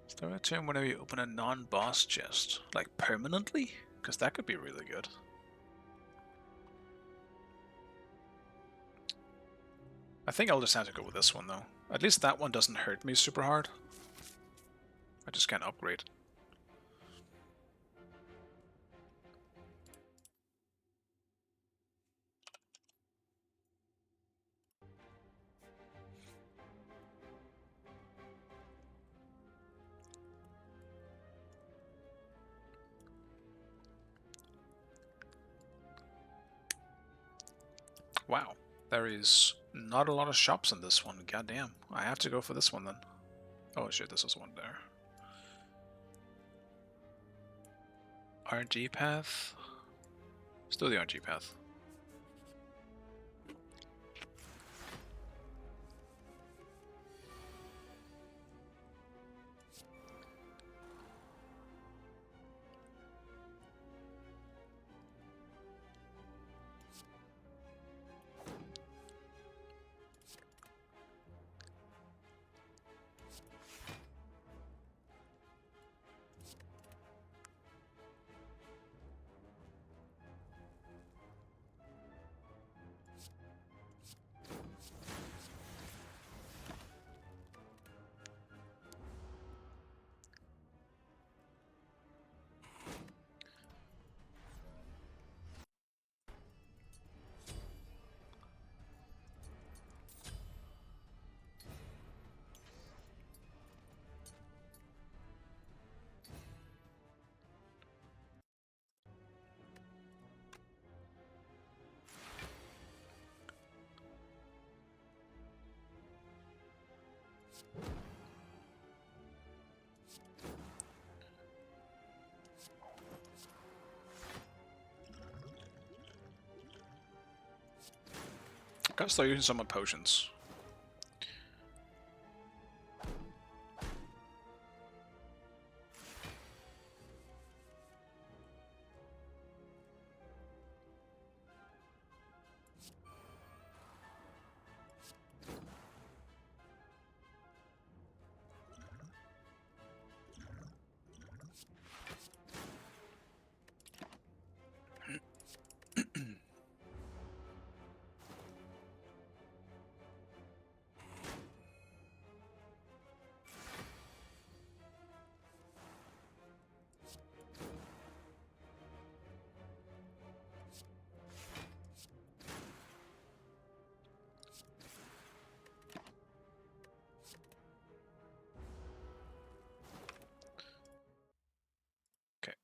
Start a turn whenever you open a non-boss chest. Like, permanently? Because that could be really good. I think I'll just have to go with this one, though. At least that one doesn't hurt me super hard. I just can't upgrade. Wow, there is not a lot of shops in this one. Goddamn, I have to go for this one then. Oh shit, this was one there. RNG path. Let's do the RNG path. Gotta start using some of my potions. Okay.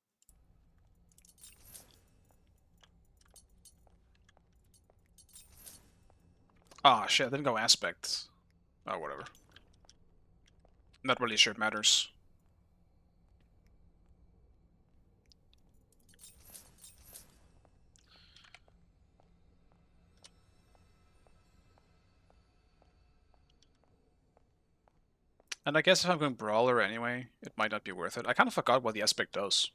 Ah, shit, I didn't go aspect. Oh, whatever. Not really sure it matters. And I guess if I'm going Brawler anyway, it might not be worth it. I kind of forgot what the aspect does.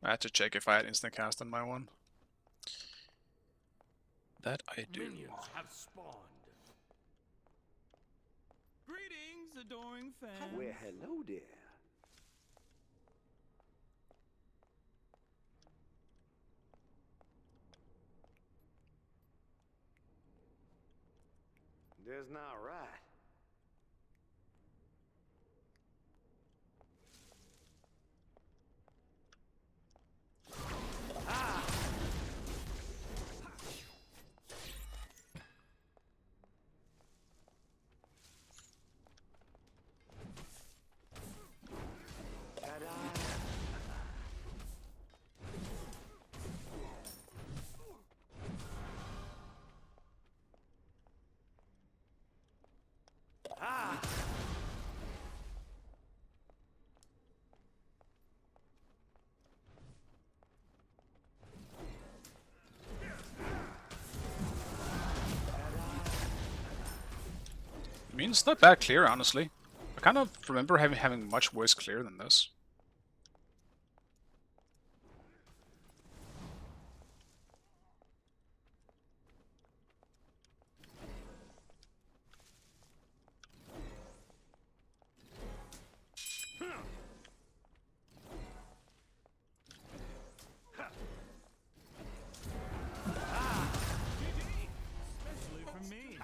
I had to check if I had instant cast on my one. That I do. Minions have spawned. Greetings, adoring fans. Well, hello there. That's not right. I mean, it's not bad clear, honestly. I kind of remember having much worse clear than this. Especially for me.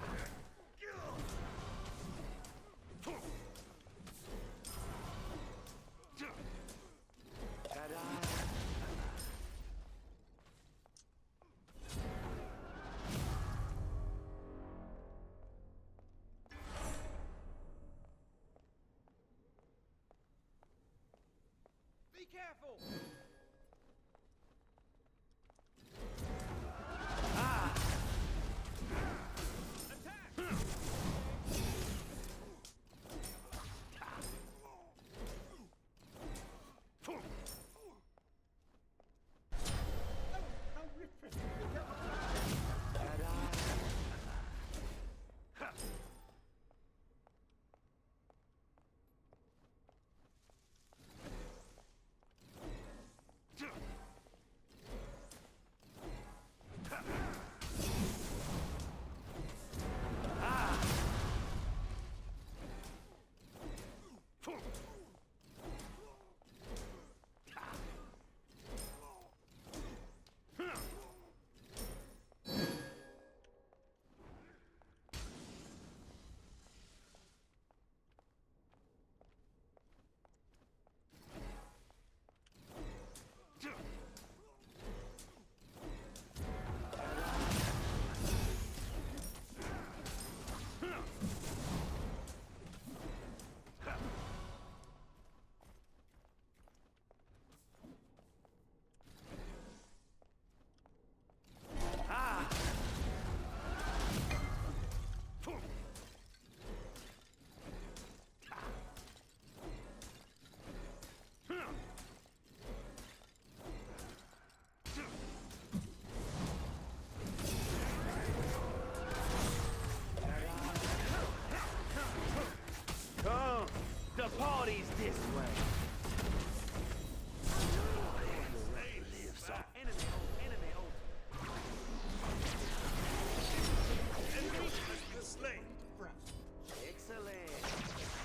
Be careful! Come, the party's this way.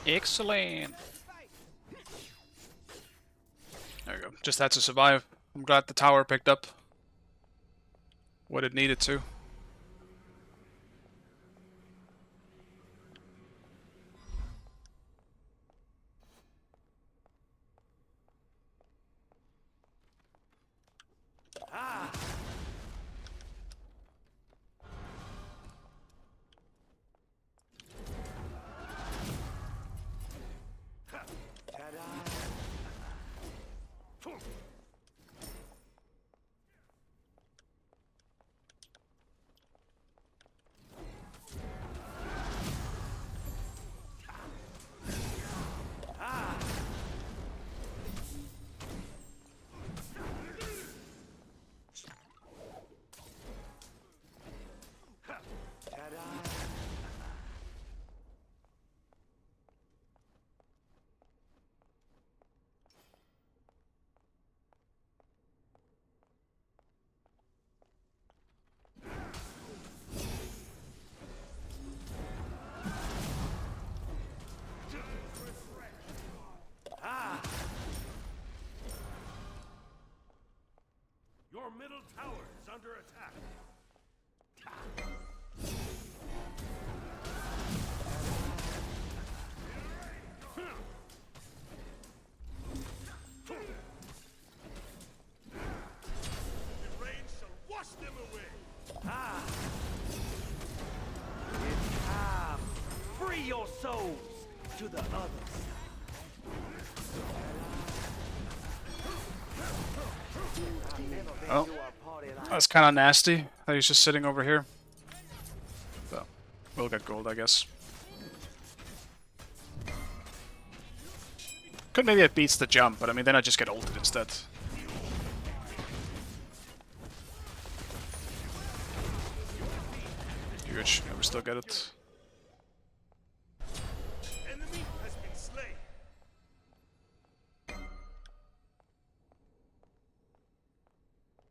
Excellent! There we go. Just had to survive. I'm glad the tower picked up what it needed to. middle tower is under attack. The rain shall wash them away. It's time. Free your souls to the other side. I've never been Oh. to a party like That's kind of nasty that he's just sitting over here. But we'll get gold, I guess. Could maybe it beats the jump, but I mean, then I just get ulted instead. Huge. Yeah, we still get it. Enemy has been slain.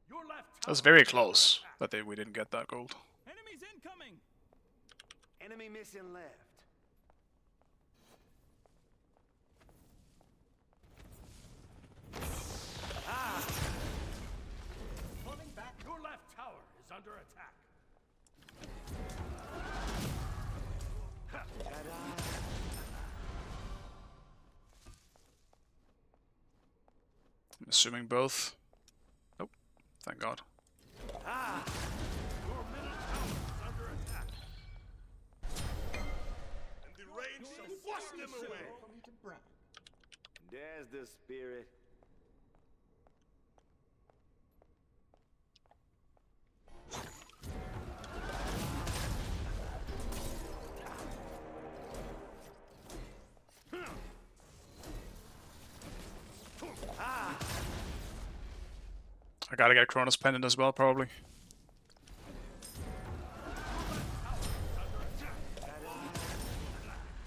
Your left That tower was very is under close attack. that we didn't get that gold. Enemies incoming. enemy missing left. Falling back. Your left tower is under attack. I'm assuming both. Nope. Thank God. Your middle tower is under attack. And the rain shall wash them away. For me to brag. There's the spirit. I gotta get Chronos Pendant as well, probably.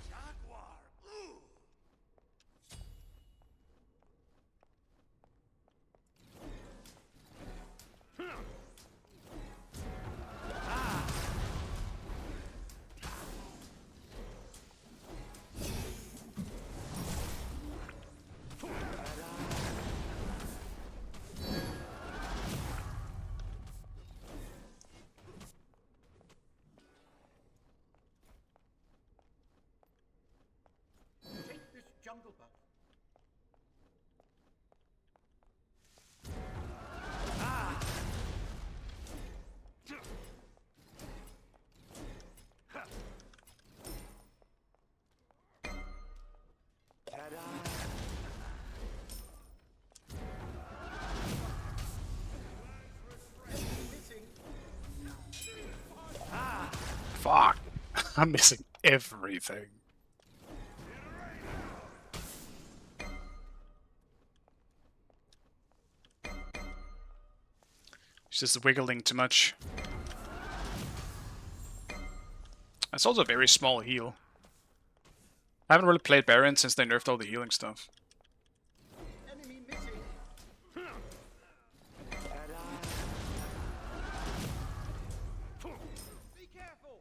Jaguar. Ooh. Take this jungle buff. Missing. Fuck. I'm missing everything. It's just wiggling too much. It's also a very small heal. I haven't really played Baron since they nerfed all the healing stuff. Enemy missing. Be careful!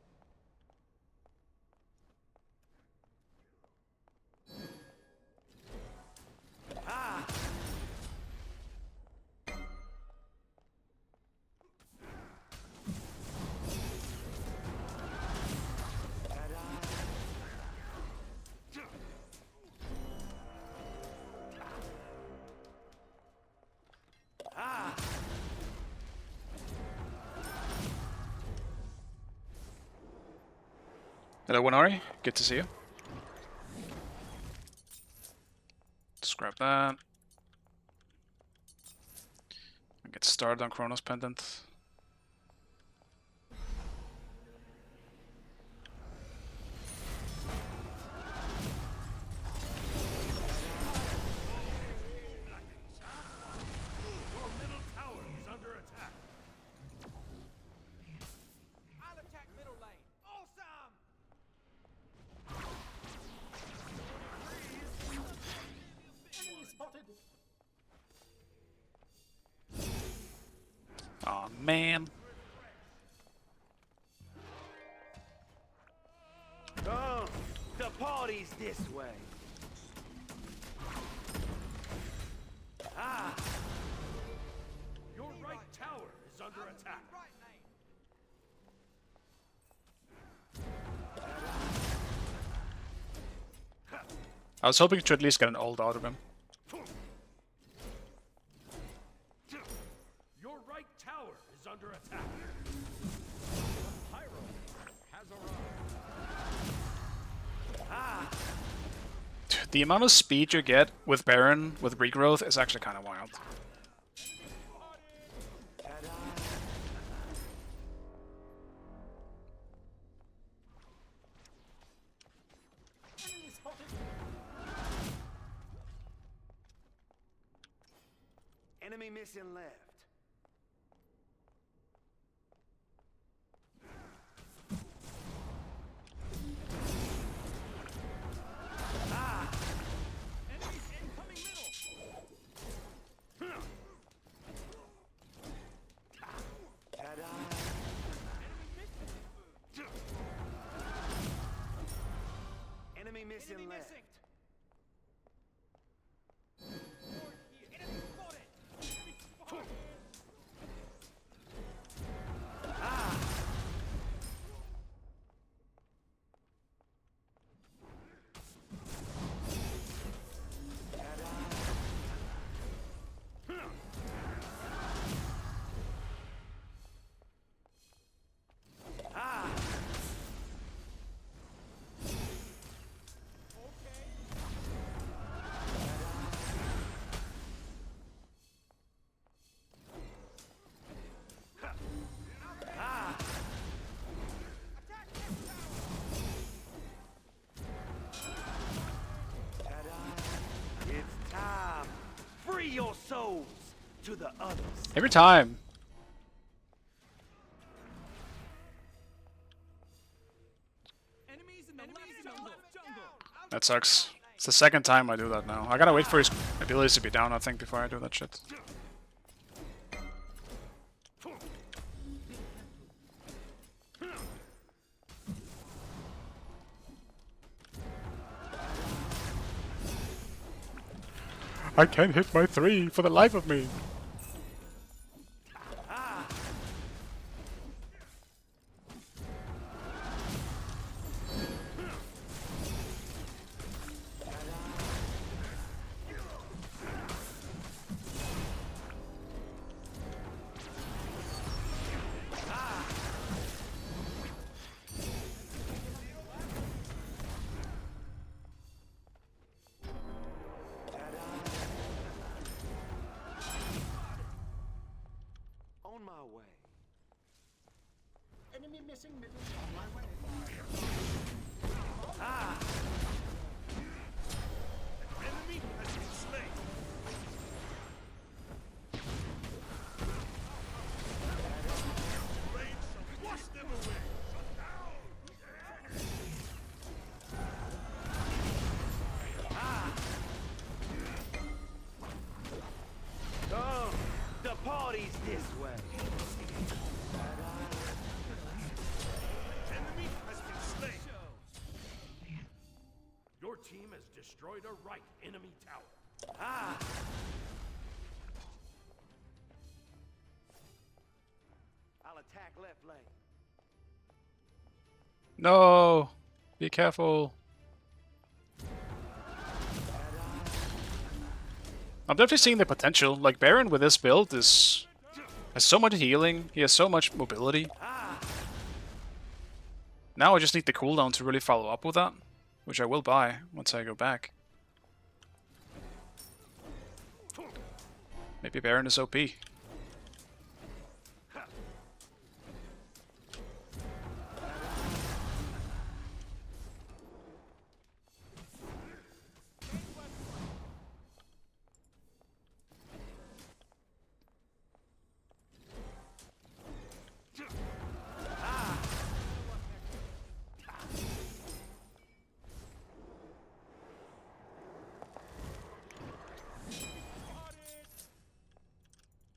Hello, Winari. Good to see you. Let's grab that. And get started on Chronos Pendant. Your middle tower is under attack. I'll attack middle lane. Awesome! Enemy spotted. Aw, man. Come, the party's this way. Your right tower under attack. Right, mate. I was hoping to at least get an ult out of him. Your right tower is under attack. Pyro has arrived. Dude, the amount of speed you get with Baron with regrowth is actually kind of wild. Enemy spotted. Enemy mission left. Enemies incoming middle. Ta-da! Enemy mission left. It's time. Free your souls to the others. Every time. Enemies in the left jungle. That sucks. It's the second time I do that now. I gotta wait for his abilities to be down, I think, before I do that shit. I can't hit my 3 for the life of me. On my way. Enemy missing middle on my way. Enemy has been slain. Blade shall wash them away. Come, the party's this way. Enemy has been slain. Your team has destroyed a right enemy tower. I'll attack left lane. No! Be careful. I'm definitely seeing the potential. Like, Baron with this build has so much healing, he has so much mobility. Now I just need the cooldown to really follow up with that, which I will buy once I go back. Maybe Baron is OP.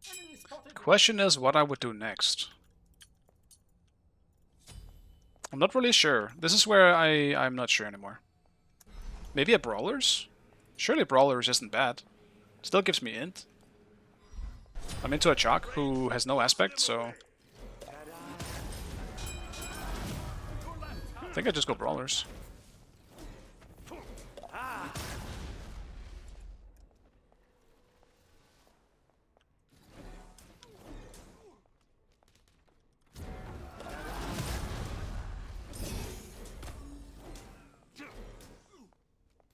Enemy spotted. Question is what I would do next. I'm not really sure. This is where I'm not sure anymore. Maybe a Brawlers? Surely Brawlers isn't bad. Still gives me int. I'm into a Chalk who has no aspect, so I think I just go Brawlers.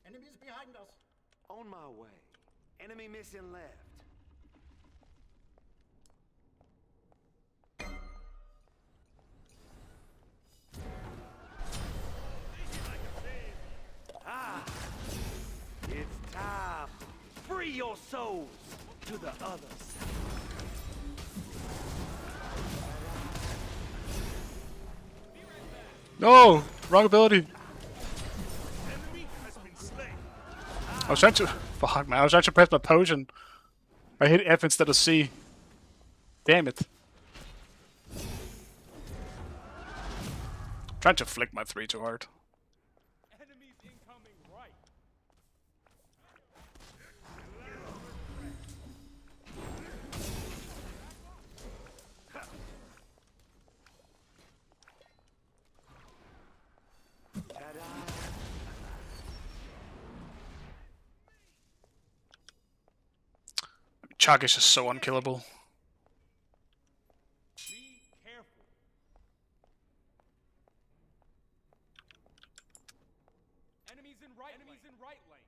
Enemies behind us. On my way. Enemy missing left. It's time. Free your souls to the others. No! Wrong ability! Enemy has been slain. I was trying to... Fuck, man. I was trying to press my potion. I hit F instead of C. Damn it. Trying to flick my 3 too hard. Enemies incoming right. Chalk is just so unkillable. Be careful. Enemies in right lane.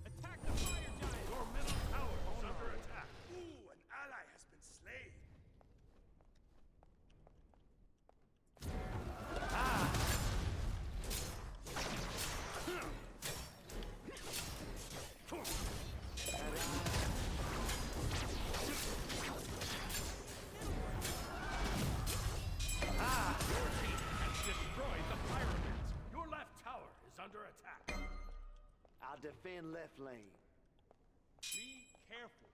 Attack the fire giant. Your middle tower is under attack. Ooh, an ally has been slain. Destroyed the pyramids. Your left tower is under attack. I'll defend left lane. Be careful.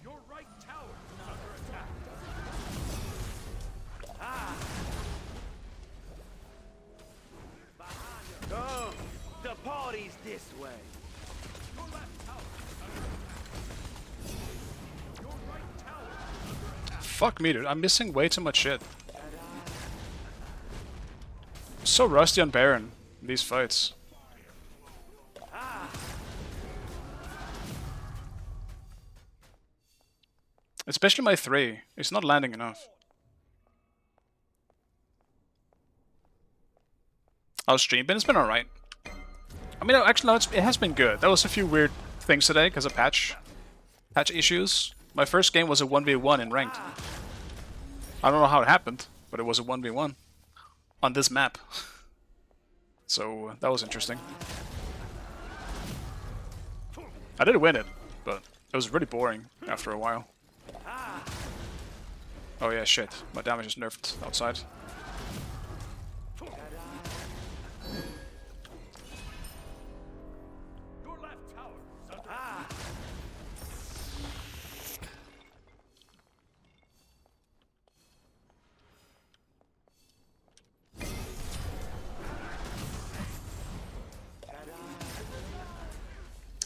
Your right tower is under attack. Come. The party's this way. Your left tower is under attack. Your right tower is under attack. Fuck me, dude. I'm missing way too much shit. I'm so rusty on Baron in these fights. Especially my 3. It's not landing enough. Our stream, but it's been alright. I mean, actually, no, it has been good. There was a few weird things today because of patch issues. My first game was a 1v1 in ranked. I don't know how it happened, but it was a 1v1 on this map. So that was interesting. I did win it, but it was really boring after a while. Oh yeah, shit. My damage is nerfed outside. Your left tower is under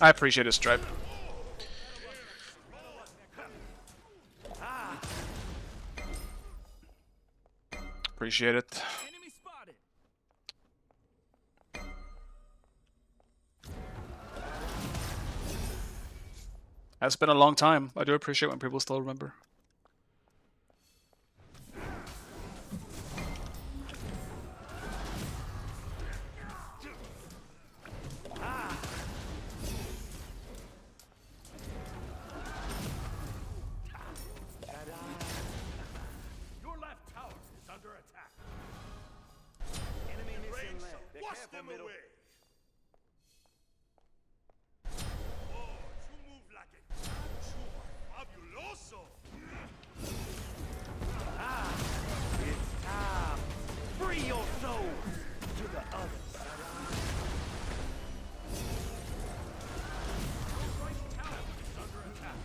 I appreciate his stripe. Appreciate it. Enemy spotted. It's been a long time. I do appreciate when people still remember. Your left tower is under attack. Enemy missing Range, left. Be wash careful, them middle. away. Oh, you move like a fabuloso. It's time. Free your souls to the others. Your right tower is under attack.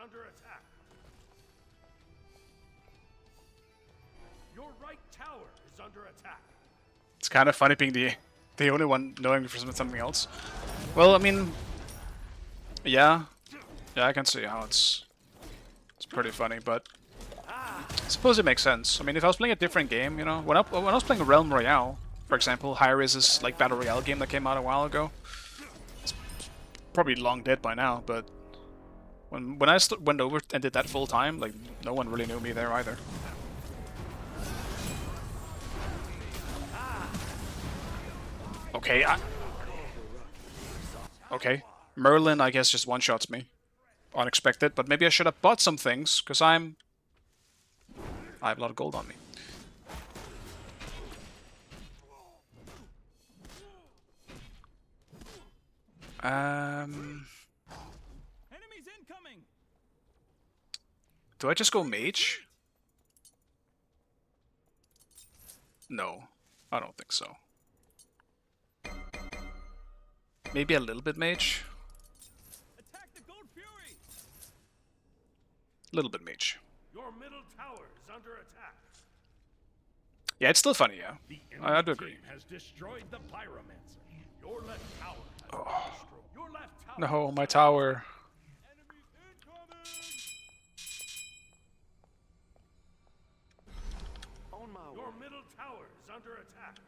under attack. Your right tower is under attack. It's kind of funny being the only one knowing for something else. Well, I mean, yeah, I can see how it's pretty funny, but I suppose it makes sense. I mean, if I was playing a different game, you know, when I was playing Realm Royale, for example, Hi-Rez's like battle royale game that came out a while ago, it's probably long dead by now. But when I went over and did that full time, like no one really knew me there either. Okay, okay. Merlin, I guess, just one-shots me. Unexpected, but maybe I should have bought some things, because I have a lot of gold on me. Enemies incoming. Do I just go mage? No, I don't think so. Maybe a little bit mage. Attack the Gold Fury. A little bit mage. Your middle tower is under attack. Yeah, it's still funny, yeah. The I do enemy agree. team has destroyed the pyromancer. Your left tower has been destroyed. Your left tower. No, my tower. Enemies incoming. On my way. Your middle tower is under attack.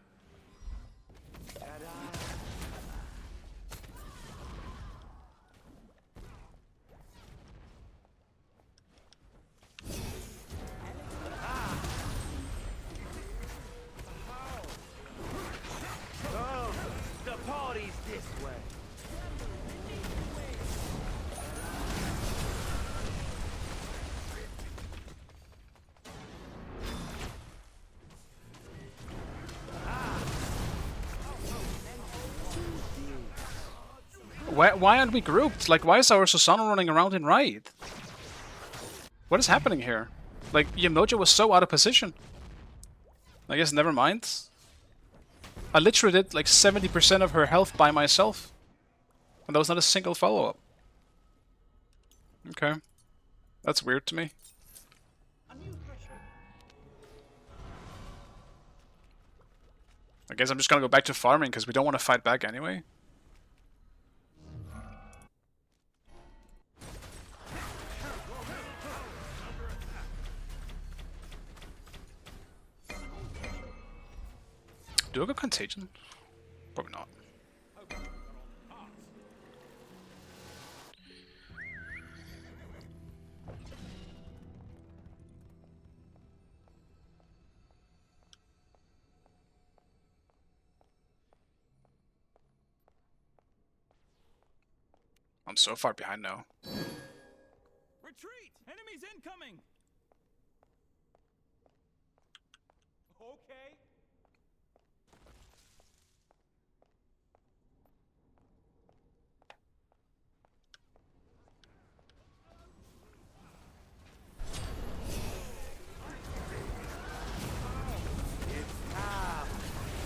Oh, the party's this way. Why aren't we grouped? Like, why is our Susanna running around in right? What is happening here? Like, Yamoja was so out of position. I guess never mind. I literally did like 70% of her health by myself. And there was not a single follow-up. Okay. That's weird to me. I guess I'm just gonna go back to farming because we don't want to fight back anyway. Do I go Contagion? Probably not. I'm so far behind now. Retreat. Enemies incoming. Okay.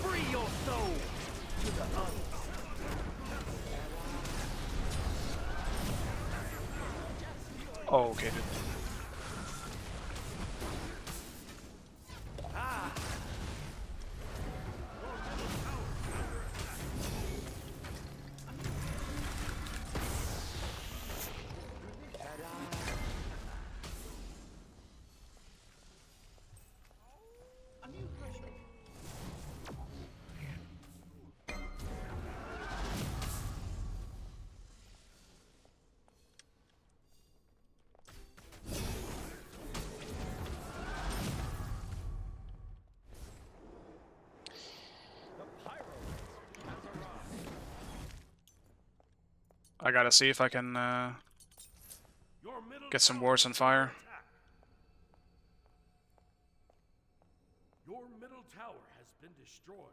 Free your soul to the others. Oh, okay, dude. I gotta see if I can Your middle get some tower wards on is fire. under attack. Your middle tower has been destroyed.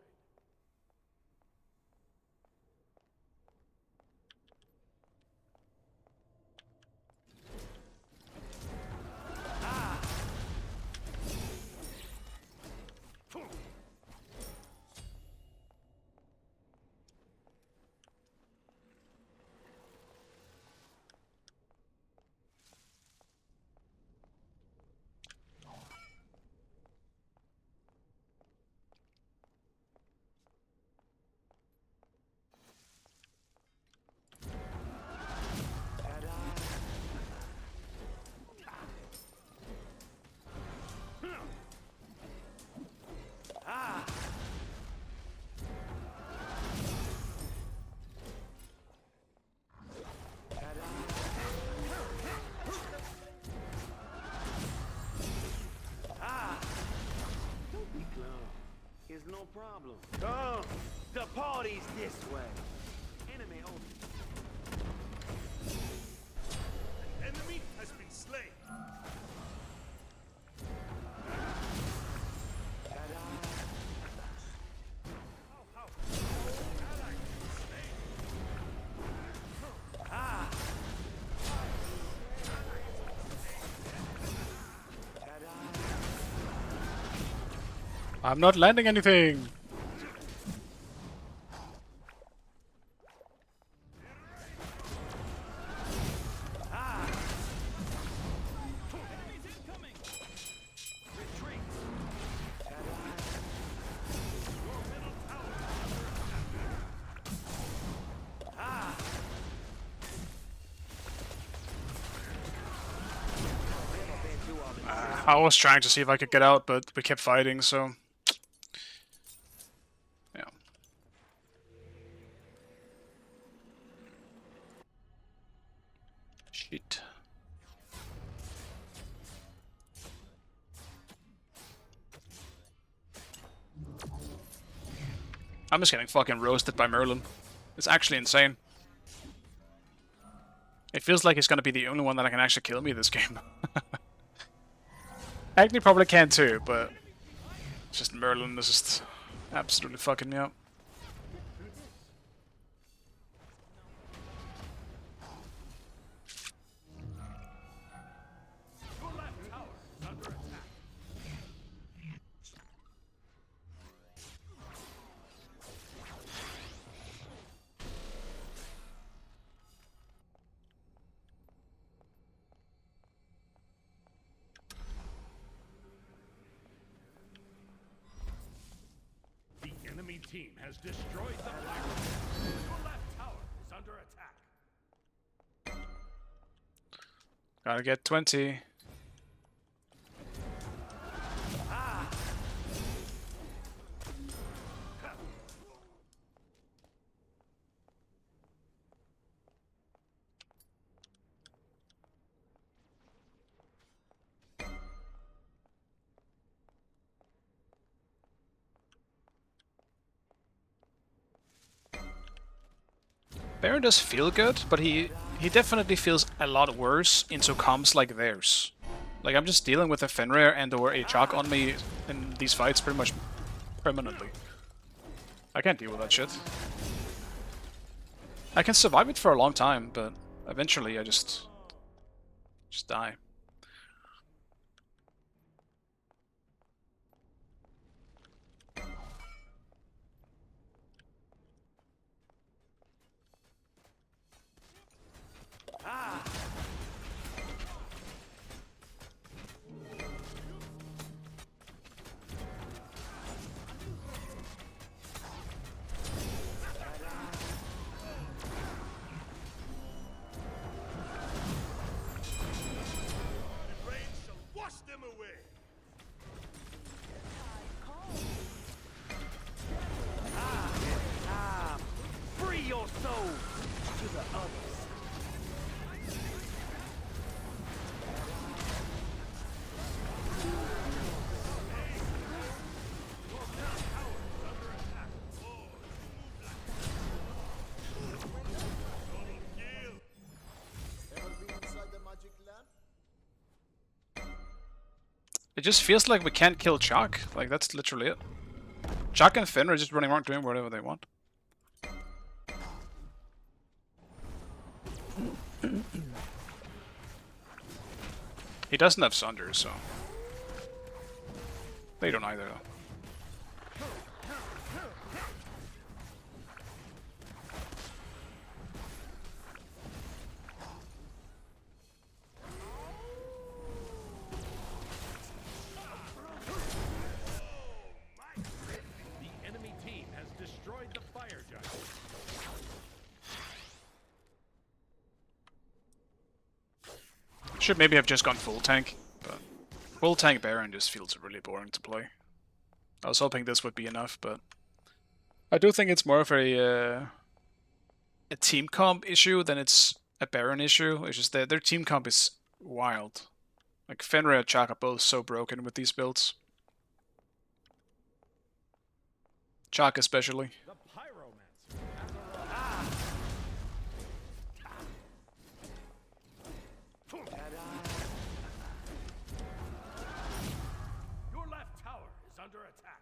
problem. Come, the party's this way. Enemy only. An enemy has been slain. I'm not landing anything. Enemies incoming! Retreat. I was trying to see if I could get out, but we kept fighting, so... Yeah. Shit. I'm just getting fucking roasted by Merlin. It's actually insane. It feels like he's gonna be the only one that can actually kill me this game. Agni probably can too, but just Merlin is just absolutely fucking me up. Your left tower is under attack. The enemy team has destroyed the fire. Your left tower is under attack. Gotta get 20. Baron does feel good, but he definitely feels a lot worse into comps like theirs. Like, I'm just dealing with a Fenrir and or a Chalk on me in these fights pretty much permanently. I can't deal with that shit. I can survive it for a long time, but eventually I just die. The rain shall wash them away. Free your souls to the others. It just feels like we can't kill Chalk. Like, that's literally it. Chalk and Fenrir are just running around doing whatever they want. He doesn't have Sunder, so... They don't either, though. The enemy team has destroyed the fire giant. Should maybe have just gone full tank, but full tank Baron just feels really boring to play. I was hoping this would be enough, but I do think it's more of a team comp issue than it's a Baron issue. It's just that their team comp is wild. Like Fenrir and Chak are both so broken with these builds. Chalk especially. The pyromancer has arrived. Your left tower is under attack.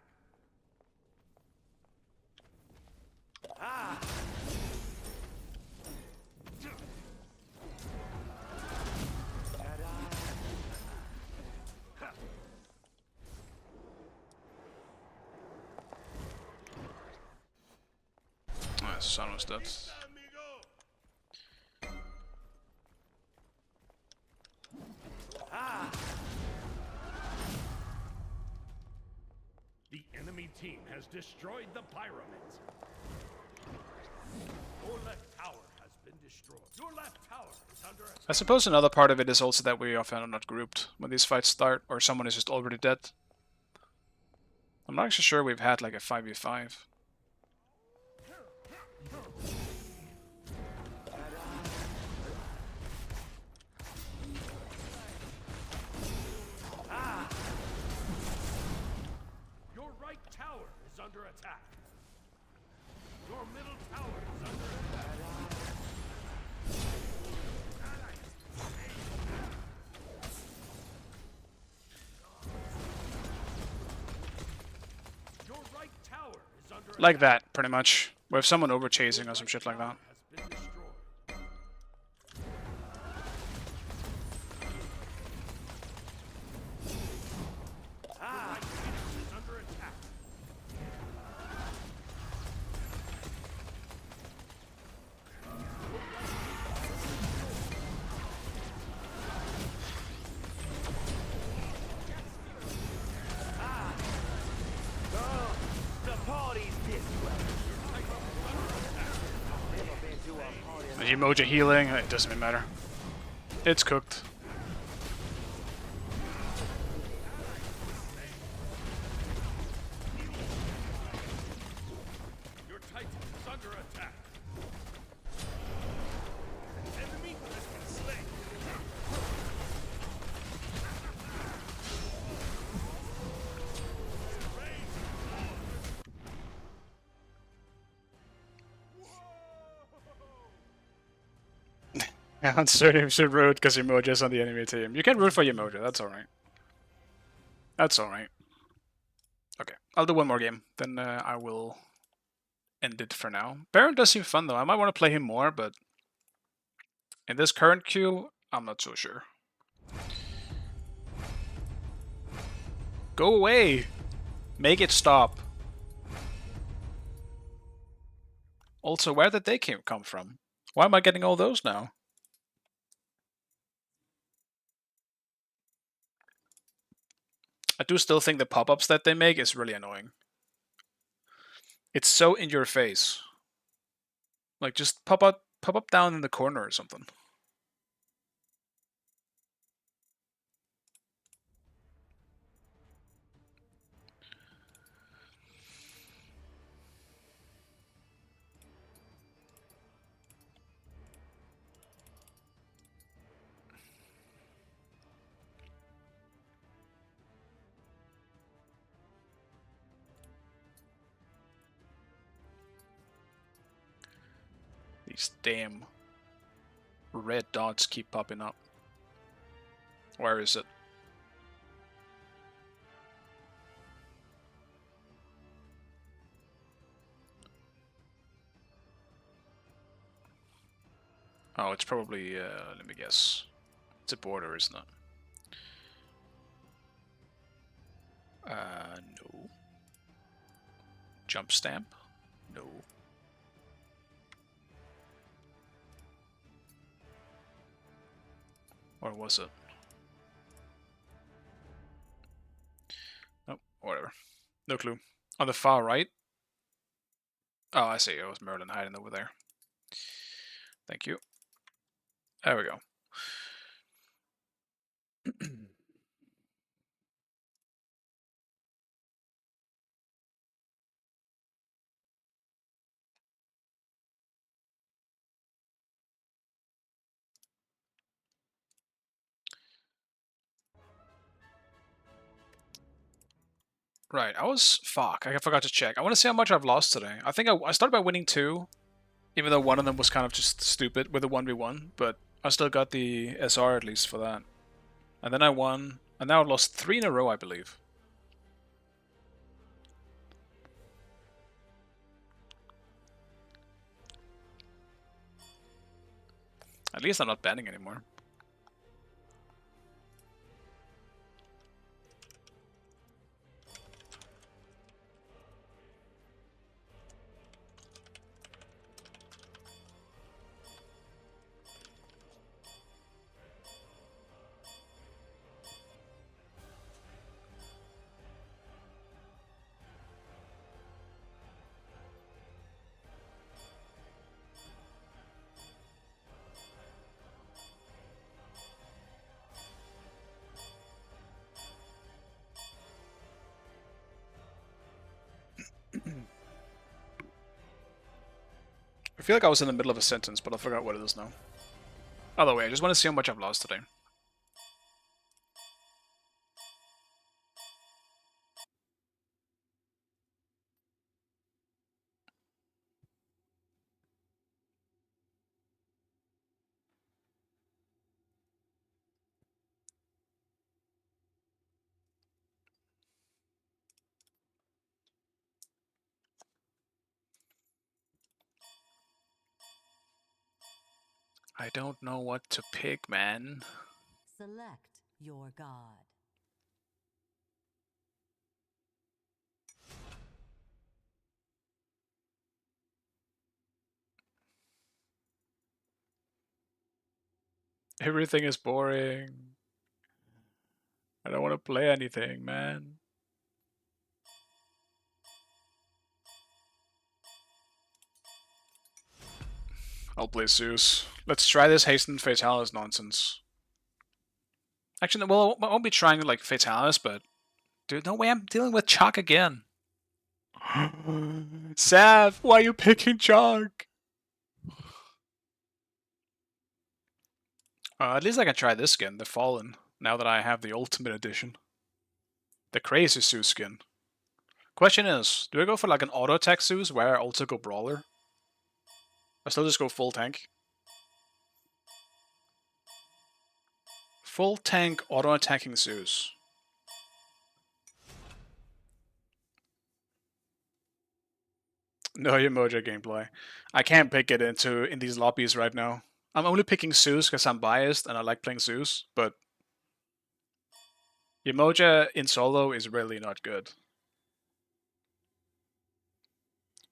Nice, Sun was dead. Amigo! The enemy team has destroyed the pyromancer. Your left tower has been destroyed. Your left tower is under attack. I suppose another part of it is also that we often are not grouped when these fights start, or someone is just already dead. I'm not actually sure we've had like a 5v5. Your right tower is under attack. Your middle tower is under attack. Your right tower is under Like that, pretty much. We have someone over chasing or some shit like that. has been destroyed. Right Phoenix is under attack. The party's this way. Never been to a party. The emoji healing, it doesn't even matter. It's cooked. Your Titan is under attack. Enemy has been slain. Yeah, certainly should root because Emoji's on the enemy team. You can root for Emoji, that's alright. That's alright. Okay, I'll do one more game, then I will end it for now. Baron does seem fun though, I might want to play him more, but in this current queue, I'm not so sure. Go away! Make it stop. Also, where did they come from? Why am I getting all those now? I do still think the pop-ups that they make is really annoying. It's so in your face. Like, just pop up down in the corner or something. These damn red dots keep popping up. Where is it? Oh, it's probably, let me guess. It's a border, isn't it? No. Jump stamp? No. Or was it? Oh, whatever. No clue. On the far right? Oh, I see. It was Merlin hiding over there. Thank you. There we go. Right, fuck, I forgot to check. I want to see how much I've lost today. I think I started by winning 2, even though one of them was kind of just stupid with the 1v1, but I still got the SR at least for that. And then I won, and now I've lost 3 in a row, I believe. At least I'm not banning anymore. I feel like I was in the middle of a sentence, but I forgot what it is now. Other way, I just want to see how much I've lost today. I don't know what to pick, man. Select your god. Everything is boring. I don't want to play anything, man. I'll play Zeus. Let's try this Hastened Fatalis nonsense. Actually, well, I won't be trying like Fatalis, but... Dude, no way, I'm dealing with Chalk again. Sav, why are you picking Chalk? At least I can try this skin, the Fallen, now that I have the Ultimate Edition. The Crazy Zeus skin. Question is, do I go for like an auto attack Zeus where I also go Brawler? I still just go full tank. Full tank auto attacking Zeus. No Emoji gameplay. I can't pick it in these lobbies right now. I'm only picking Zeus because I'm biased and I like playing Zeus, but Emoji in solo is really not good.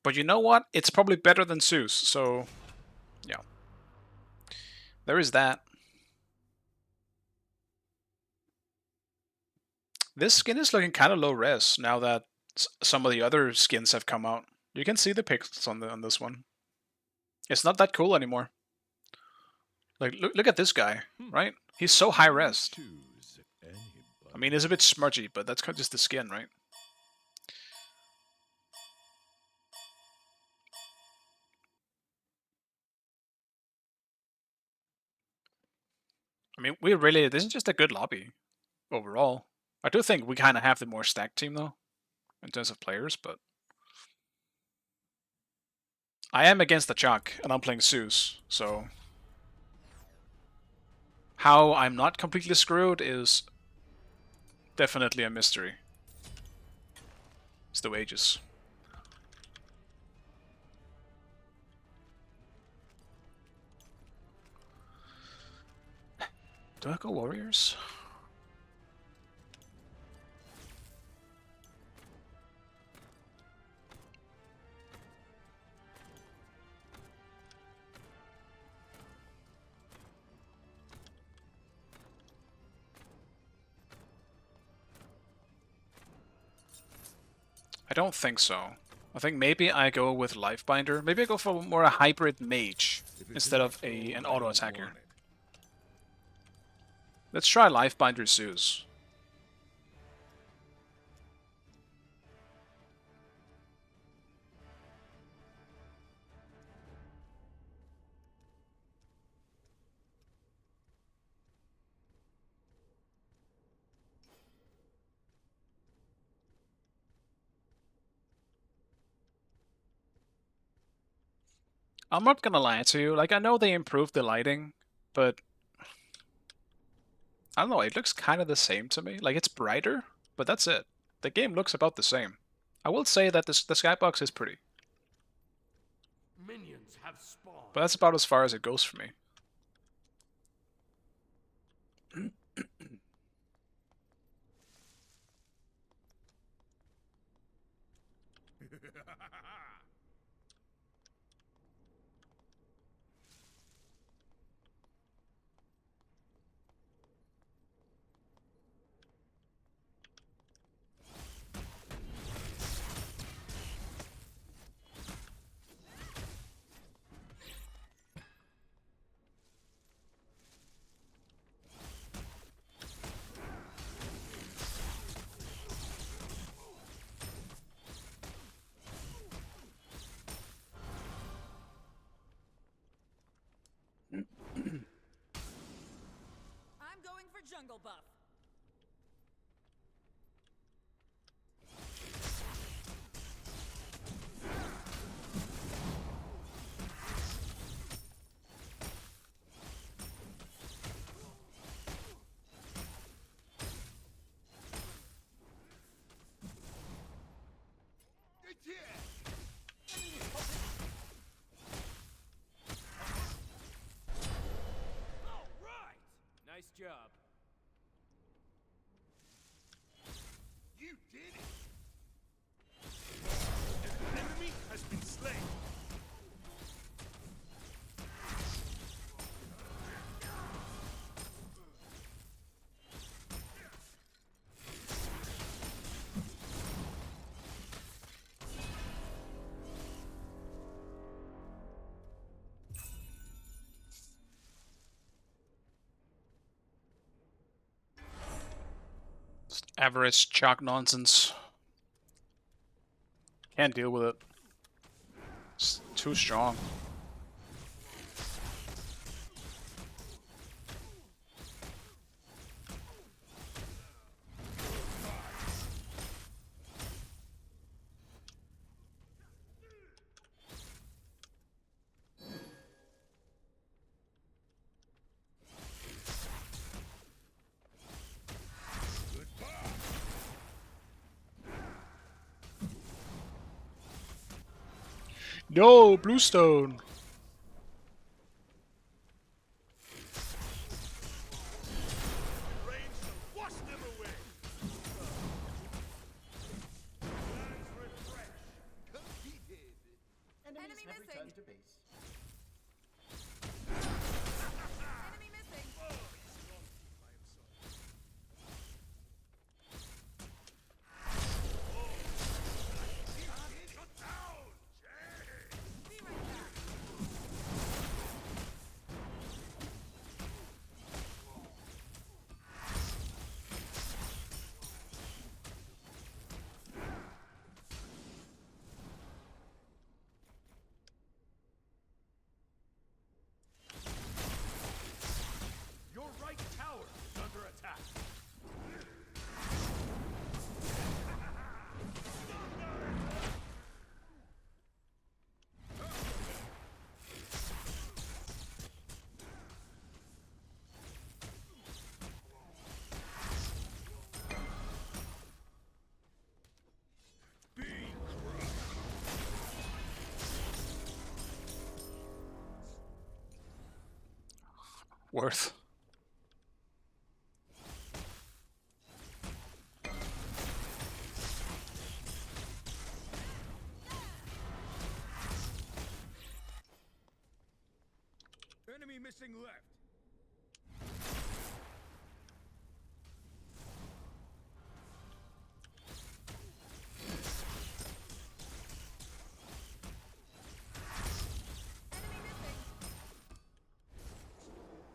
But you know what? It's probably better than Zeus, so yeah. There is that. This skin is looking kind of low res now that some of the other skins have come out. You can see the pixels on this one. It's not that cool anymore. Like, look at this guy, right? He's so high res. I mean, it's a bit smudgy, but that's just the skin, right? I mean, this is just a good lobby overall. I do think we kind of have the more stacked team, though, in terms of players, but I am against the Chuck, and I'm playing Zeus, so how I'm not completely screwed is definitely a mystery. It's the wages. Do I go Warriors? I don't think so. I think maybe I go with Lifebinder. Maybe I go for more a hybrid mage instead of an auto attacker. Let's try Lifebinder Zeus. I'm not gonna lie to you, like I know they improved the lighting, but I don't know, it looks kind of the same to me. Like it's brighter, but that's it. The game looks about the same. I will say that the skybox is pretty, Minions have spawned. but that's about as far as it goes for me. I'm going for jungle buff. It's here! All right. Nice job. You did it! An enemy has been slain! Just average chalk nonsense. Can't deal with it. It's too strong. No, Bluestone. Rain shall wash them away! Lands refresh! Completed! Enemies have returned to base. Enemy missing. Shut down! Jay! Be right back. Your right tower is under attack. Worth. Enemy missing left!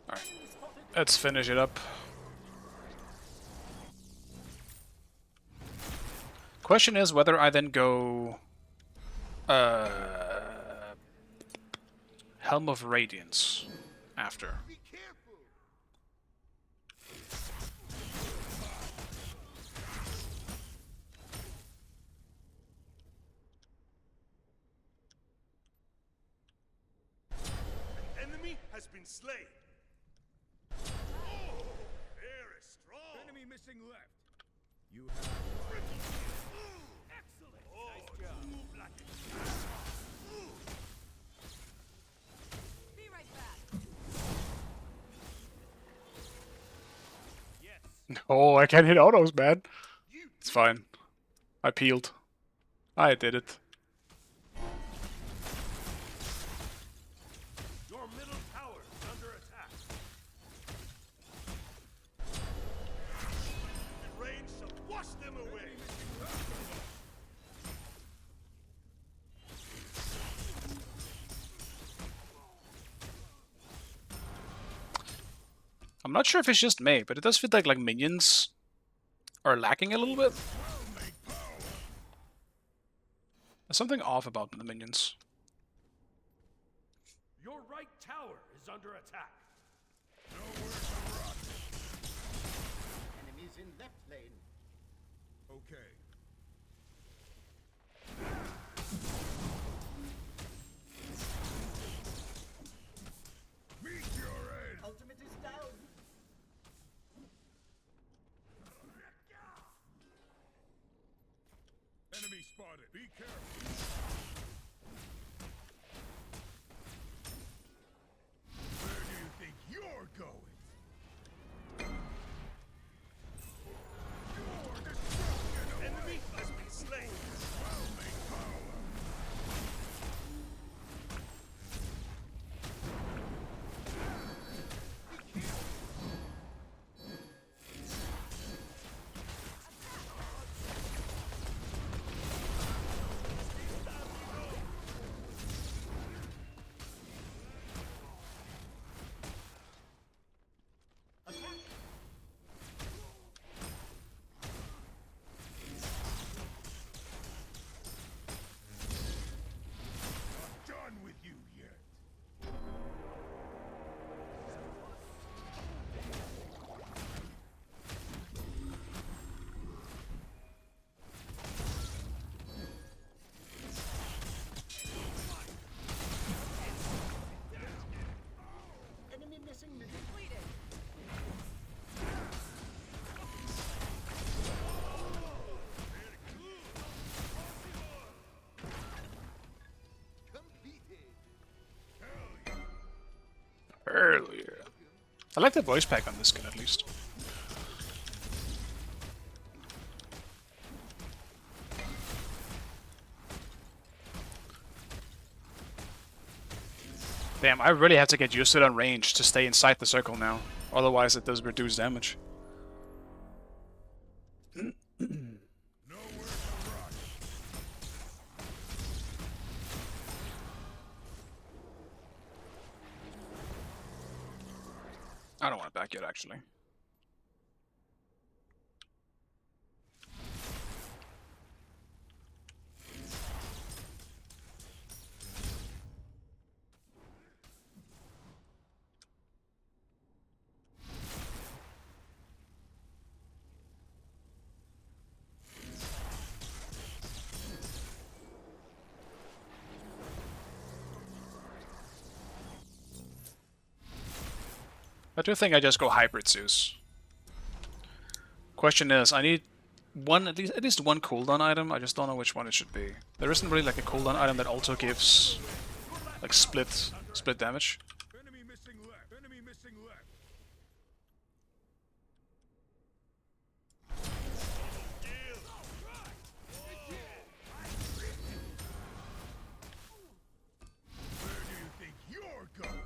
Alright. Let's finish it up. Question is whether I then go Helm of Radiance after. Be careful! has been slain. Oh, very strong. Enemy missing left. You have excellent. Nice job. Be right back. Yes. Oh, I can't hit autos, man. It's fine. I peeled. I did it. Your middle tower is under attack. The rain shall wash them away. I'm not sure if it's just me, but it does feel like minions are lacking a little bit. There's something off about the minions. Your right tower is under attack. Enemies in left lane. Okay. Meet your end. Ultimate is down. Enemy spotted. Be careful. Where do you think you're going? Your destruction enemy has been slain. Overwhelming power. Done with you yet. Enemy missing middle. Completed. Earlier. I like the voice pack on this skin at least. Damn, I really have to get used to it on range to stay inside the circle now. Otherwise it does reduce damage. I don't want it back yet, actually. I do think I just go hybrid Zeus. Question is, I need one at least one cooldown item. I just don't know which one it should be. There isn't really like a cooldown item that also gives like split damage. Enemy missing left. Enemy missing left. Where do you think you're going?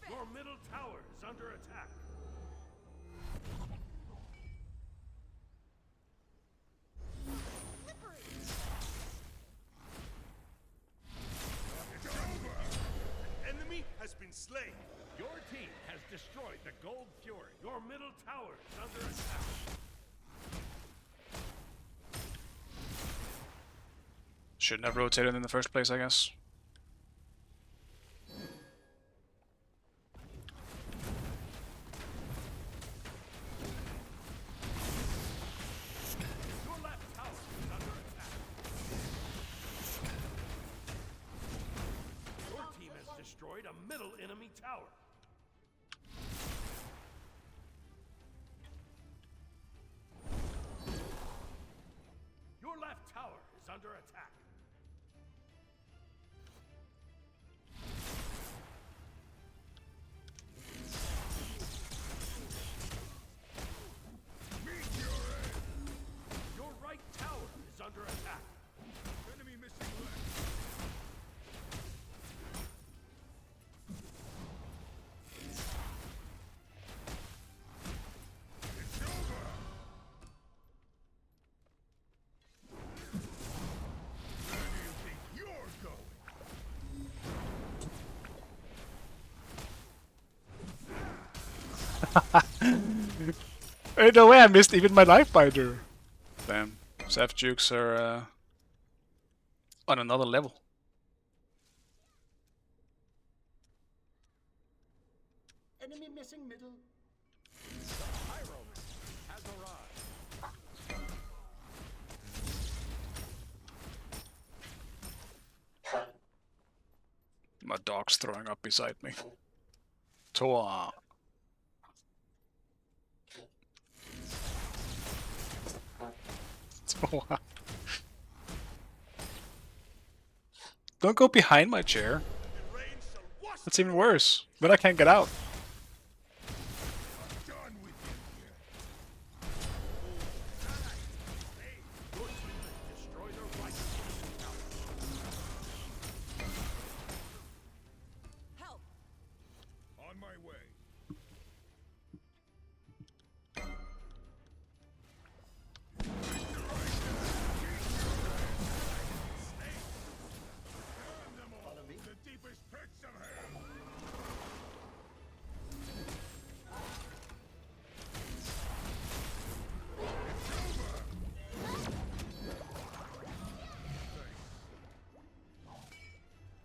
Your middle tower is under attack. It's over. An enemy has been slain. Your team has destroyed the Gold Fury. Your middle tower is under attack. Shouldn't have rotated in the first place, I guess. Your left tower is under attack. Your team tower. Your left tower is under attack. Your right tower is under attack. Enemy missing left. It's over. Where do you think you're going? Hey, no way, I missed even my life binder. Damn, Seth jukes are on another level. Enemy missing middle. Has arrived. My dog's throwing up beside me. Toa. Toa. Don't go behind my chair. That's even worse. Then I can't get out. Done with you here. Your team has destroyed a right tower. Help! On my way. Follow me. The deepest pits of hell.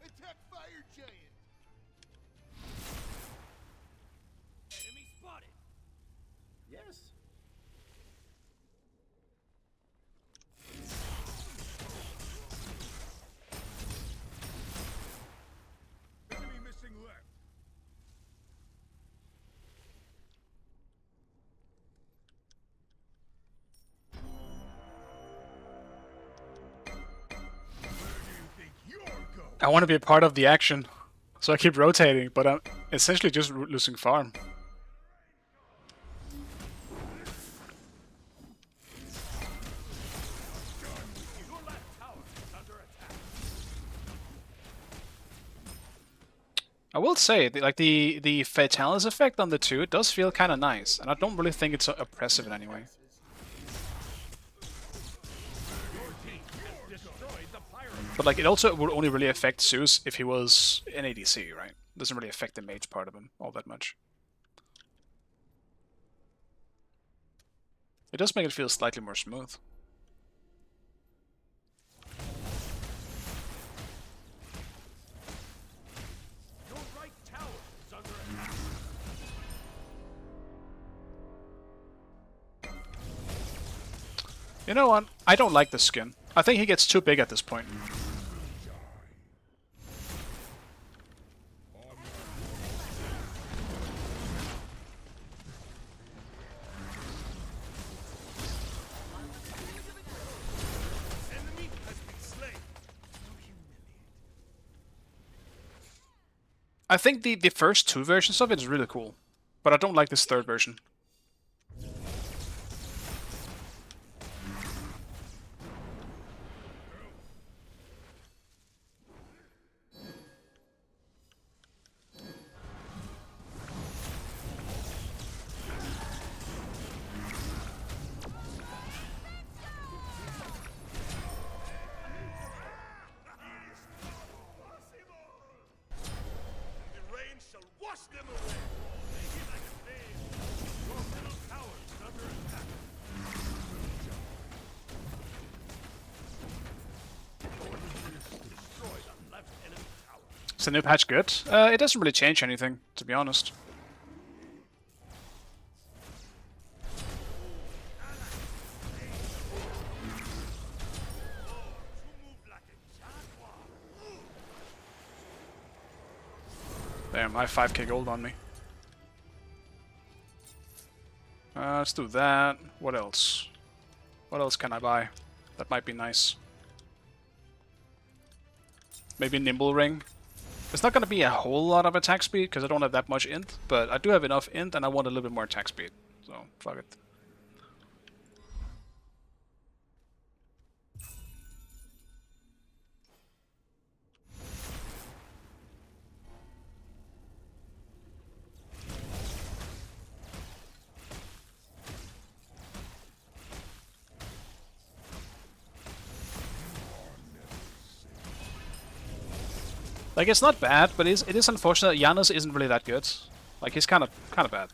Attack fire giant. Enemy spotted. Yes. Enemy missing left. Where do you think you're going? I want to be a part of the action, so I keep rotating, but I'm essentially just losing farm. Your left tower is under attack. I will say, like the Fatalis effect on the two, it does feel kind of nice, and I don't really think it's oppressive in any way. Destroyed the pyro. But like, it also would only really affect Zeus if he was an ADC, right? It doesn't really affect the mage part of him all that much. It does make it feel slightly more smooth. Your right tower is under attack. You know what? I don't like this skin. I think he gets too big at this point. Enemy has been slain. I think the first two versions of it is really cool, but I don't like this third version. The rain shall wash them away. Your middle tower is under attack. Destroy the left enemy tower. Is the new patch good? It doesn't really change anything, to be honest. Damn, I have 5k gold on me. Let's do that. What else? What else can I buy? That might be nice. Maybe Nimble Ring. It's not going to be a whole lot of attack speed because I don't have that much int, but I do have enough int and I want a little bit more attack speed. So, fuck it. Like, it's not bad, but it is unfortunate that Janus isn't really that good. Like, he's kind of bad.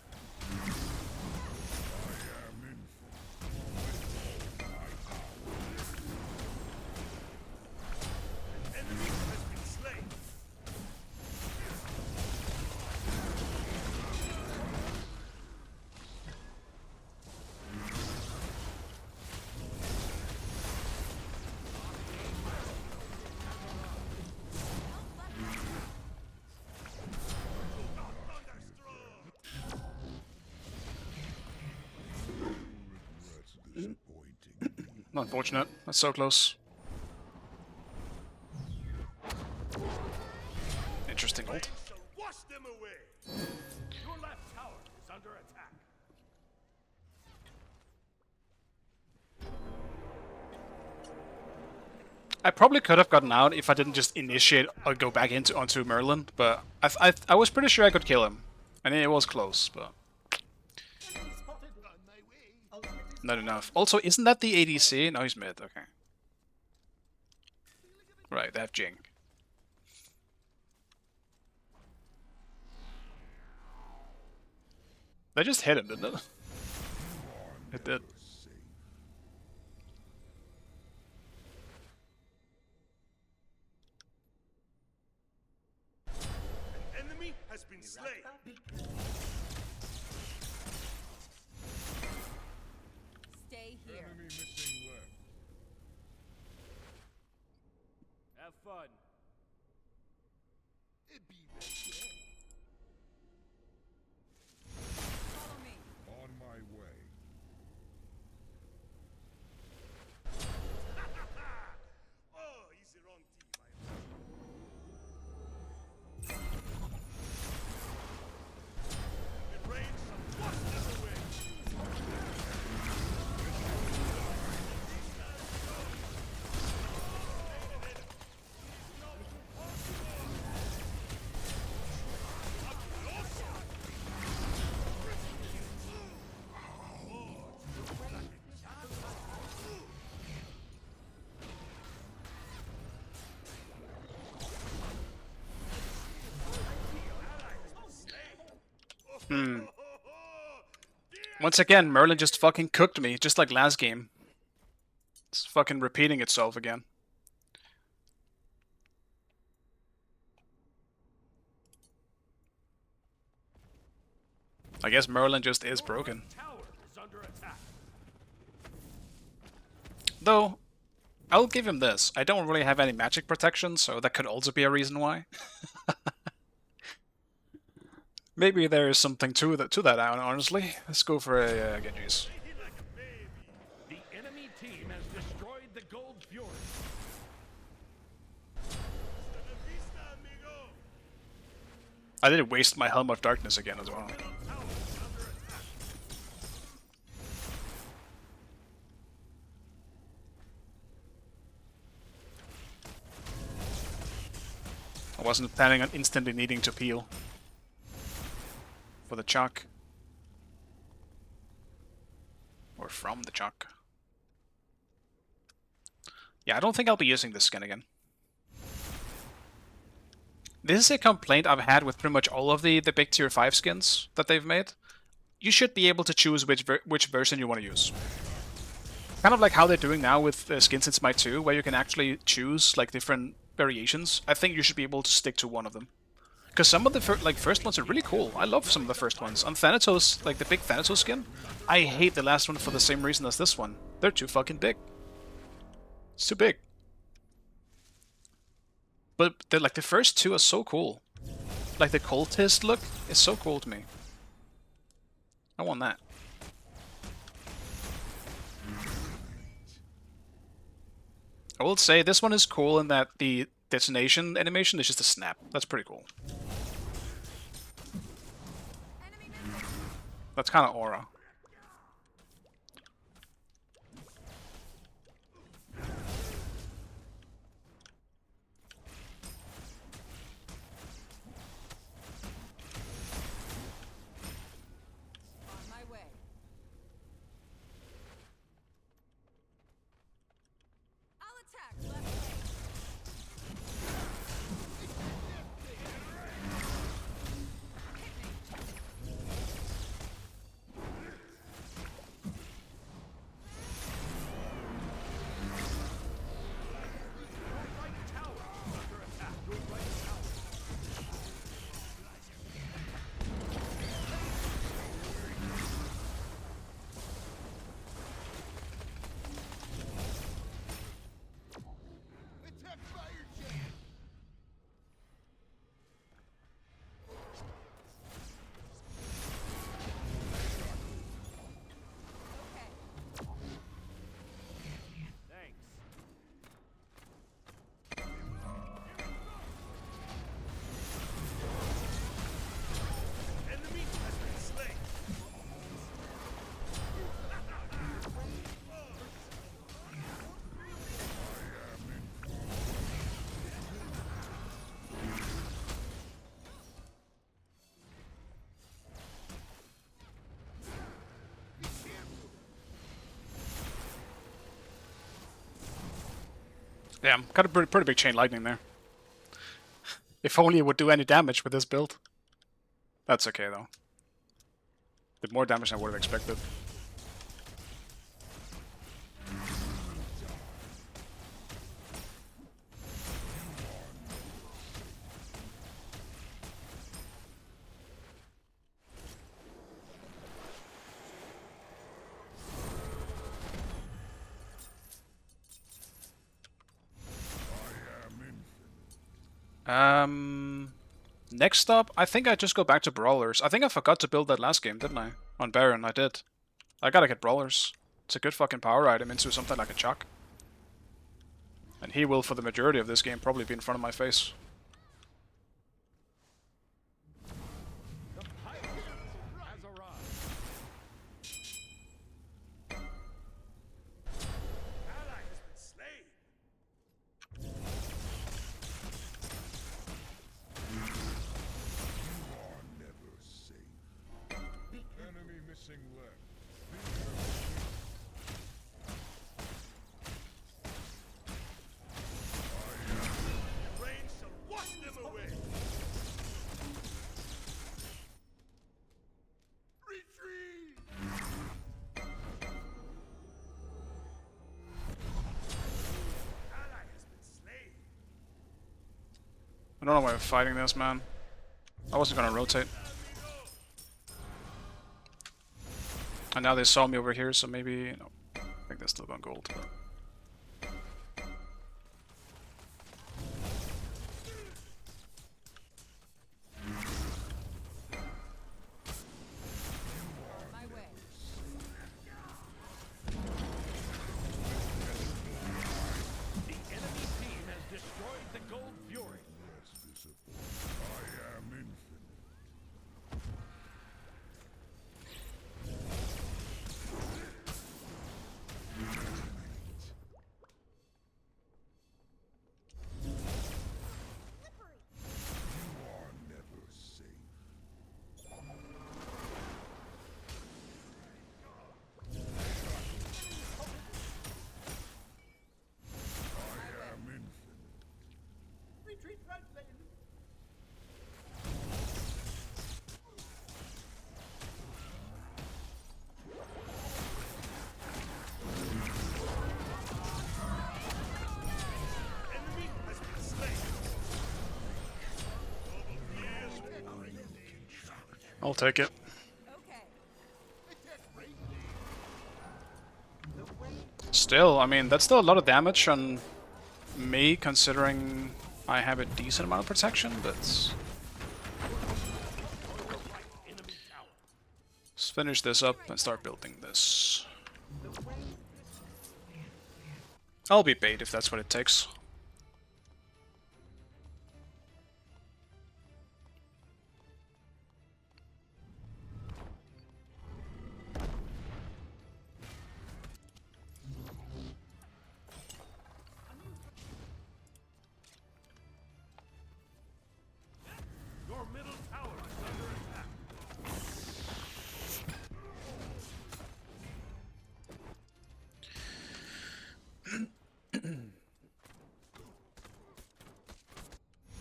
Unfortunate. That's so close. Interesting ult. Wash them away. Your left tower is under attack. I probably could have gotten out if I didn't just initiate or go back onto Merlin, but I was pretty sure I could kill him. And it was close, but not enough. Also, isn't that the ADC? No, he's mid, okay. Right, they have Jing. They just hit him, didn't it? It did. An enemy has been slain. Stay here. Enemy missing left. Have fun. It be that yeah. Follow me. On my way. Oh, he's the wrong team. In range, wash them away. Once again, Merlin just fucking cooked me, just like last game. It's fucking repeating itself again. I guess Merlin just is broken. Tower is under attack. Though, I'll give him this. I don't really have any magic protection, so that could also be a reason why. Maybe there is something to that, honestly. Let's go for a Genjis. Like a baby. The enemy team has destroyed the Gold Fury. I did waste my Helm of Darkness again as well. I wasn't planning on instantly needing to peel for the chalk. Or from the chalk. Yeah, I don't think I'll be using this skin again. This is a complaint I've had with pretty much all of the big tier 5 skins that they've made. You should be able to choose which version you want to use. Kind of like how they're doing now with skins in Smite 2, where you can actually choose like different variations. I think you should be able to stick to one of them. Because some of the first ones are really cool. I love some of the first ones. On Thanatos, like the big Thanatos skin, I hate the last one for the same reason as this one. They're too fucking big. It's too big. But the first two are so cool. like the cultist look is so cool to me. I want that. I will say this one is cool in that the detonation animation is just a snap. That's pretty cool. That's kind of aura. On my way. I'll attack left leg. Attack fire jet! Okay. Thanks. Enemy has been slain. Damn, got a pretty big chain lightning there. If only it would do any damage with this build. That's okay though. Did more damage than I would have expected. Next up, I think I just go back to Brawlers. I think I forgot to build that last game, didn't I? On Baron, I did. I gotta get Brawlers. It's a good fucking power item into something like a Chuck. And he will, for the majority of this game, probably be in front of my face. The pilot has arrived. Ally has been slain. Never safe. Enemy missing left. Rain shall wash them away. Retreat! Ally has been slain. I don't know why we're fighting this, man. I wasn't gonna rotate. And now they saw me over here, so maybe... No, I think they're still going gold. But... My way. The enemy team has destroyed the Gold Fury. I am infinite. You are never safe. I am infinite. Retreat right lane. Enemy has been slain. I'll take it. Okay. Still, I mean, that's still a lot of damage on me, considering I have a decent amount of protection, but... finish this up and start building this. I'll be bait if that's what it takes. Your middle tower is under attack.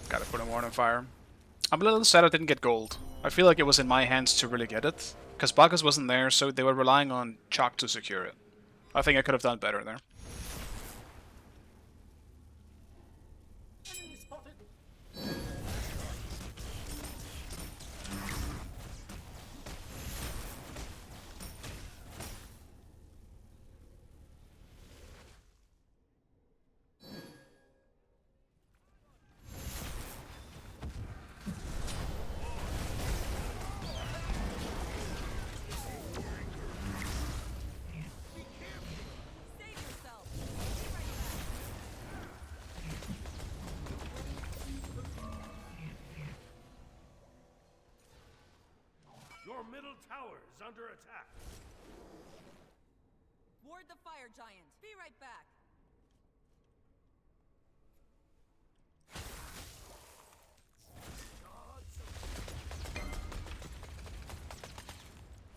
Gotta put a more on fire. I'm a little sad I didn't get gold. I feel like it was in my hands to really get it. Because Bacchus wasn't there, so they were relying on Chalk to secure it. I think I could have done better there. Enemy spotted. Save yourself. Be right back. Your middle tower is under attack. Ward the fire giant. Be right back.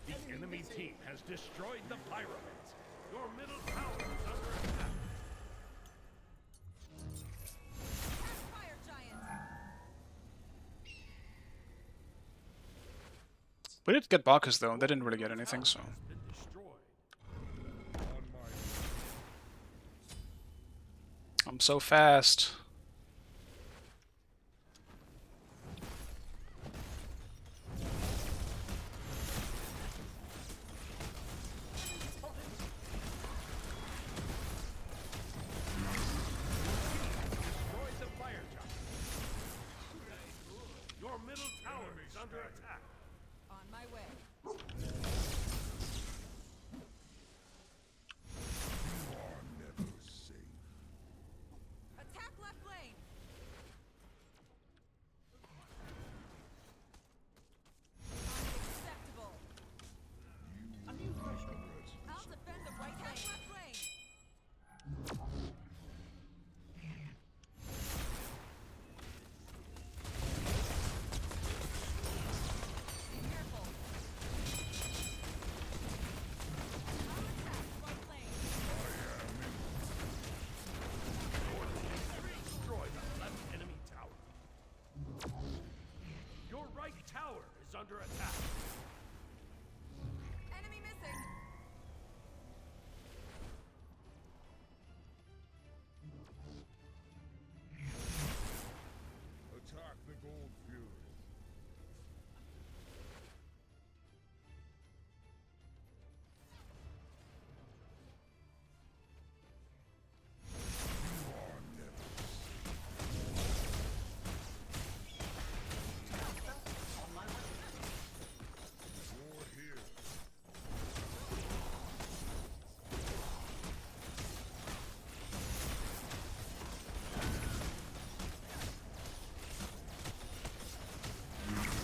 The enemy team has destroyed the pyramids. Your middle tower is under attack. Attack fire giant. We did get Bacchus though, they didn't really get anything, so... Been destroyed. On my I'm so fast. Destroy the fire giant. Your middle tower is under attack. On my way. are never safe. Attack left lane. Unacceptable. I'll defend the right lane. Attack left lane. Careful. I'll attack right lane. Destroy the left enemy tower. Your right tower is under attack. Enemy missing. Attack the Gold Fury. You are never safe. You're here.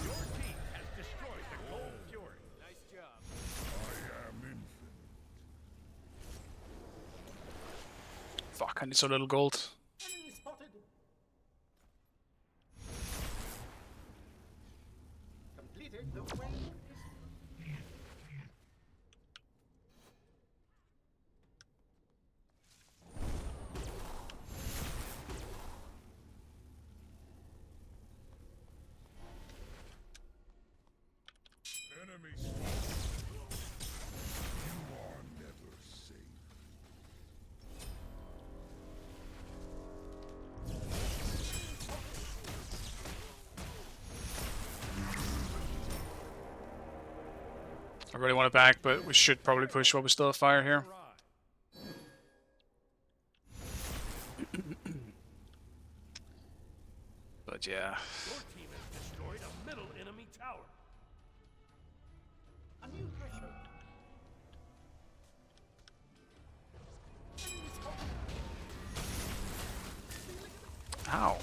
Your team has destroyed the Gold Fury. Nice job. I am infinite. Fuck, I need so little gold. Enemy spotted. Completed. The wave is... Enemy spotted. You are never safe. I really want it back, but we should probably push while we still have fire here. But yeah. Your team has destroyed a middle enemy tower. A new threat Ow.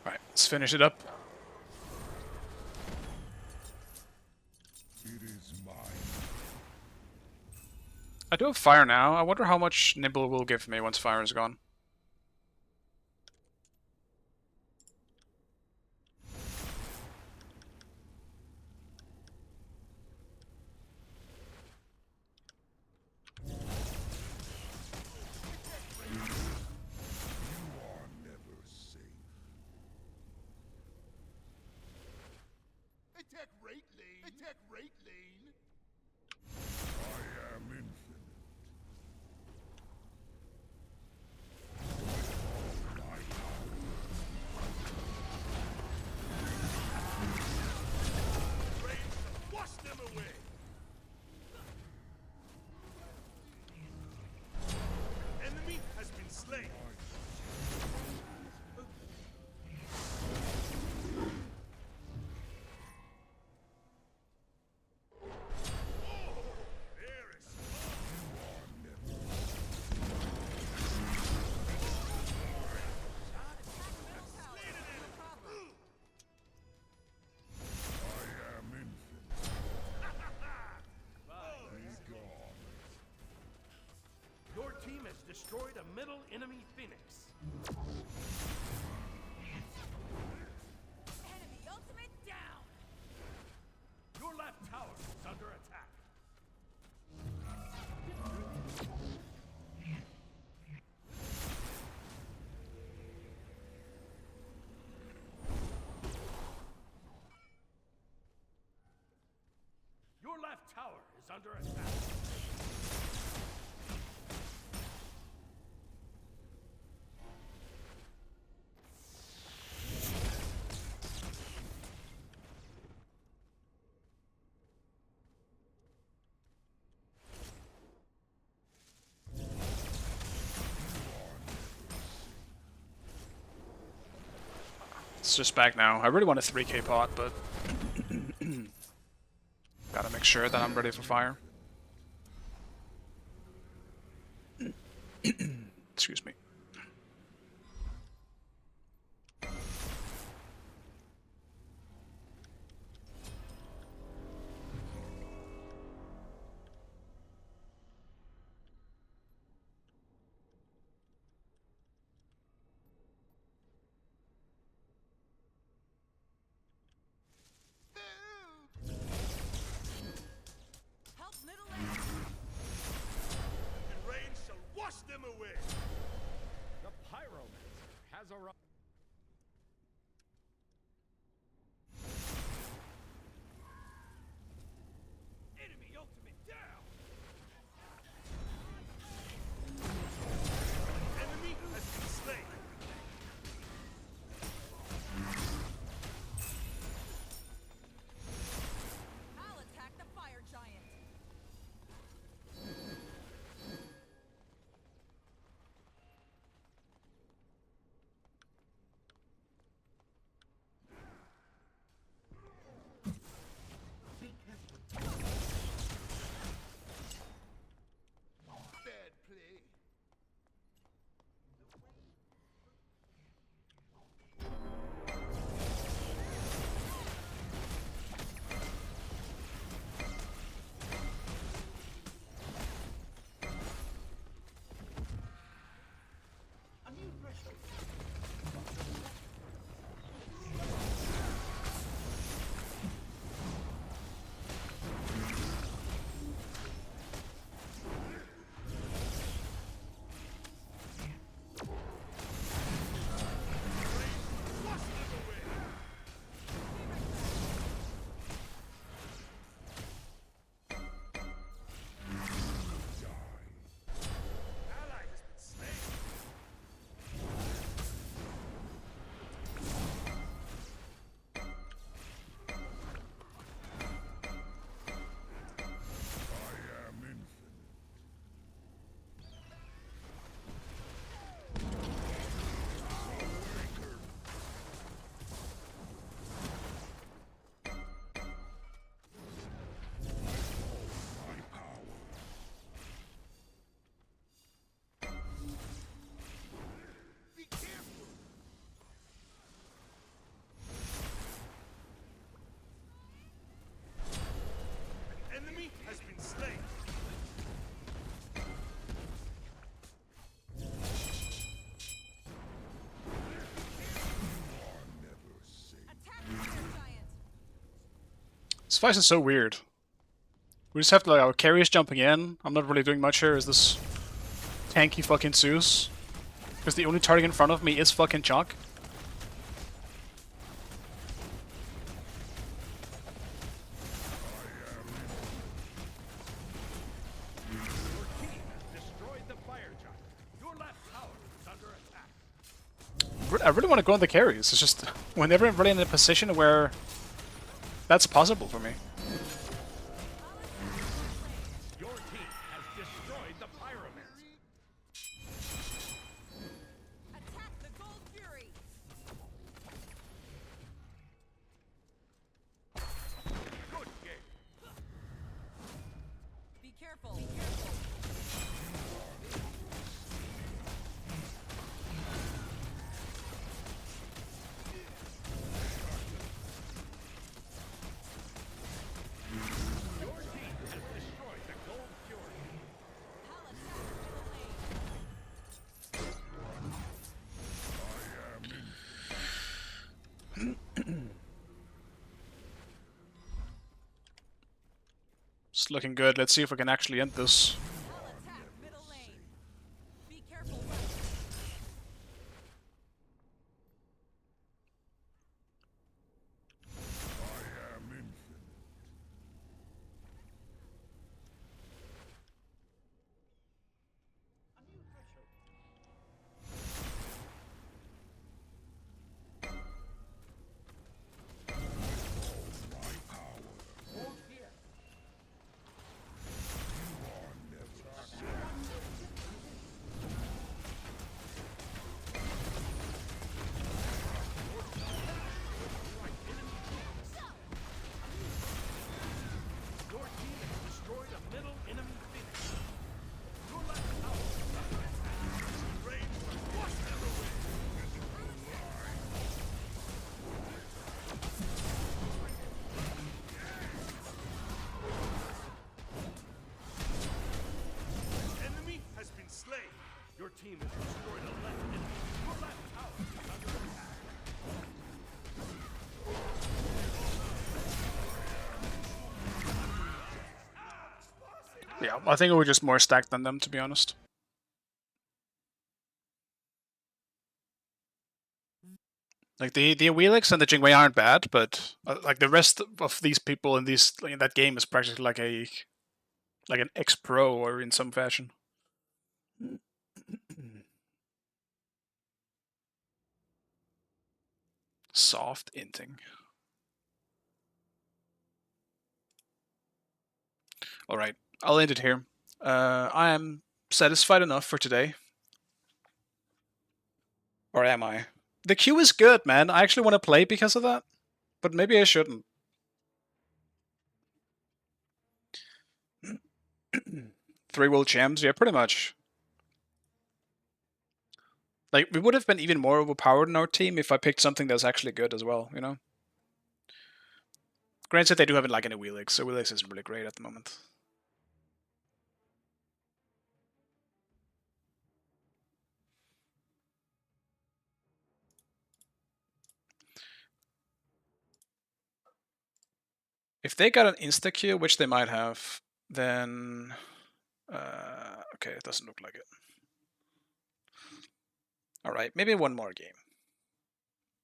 Alright, let's finish it up. It is mine. I do have fire now. I wonder how much Nibble will give me once fire is gone. You are never safe. Attack right lane. Attack right lane. I am infinite. My power. Rain shall wash them away. Enemy has been slain. There is I am infinite. Be gone. Your team has destroyed a middle enemy Phoenix. Enemy ultimate down. Your left tower is under attack. Your left tower is under attack. It's just back now. I really want a 3k pot, but gotta make sure that I'm ready for fire. Excuse me. Help middle lane. And rain shall wash them away. This fight is so weird. We just have to, like, our carriers jumping in. I'm not really doing much here. Is this tanky fucking Zeus? Because the only target in front of me is fucking Chalk. I really want to go on the carries. It's just whenever I'm really in a position where that's possible for me. Your team has destroyed the pyramids. Attack the Gold Fury! Good game. Be careful! Be careful! Your team has destroyed the Gold Fury. I'll attack middle lane! It's looking good. Let's see if we can actually end this. I'll attack middle lane! Be careful! Your team has destroyed a middle enemy phoenix. Your left tower is under attack. Rain was never win. An enemy has been slain. Your team has destroyed a left enemy. Your left tower is under attack. Yeah, I think we're just more stacked than them, to be honest. Like the Awilix and the Jingwei aren't bad, but like the rest of these people in that game is practically like an ex-pro or in some fashion. Soft inting. All right, I'll end it here. I am satisfied enough for today. Or am I? The queue is good, man. I actually want to play because of that. But maybe I shouldn't. 3 world champs? Yeah, pretty much. Like, we would have been even more overpowered in our team if I picked something that's actually good as well, you know? Granted, they do have like an Awilix, so Awilix isn't really great at the moment. If they got an insta-Q, which they might have, then... okay, it doesn't look like it. Alright, maybe one more game.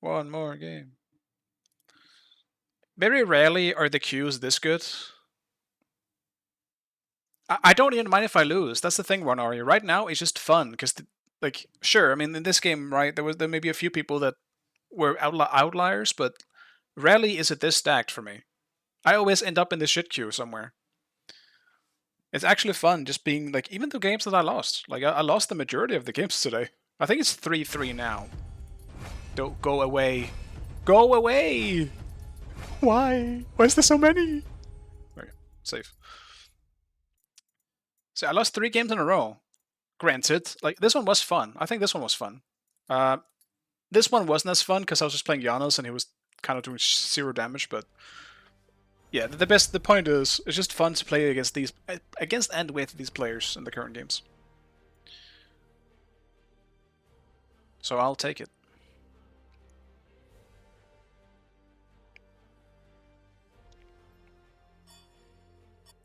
One more game. Very rarely are the Qs this good. I don't even mind if I lose. That's the thing, Ronari. Right now, it's just fun, because, like, sure, I mean, in this game, right, there may be a few people that were outliers, but rarely is it this stacked for me. I always end up in the shit queue somewhere. It's actually fun just being, like, even the games that I lost. Like, I lost the majority of the games today. I think it's 3-3 now. Don't go away. Go away! Why? Why is there so many? Okay, safe. So I lost 3 games in a row. Granted, like, this one was fun. I think this one was fun. This one wasn't as fun because I was just playing Janus and he was kind of doing 0 damage, but yeah, the point is, it's just fun to play against and with these players in the current games. So I'll take it.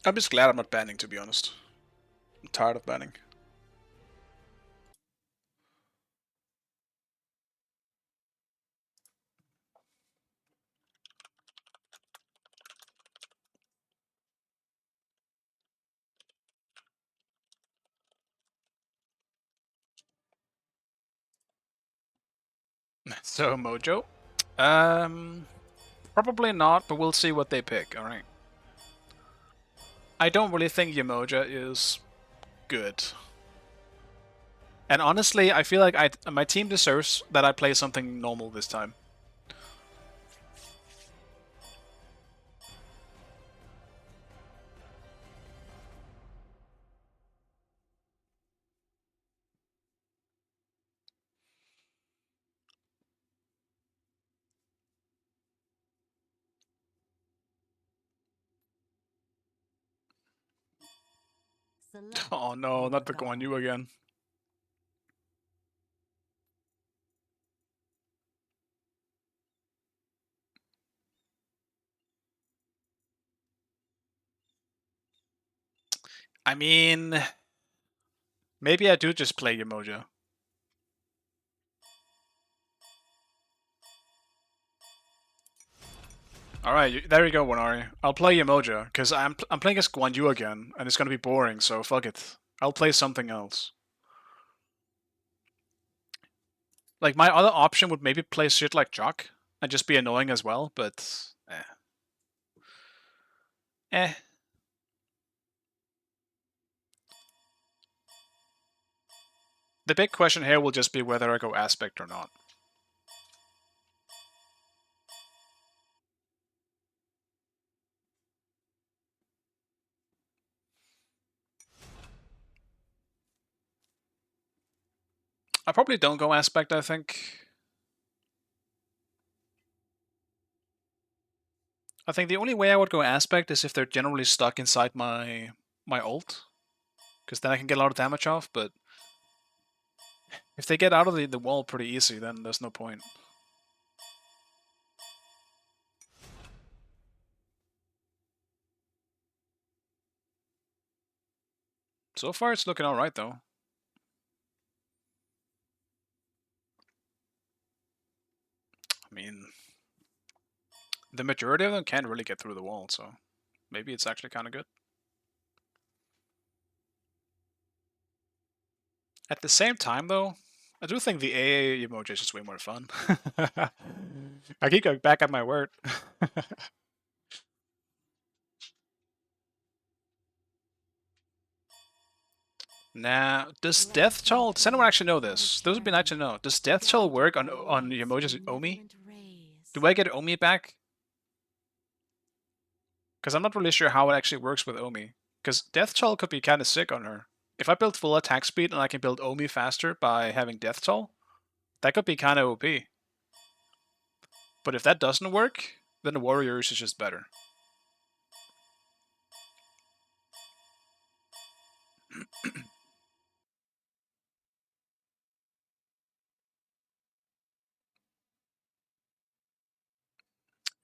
I'm just glad I'm not banning, to be honest. I'm tired of banning. So, Mojo? Probably not, but we'll see what they pick, alright? I don't really think Yemoja is good. And honestly, I feel like my team deserves that I play something normal this time. Oh no, not the Guan Yu again. I mean, maybe I do just play Yemoja. Alright, there you go, Wanari. I'll play Yemoja, because I'm playing as Guan Yu again, and it's gonna be boring, so fuck it. I'll play something else. Like, my other option would maybe play shit like Jock, and just be annoying as well, but... Eh. The big question here will just be whether I go Aspect or not. I probably don't go Aspect, I think. I think the only way I would go Aspect is if they're generally stuck inside my ult. Because then I can get a lot of damage off, but... if they get out of the wall pretty easy, then there's no point. So far it's looking alright though. I mean... the majority of them can't really get through the wall, so... maybe it's actually kind of good. At the same time though, I do think the AA emoji is just way more fun. I keep going back at my word. Now, does Death Toll... does anyone actually know this? Those would be nice to know. Does Death Toll work on Yemoja's Omi? Do I get Omi back? Because I'm not really sure how it actually works with Omi. Because Death Toll could be kind of sick on her. If I build full attack speed and I can build Omi faster by having Death Toll, that could be kind of OP. But if that doesn't work, then the Warriors is just better.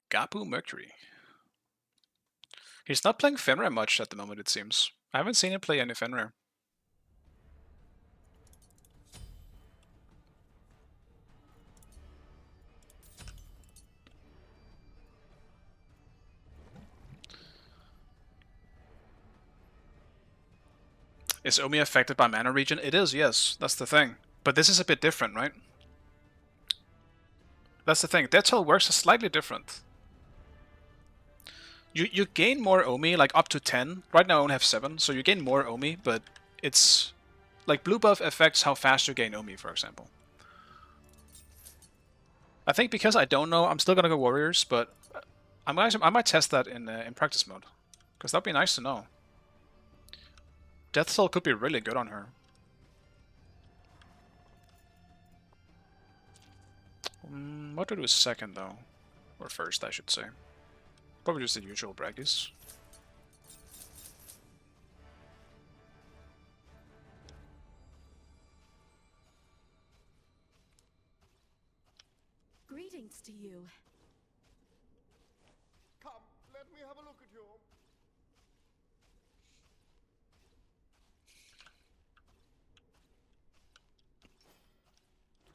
Gapu Mercury. He's not playing Fenrir much at the moment, it seems. I haven't seen him play any Fenrir. Is Omi affected by mana regen? It is, yes. That's the thing. But this is a bit different, right? That's the thing. Death Toll works slightly different. You gain more Omi, like up to 10. Right now I only have 7, so you gain more Omi, but it's... like, blue buff affects how fast you gain Omi, for example. I think because I don't know, I'm still gonna go Warriors, but I might test that in practice mode. Because that'd be nice to know. Death Toll could be really good on her. What to do second, though? Or first, I should say. Probably just the usual braggies. Greetings to you. Come, let me have a look at you.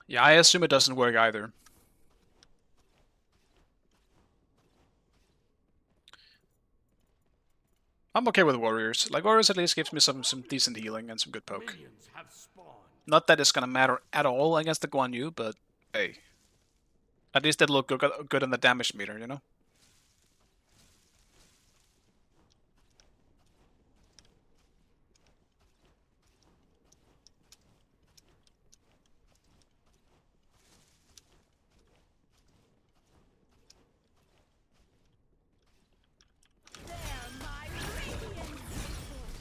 Yeah, I assume it doesn't work either. I'm okay with warriors. Like, warriors at least gives me some decent healing and some good poke. Minions have spawned. Not that it's gonna matter at all against the Guan Yu, but hey. At least it'll look good on the damage meter, you know? They're my radiance!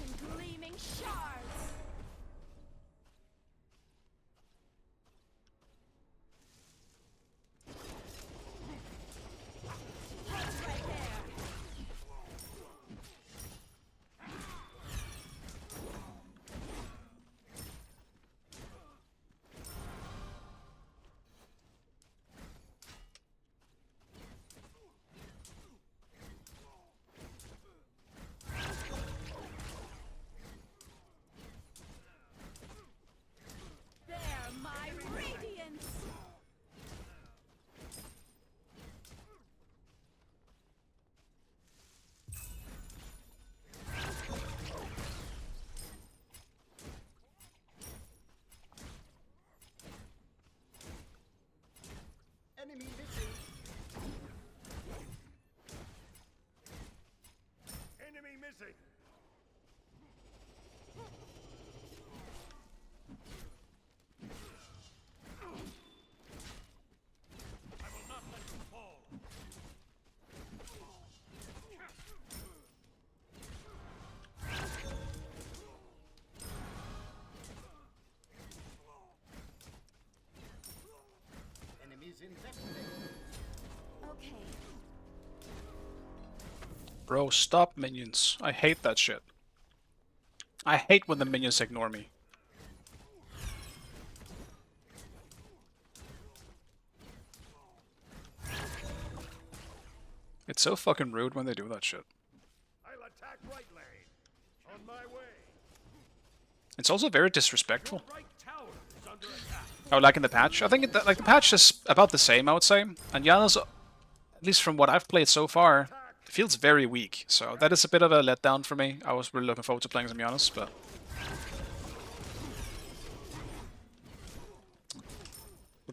And gleaming shards! Right there! They're my radiance! Enemy missing. Enemy missing. I will not let you fall. Enemies in that place. Okay. Bro, stop minions. I hate that shit. I hate when the minions ignore me. It's so fucking rude when they do that shit. I'll attack right lane. On my way. It's also very disrespectful. Right tower is under attack. Oh, like in the patch? I think like the patch is about the same, I would say. And Janus, at least from what I've played so far, feels very weak. So that is a bit of a letdown for me. I was really looking forward to playing some Janus, but...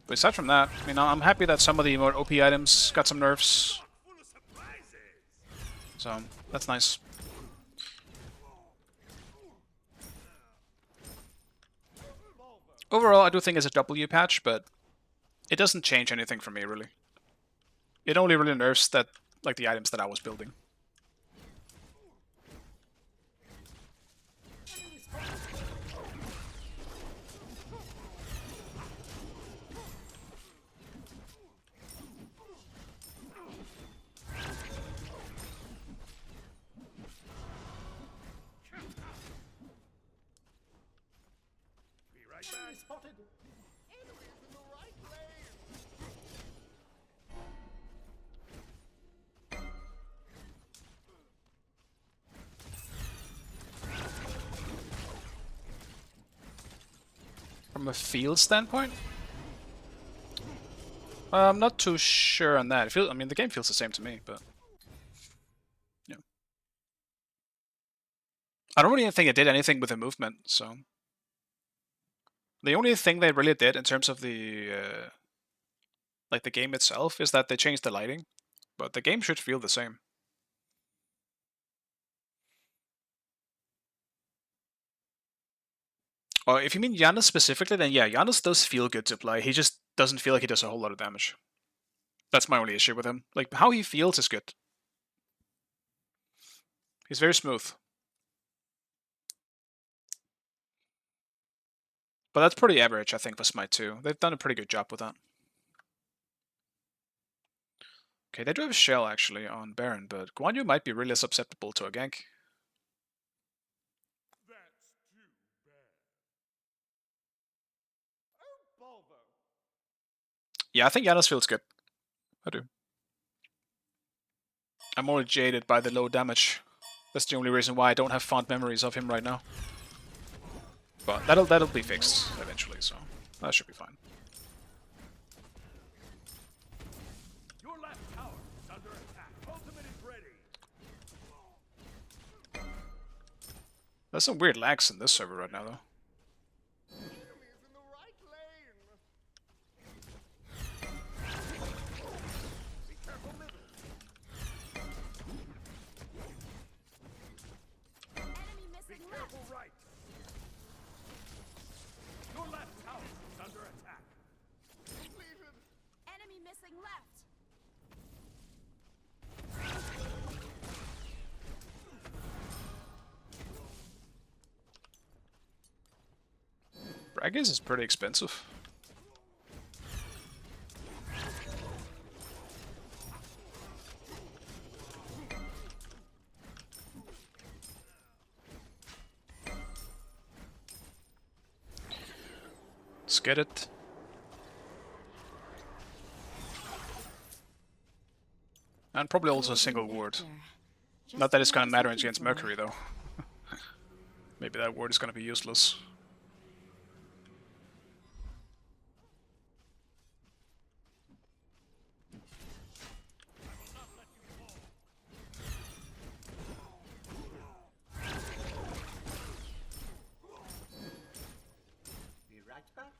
But aside from that, I mean, I'm happy that some of the more OP items got some nerfs. Full of surprises. So, that's nice. Overall, I do think it's a W patch, but it doesn't change anything for me, really. It only really nerfs that, like, the items that I was building. Be right back. Spotted. From a field standpoint? I'm not too sure on that. I mean, the game feels the same to me, but... Yeah. I don't really think it did anything with the movement, so... The only thing they really did in terms of the... like, the game itself is that they changed the lighting. But the game should feel the same. Or if you mean Janus specifically, then yeah, Janus does feel good to play. He just doesn't feel like he does a whole lot of damage. That's my only issue with him. Like, how he feels is good. He's very smooth. But that's pretty average, I think, for Smite 2. They've done a pretty good job with that. Okay, they do have a shell, actually, on Baron, but Guan Yu might be really susceptible to a gank. That's too bad. Oh, Bulbo. Yeah, I think Janus feels good. I do. I'm more jaded by the low damage. That's the only reason why I don't have fond memories of him right now. But that'll be fixed eventually, so that should be fine. There's some weird lags in this server right now, though. Enemies in the right lane. Be careful, middle. Enemy Be missing careful, left. right. Your left tower is under attack. Completed. Enemy missing left. Braggis is pretty expensive. Let's get it. And probably also a single ward. Not that it's gonna matter against Mercury, though. Maybe that ward is gonna be useless. Be right back.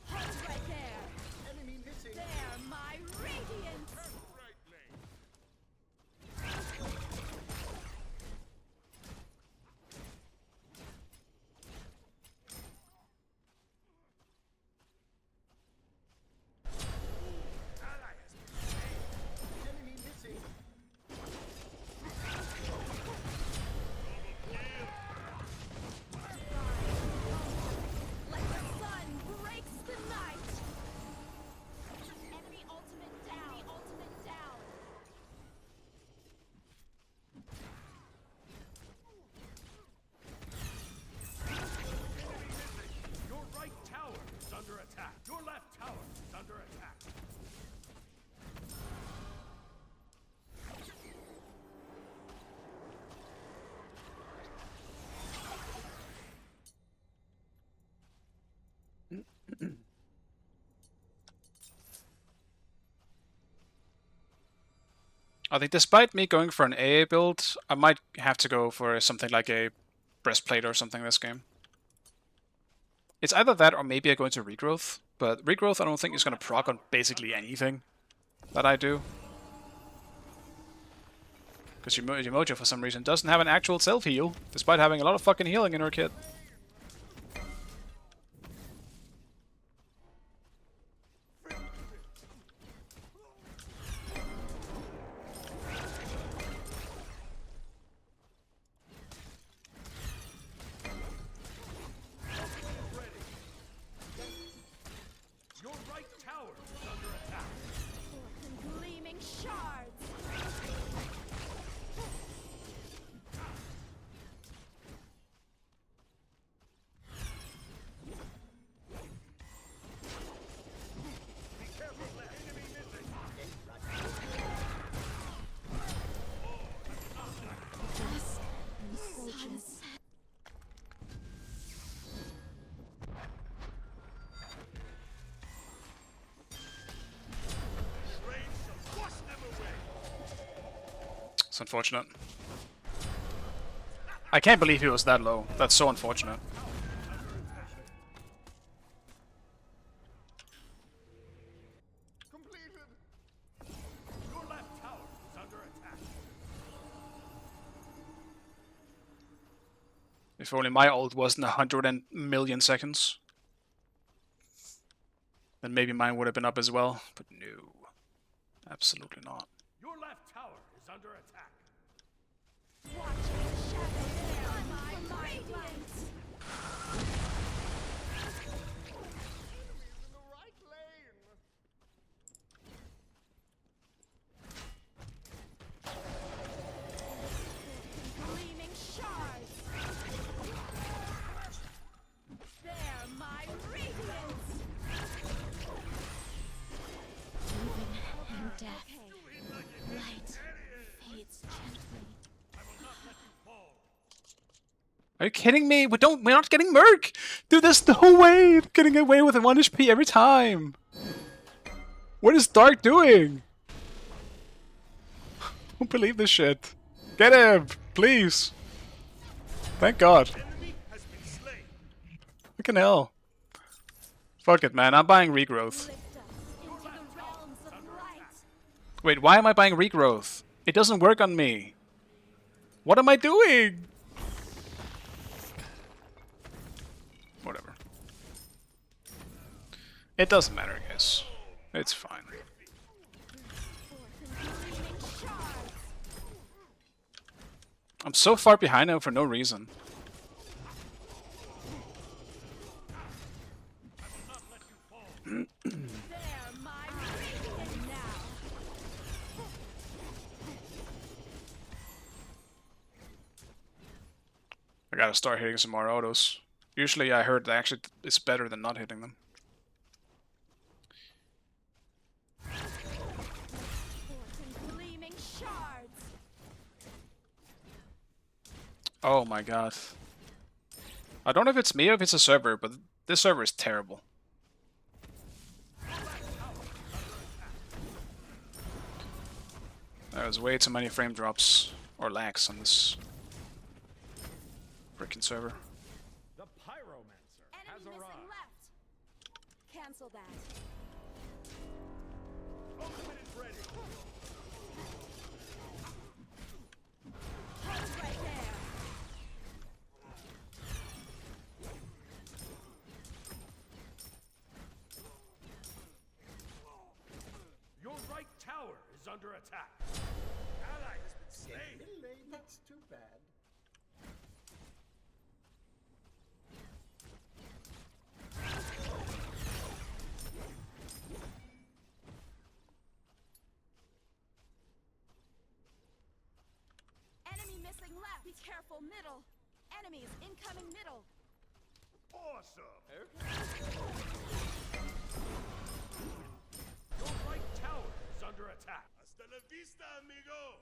Halt right there. Enemy missing. There, my radiance. Right lane. Enemy missing. Like the sun breaks the night. Enemy ultimate down. Enemy ultimate down. Your right tower is under attack. Your left tower is under attack. I think despite me going for an AA build, I might have to go for something like a breastplate or something this game. It's either that or maybe I go into regrowth, but regrowth I don't think is going to proc on basically anything that I do. Because your Mojo for some reason doesn't have an actual self-heal, despite having a lot of fucking healing in her kit. Your right tower is under attack. Gleaming shards. Be careful, left. Enemy missing. Rain shall wash them away. It's unfortunate. I can't believe he was that low. That's so unfortunate. Completed. Your left tower is under attack. If only my ult wasn't 100 million seconds. Then maybe mine would have been up as well. But no. Absolutely not. Your left tower is under attack. Watching shadows on my radiance. Enemies in the right lane. Gleaming shards. There, my radiance. Even in death, light fades gently. Are you kidding me? We're not getting Merc! Dude, there's no way! We're getting away with 1 HP every time! What is Dark doing? I don't believe this shit. Get him! Please! Thank God. Enemy has been slain. Fucking hell. Fuck it, man. I'm buying Regrowth. Lift us into the realms of light. Wait, why am I buying Regrowth? It doesn't work on me. What am I doing? Whatever. It doesn't matter, guys. It's fine. I'm so far behind now for no reason. There, my and now. I gotta start hitting some more autos. Usually I heard that actually it's better than not hitting them. Gleaming shards. Oh my god. I don't know if it's me or if it's a server, but this server is terrible. There's way too many frame drops or lags on this freaking server. The Pyromancer has Enemy missing arrived. left. Cancel that. Ultimate is ready. Halt right there. Your right tower is under attack. Ally has been slain. Really? That's too bad. Enemy missing left. Be careful, middle. Enemies incoming middle. Awesome. Your right tower is under attack. Hasta la vista, amigo.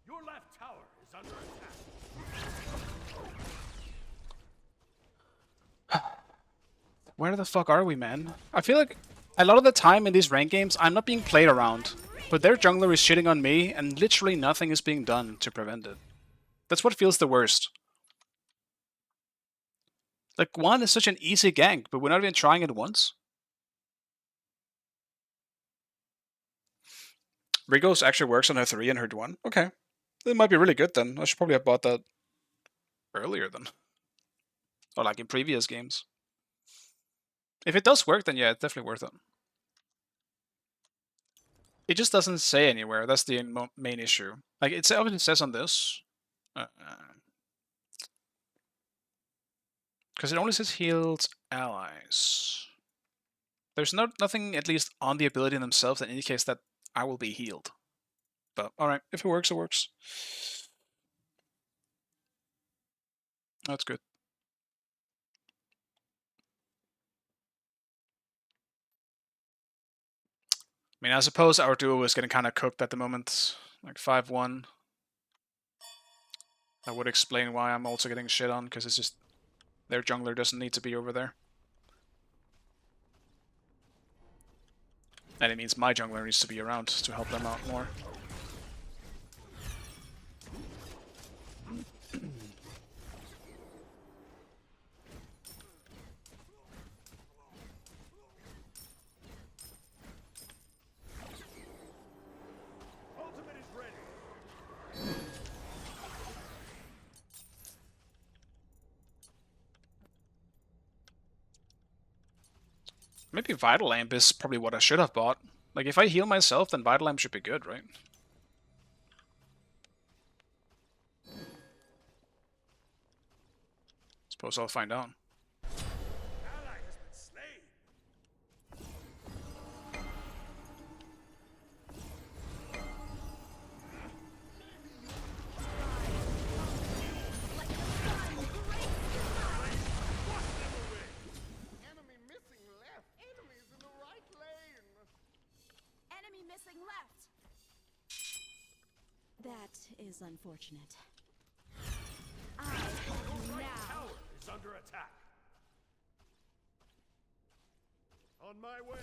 Your left tower is under attack. Where the fuck are we, man? I feel like a lot of the time in these rank games, I'm not being played around, but their jungler is shitting on me, and literally nothing is being done to prevent it. That's what feels the worst. Like, 1 is such an easy gank, but we're not even trying it once. Rigos actually works on her 3 and her 1. Okay. It might be really good then. I should probably have bought that earlier then. Or like in previous games. If it does work, then yeah, it's definitely worth it. It just doesn't say anywhere. That's the main issue. Like, it obviously says on this. Because it only says healed allies. There's nothing, at least on the ability themselves, that indicates that I will be healed. But, alright, if it works, it works. That's good. I mean, I suppose our duo is getting kind of cooked at the moment. Like 5-1. That would explain why I'm also getting shit on, because it's just their jungler doesn't need to be over there. And it means my jungler needs to be around to help them out more. Ultimate is ready. Maybe Vital Lamp is probably what I should have bought. Like, if I heal myself, then Vital Lamp should be good, right? Suppose I'll find out. Ally has been slain. missing left. That is unfortunate. I have you Right now. tower is under attack. On my way.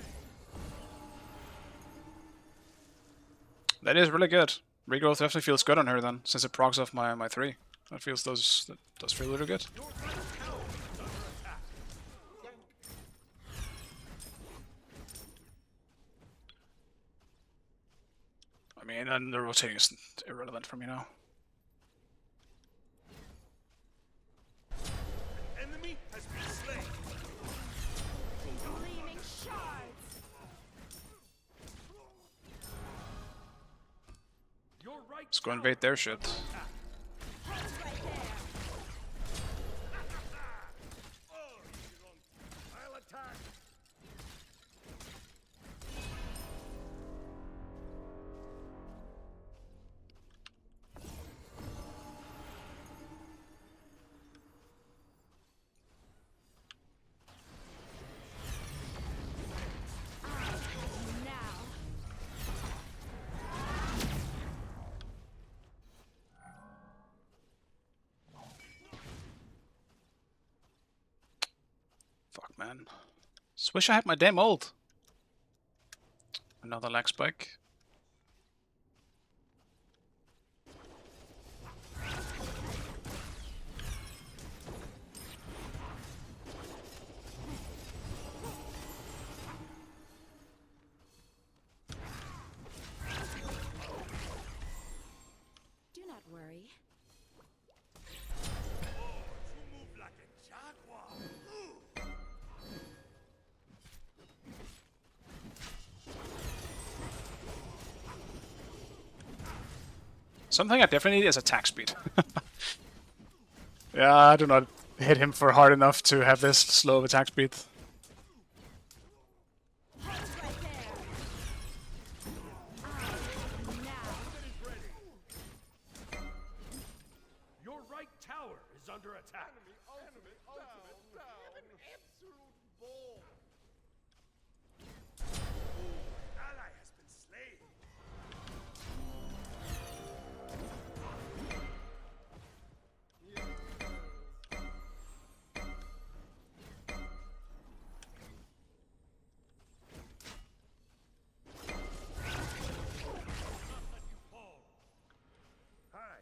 That is really good. Regrowth definitely feels good on her then, since it procs off my 3. That does feel really good. Your right tower is under attack. I mean, and the rotating is irrelevant for me now. Enemy has been slain. Gleaming shards. Your right Let's go invade their shit. Hold right there. I'll attack. I have you now. Fuck, man. Just wish I had my damn ult. Another lag spike. Do not worry. You move like a jaguar. Something I definitely need is attack speed. Yeah, I do not hit him for hard enough to have this slow of attack speed. Hold right there. I have you now. Your right tower is under attack. Ally has been slain. Hi.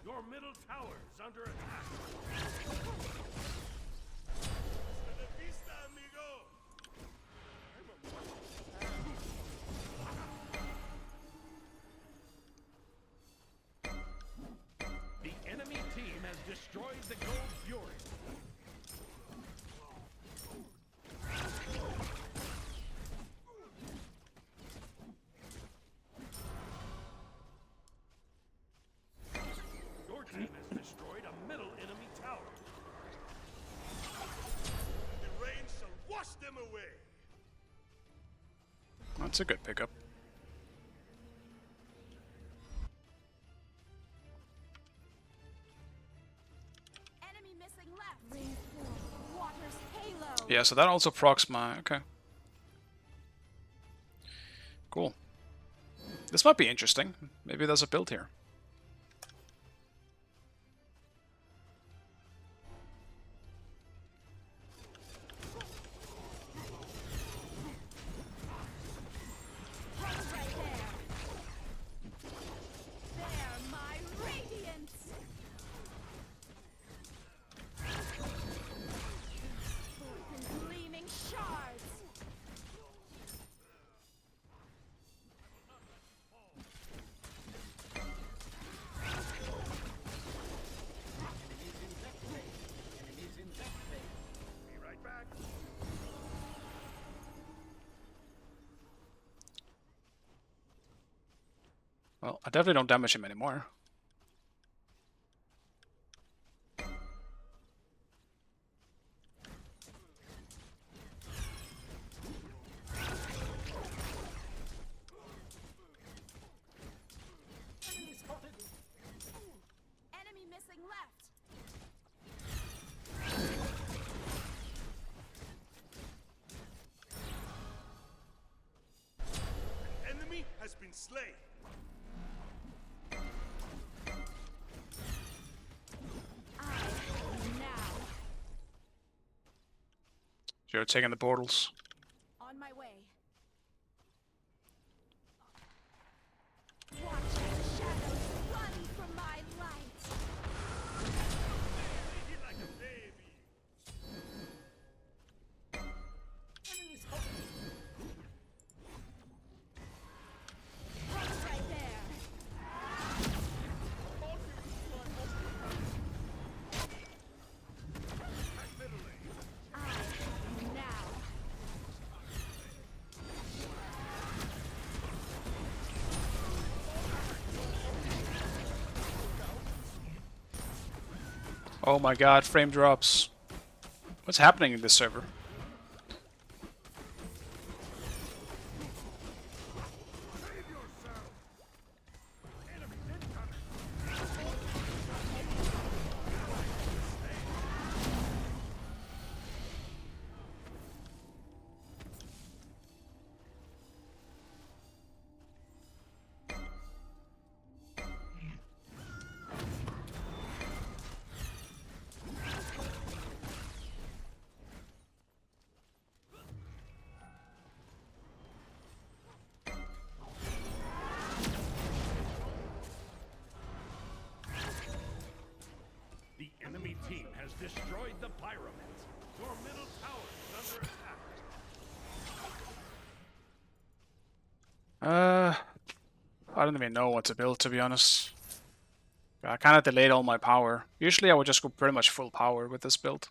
Your middle tower is under attack. Hasta la vista, amigo. The enemy team has destroyed the Gold Fury. Your team has destroyed a middle enemy tower. The rain shall wash them away. That's a good pickup. Enemy missing left. Ring 4. Water's halo. Yeah, so that also procs my... Okay. Cool. This might be interesting. Maybe there's a build here. Hold right there. There, my radiance. And gleaming shards. Be right back. Well, I definitely don't damage him anymore. Enemy missing left. has been slain. Now, You're taking the portals. on my way. Watch the shadows run from my light. Eat like a baby. Right there. I now. Oh my god, frame drops. What's happening in this server? The enemy team has destroyed the pyramid. Your middle tower is under attack. I don't even know what to build, to be honest. I kind of delayed all my power. Usually I would just go pretty much full power with this build.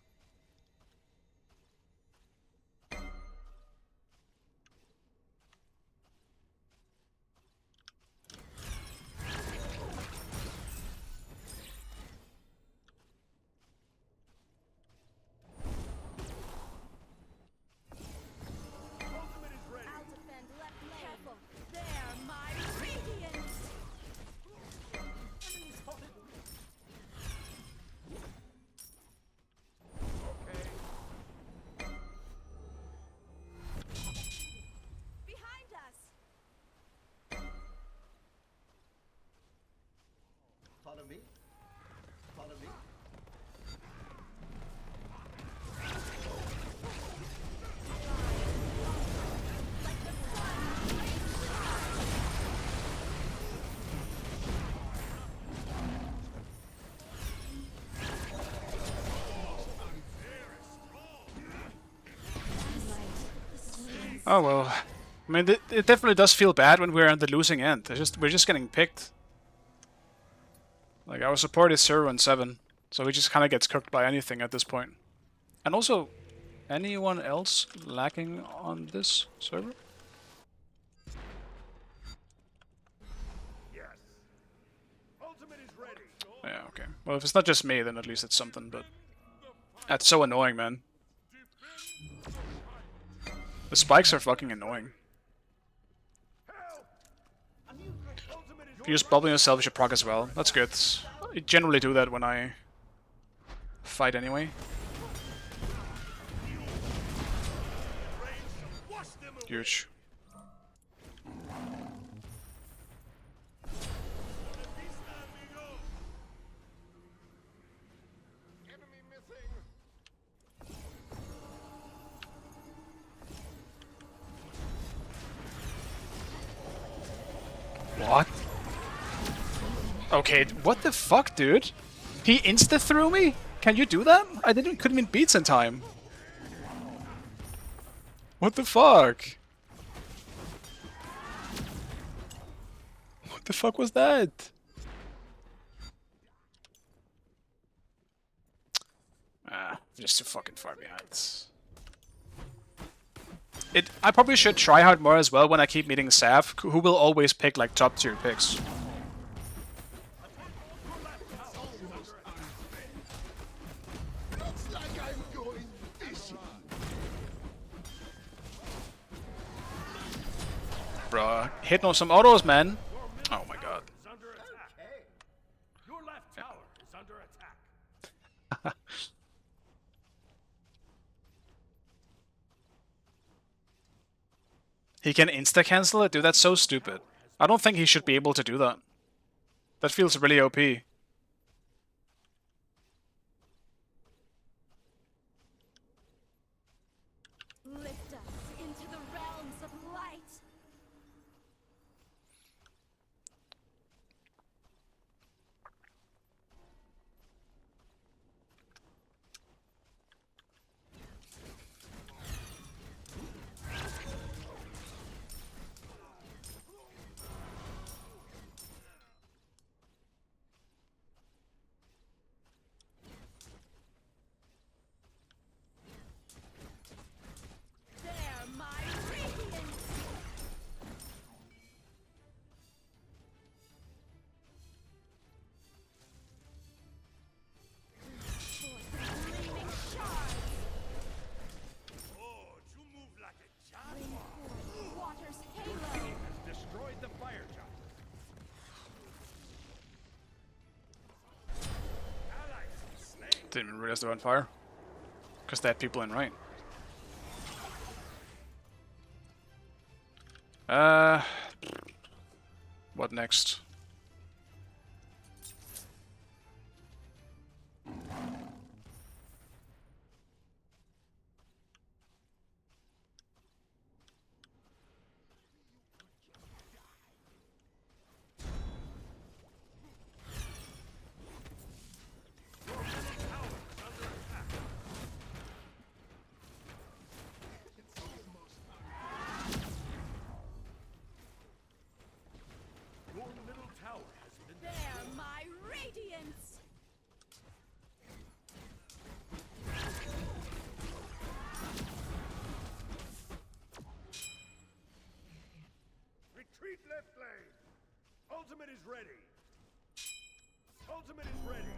I'll defend left lane. Careful. There, my radiance. Behind us. Follow me. Follow me. Oh well. I mean, it definitely does feel bad when we're on the losing end. We're just getting picked. Like, our support is 0 and 7, so we just kind of gets cooked by anything at this point. And also, anyone else lacking on this server? Yes. Ultimate is ready. Yeah, okay. Well, if it's not just me, then at least it's something, but... That's so annoying, man. The spikes are fucking annoying. If you just bubble yourself, you should proc as well. That's good. I generally do that when I fight anyway. Huge. What? Okay, what the fuck, dude? He insta-threw me? Can you do that? I couldn't even beat in time. What the fuck? What the fuck was that? Ah, just too fucking far behind. I probably should try hard more as well when I keep meeting Sav, who will always pick like top tier picks. Looks like I'm going fishing. Bruh, hitting on some autos, man. Oh my god. Is under attack. Your left tower is under attack. He can insta-cancel it? Dude, that's so stupid. I don't think he should be able to do that. That feels really OP. Lift us into the realms of light. There, my radiance. Gleaming shards. Oh, you move like a jaguar. Water's halo. Destroyed the fire giant. Allies slain. Didn't even realize they're on fire. Because they had people in right. What next? Your middle tower has been There, my radiance. Retreat left lane. Ultimate is ready. Ultimate is ready.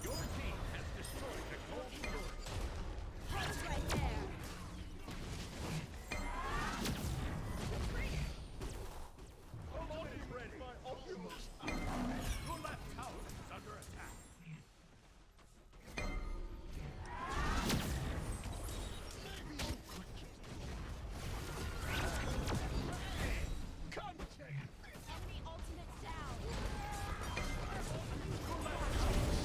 Your team has destroyed the golden door. Heads right there. Ultimate is ready. Your left tower is under attack. Enemy ultimate down.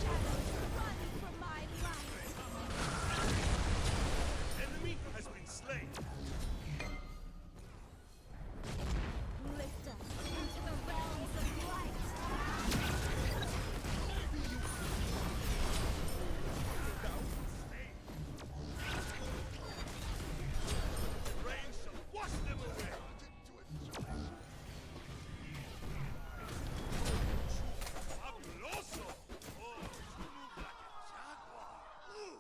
Shadows run from my light. Enemy has been slain. Lift us into the realms of light. Rain shall wash them away. Fabuloso! Oh, you move like a jaguar. Ooh.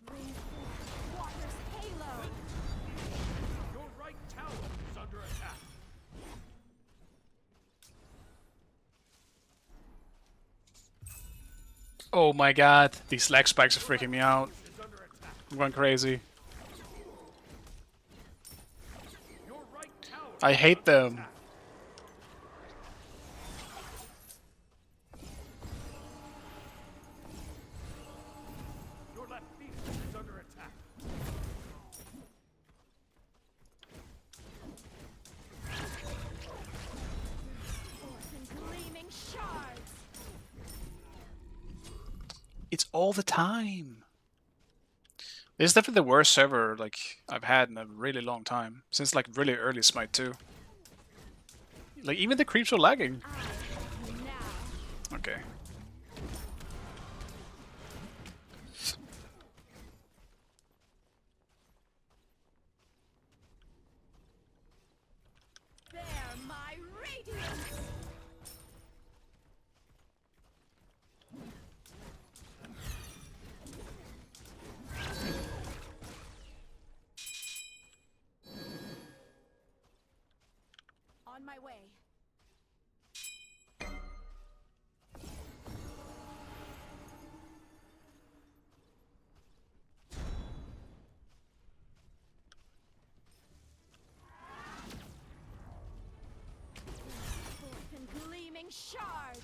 Bring forth water's halo. Your right tower is under attack. Oh my god, these lag spikes are freaking me out. Is under attack. I'm going crazy. Your right tower. I hate them. Your left phoenix is under attack. Forth in gleaming shards. It's all the time. This is definitely the worst server like I've had in a really long time. Since like really early Smite 2. Like even the creeps were lagging. I have you now. Okay. There, my radiance. On my way. Forth in gleaming shards.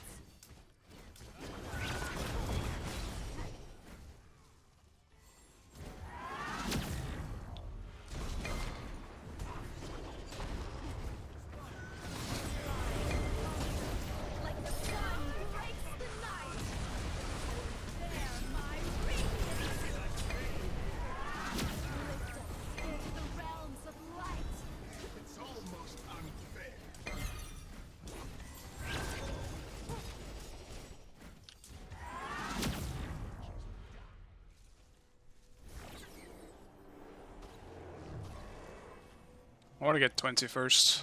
want to get 20 first.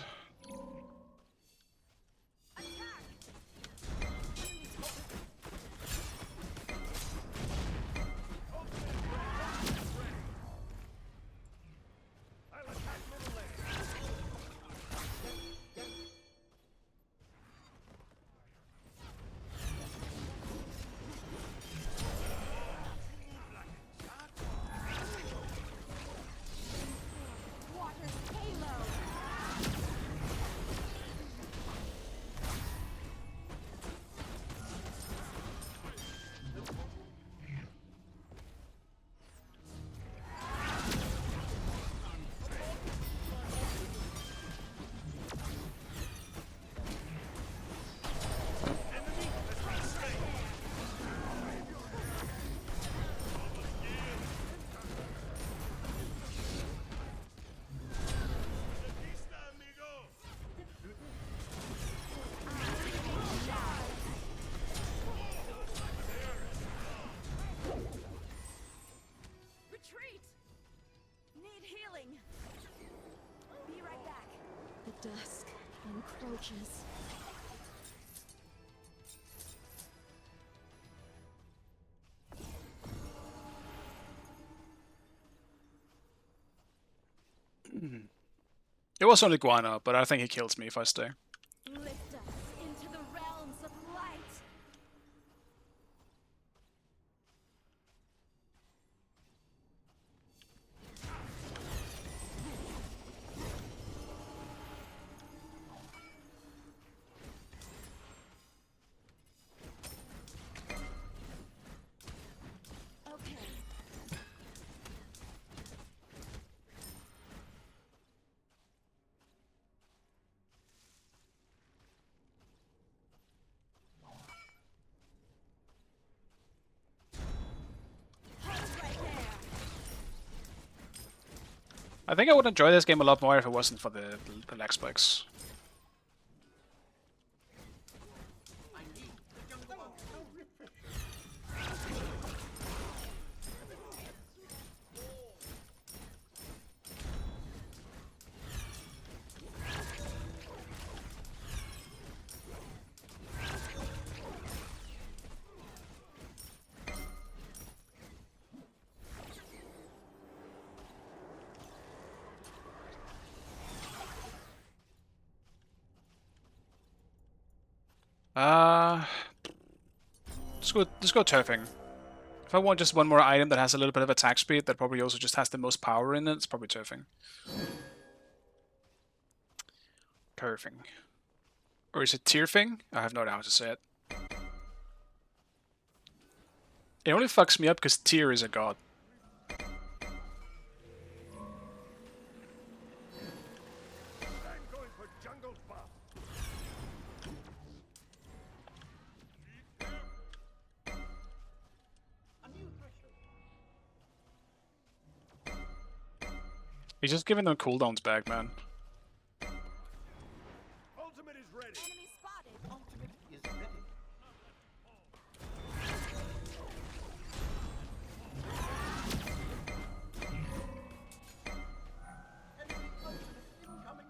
Water's halo. Retreat! Need healing. Be right back. The dusk encroaches. It was only Guana, but I think he kills me if I stay. Lift us into the realms of light. Okay. Halt right there. I think I would enjoy this game a lot more if it wasn't for the lag spikes. I need the jungle to refresh. Let's go turfing. If I want just one more item that has a little bit of attack speed, that probably also just has the most power in it, it's probably turfing. Turfing. Or is it tierfing? I have no idea how to say it. It only fucks me up because Tyr is a god. I'm going for jungle buff. A new threshold. He's just giving them cooldowns back, man. Ultimate is ready. Enemy spotted. Ultimate is ready. Enemy ultimate incoming.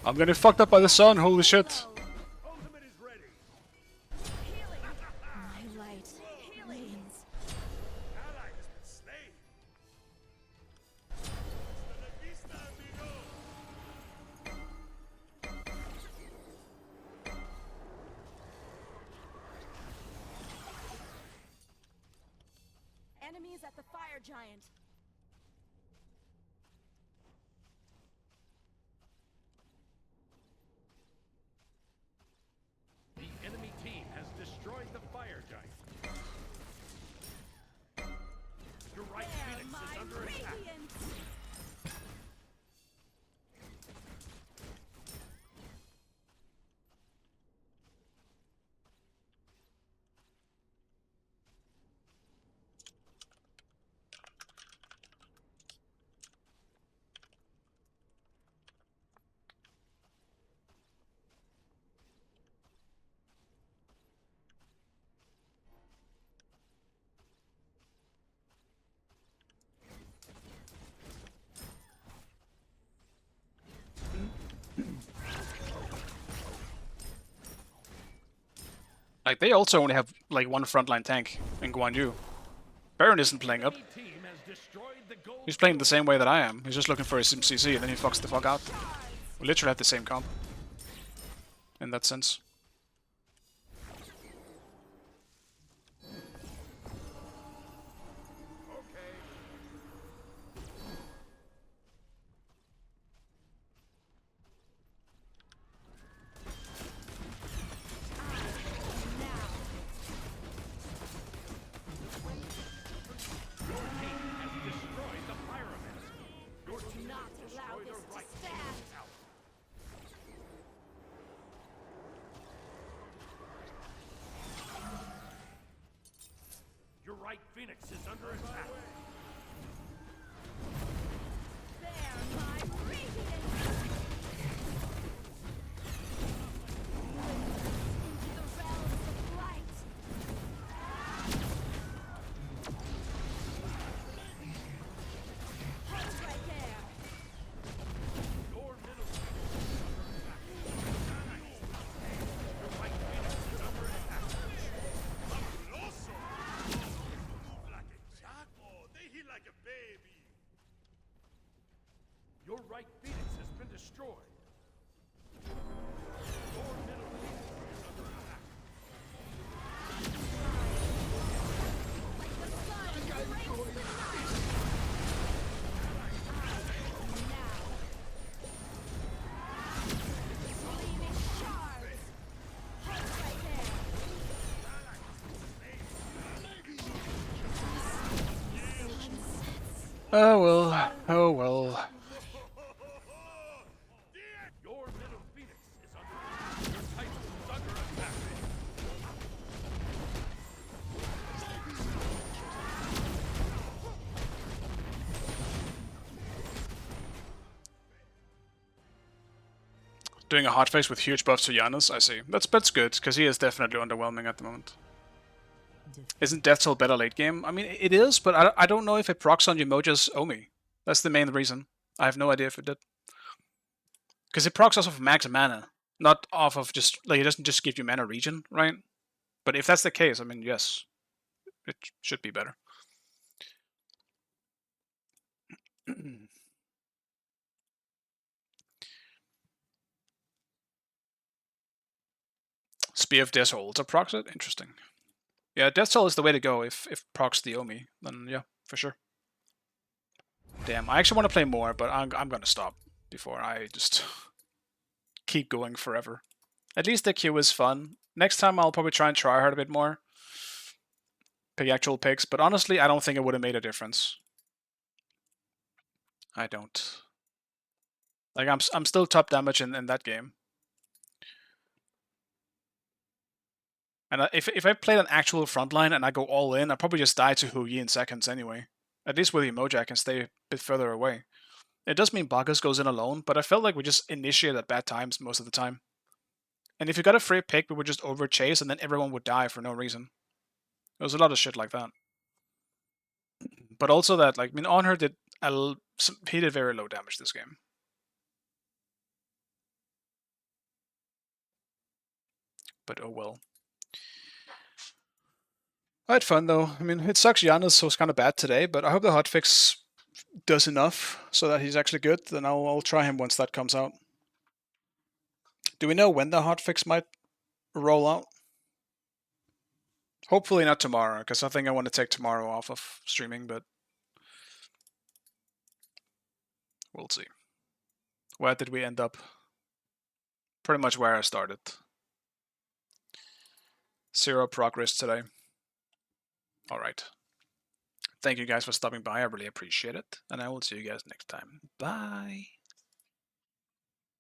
I'm getting fucked up by the sun, holy shit. Ultimate is ready. Healing. My light. Healings. Ally has been slain. Hasta la vista, amigo. Enemies at the fire giant. The enemy team has destroyed the fire giant. Your right Bear phoenix my is under attack. radiance. Like, they also only have, like, one frontline tank in Guan Yu. Baron isn't playing up. Team has destroyed the gold. He's playing the same way that I am. He's just looking for his CC, and then he fucks the fuck out. We literally have the same comp. In that sense. Destroyed the pyramid. Your team Not has allow destroyed this a to right stand. tower. Your right Phoenix is under attack. Bear my radiance. Into the realms of light. Hold right there. Your middle Your right Phoenix is under attack. Fabuloso! Move like a chapo. They hit like a baby. Your right Phoenix has been destroyed. Your middle Phoenix is under attack. The sun breaks the night. Now. Bleeding shards. Hold right there. Oh well. Oh well. Your middle Phoenix is under attack. Your Titan is under attack. Doing a hot face with huge buffs to Janus, I see. That's good, because he is definitely underwhelming at the moment. Isn't Death Toll better late game? I mean, it is, but I don't know if it procs on Umoja's Omi. That's the main reason. I have no idea if it did. Because it procs off of max mana, not off of just, like, it doesn't just give you mana regen, right? But if that's the case, I mean, yes. It should be better. Spear of Death Toll. It's a procs it? Interesting. Yeah, Death Toll is the way to go if procs the Omi. Then yeah, for sure. Damn, I actually want to play more, but I'm gonna stop before I just keep going forever. At least the queue is fun. Next time I'll probably try and try hard a bit more. Pick actual picks, but honestly, I don't think it would have made a difference. I don't. Like, I'm still top damage in that game. And if I played an actual frontline and I go all in, I'd probably just die to Hu Yi in seconds anyway. At least with Emoji, I can stay a bit further away. It does mean Bacchus goes in alone, but I felt like we just initiate at bad times most of the time. And if you got a free pick, we would just over-chase and then everyone would die for no reason. There was a lot of shit like that. But also that, like, I mean, Honor did he did very low damage this game. But oh well. I had fun though. I mean, it sucks Janus was kind of bad today, but I hope the hotfix does enough so that he's actually good. Then I'll try him once that comes out. Do we know when the hotfix might roll out? Hopefully not tomorrow, because I think I want to take tomorrow off of streaming, but we'll see. Where did we end up? Pretty much where I started. 0 progress today. Alright. Thank you guys for stopping by. I really appreciate it. And I will see you guys next time. Bye.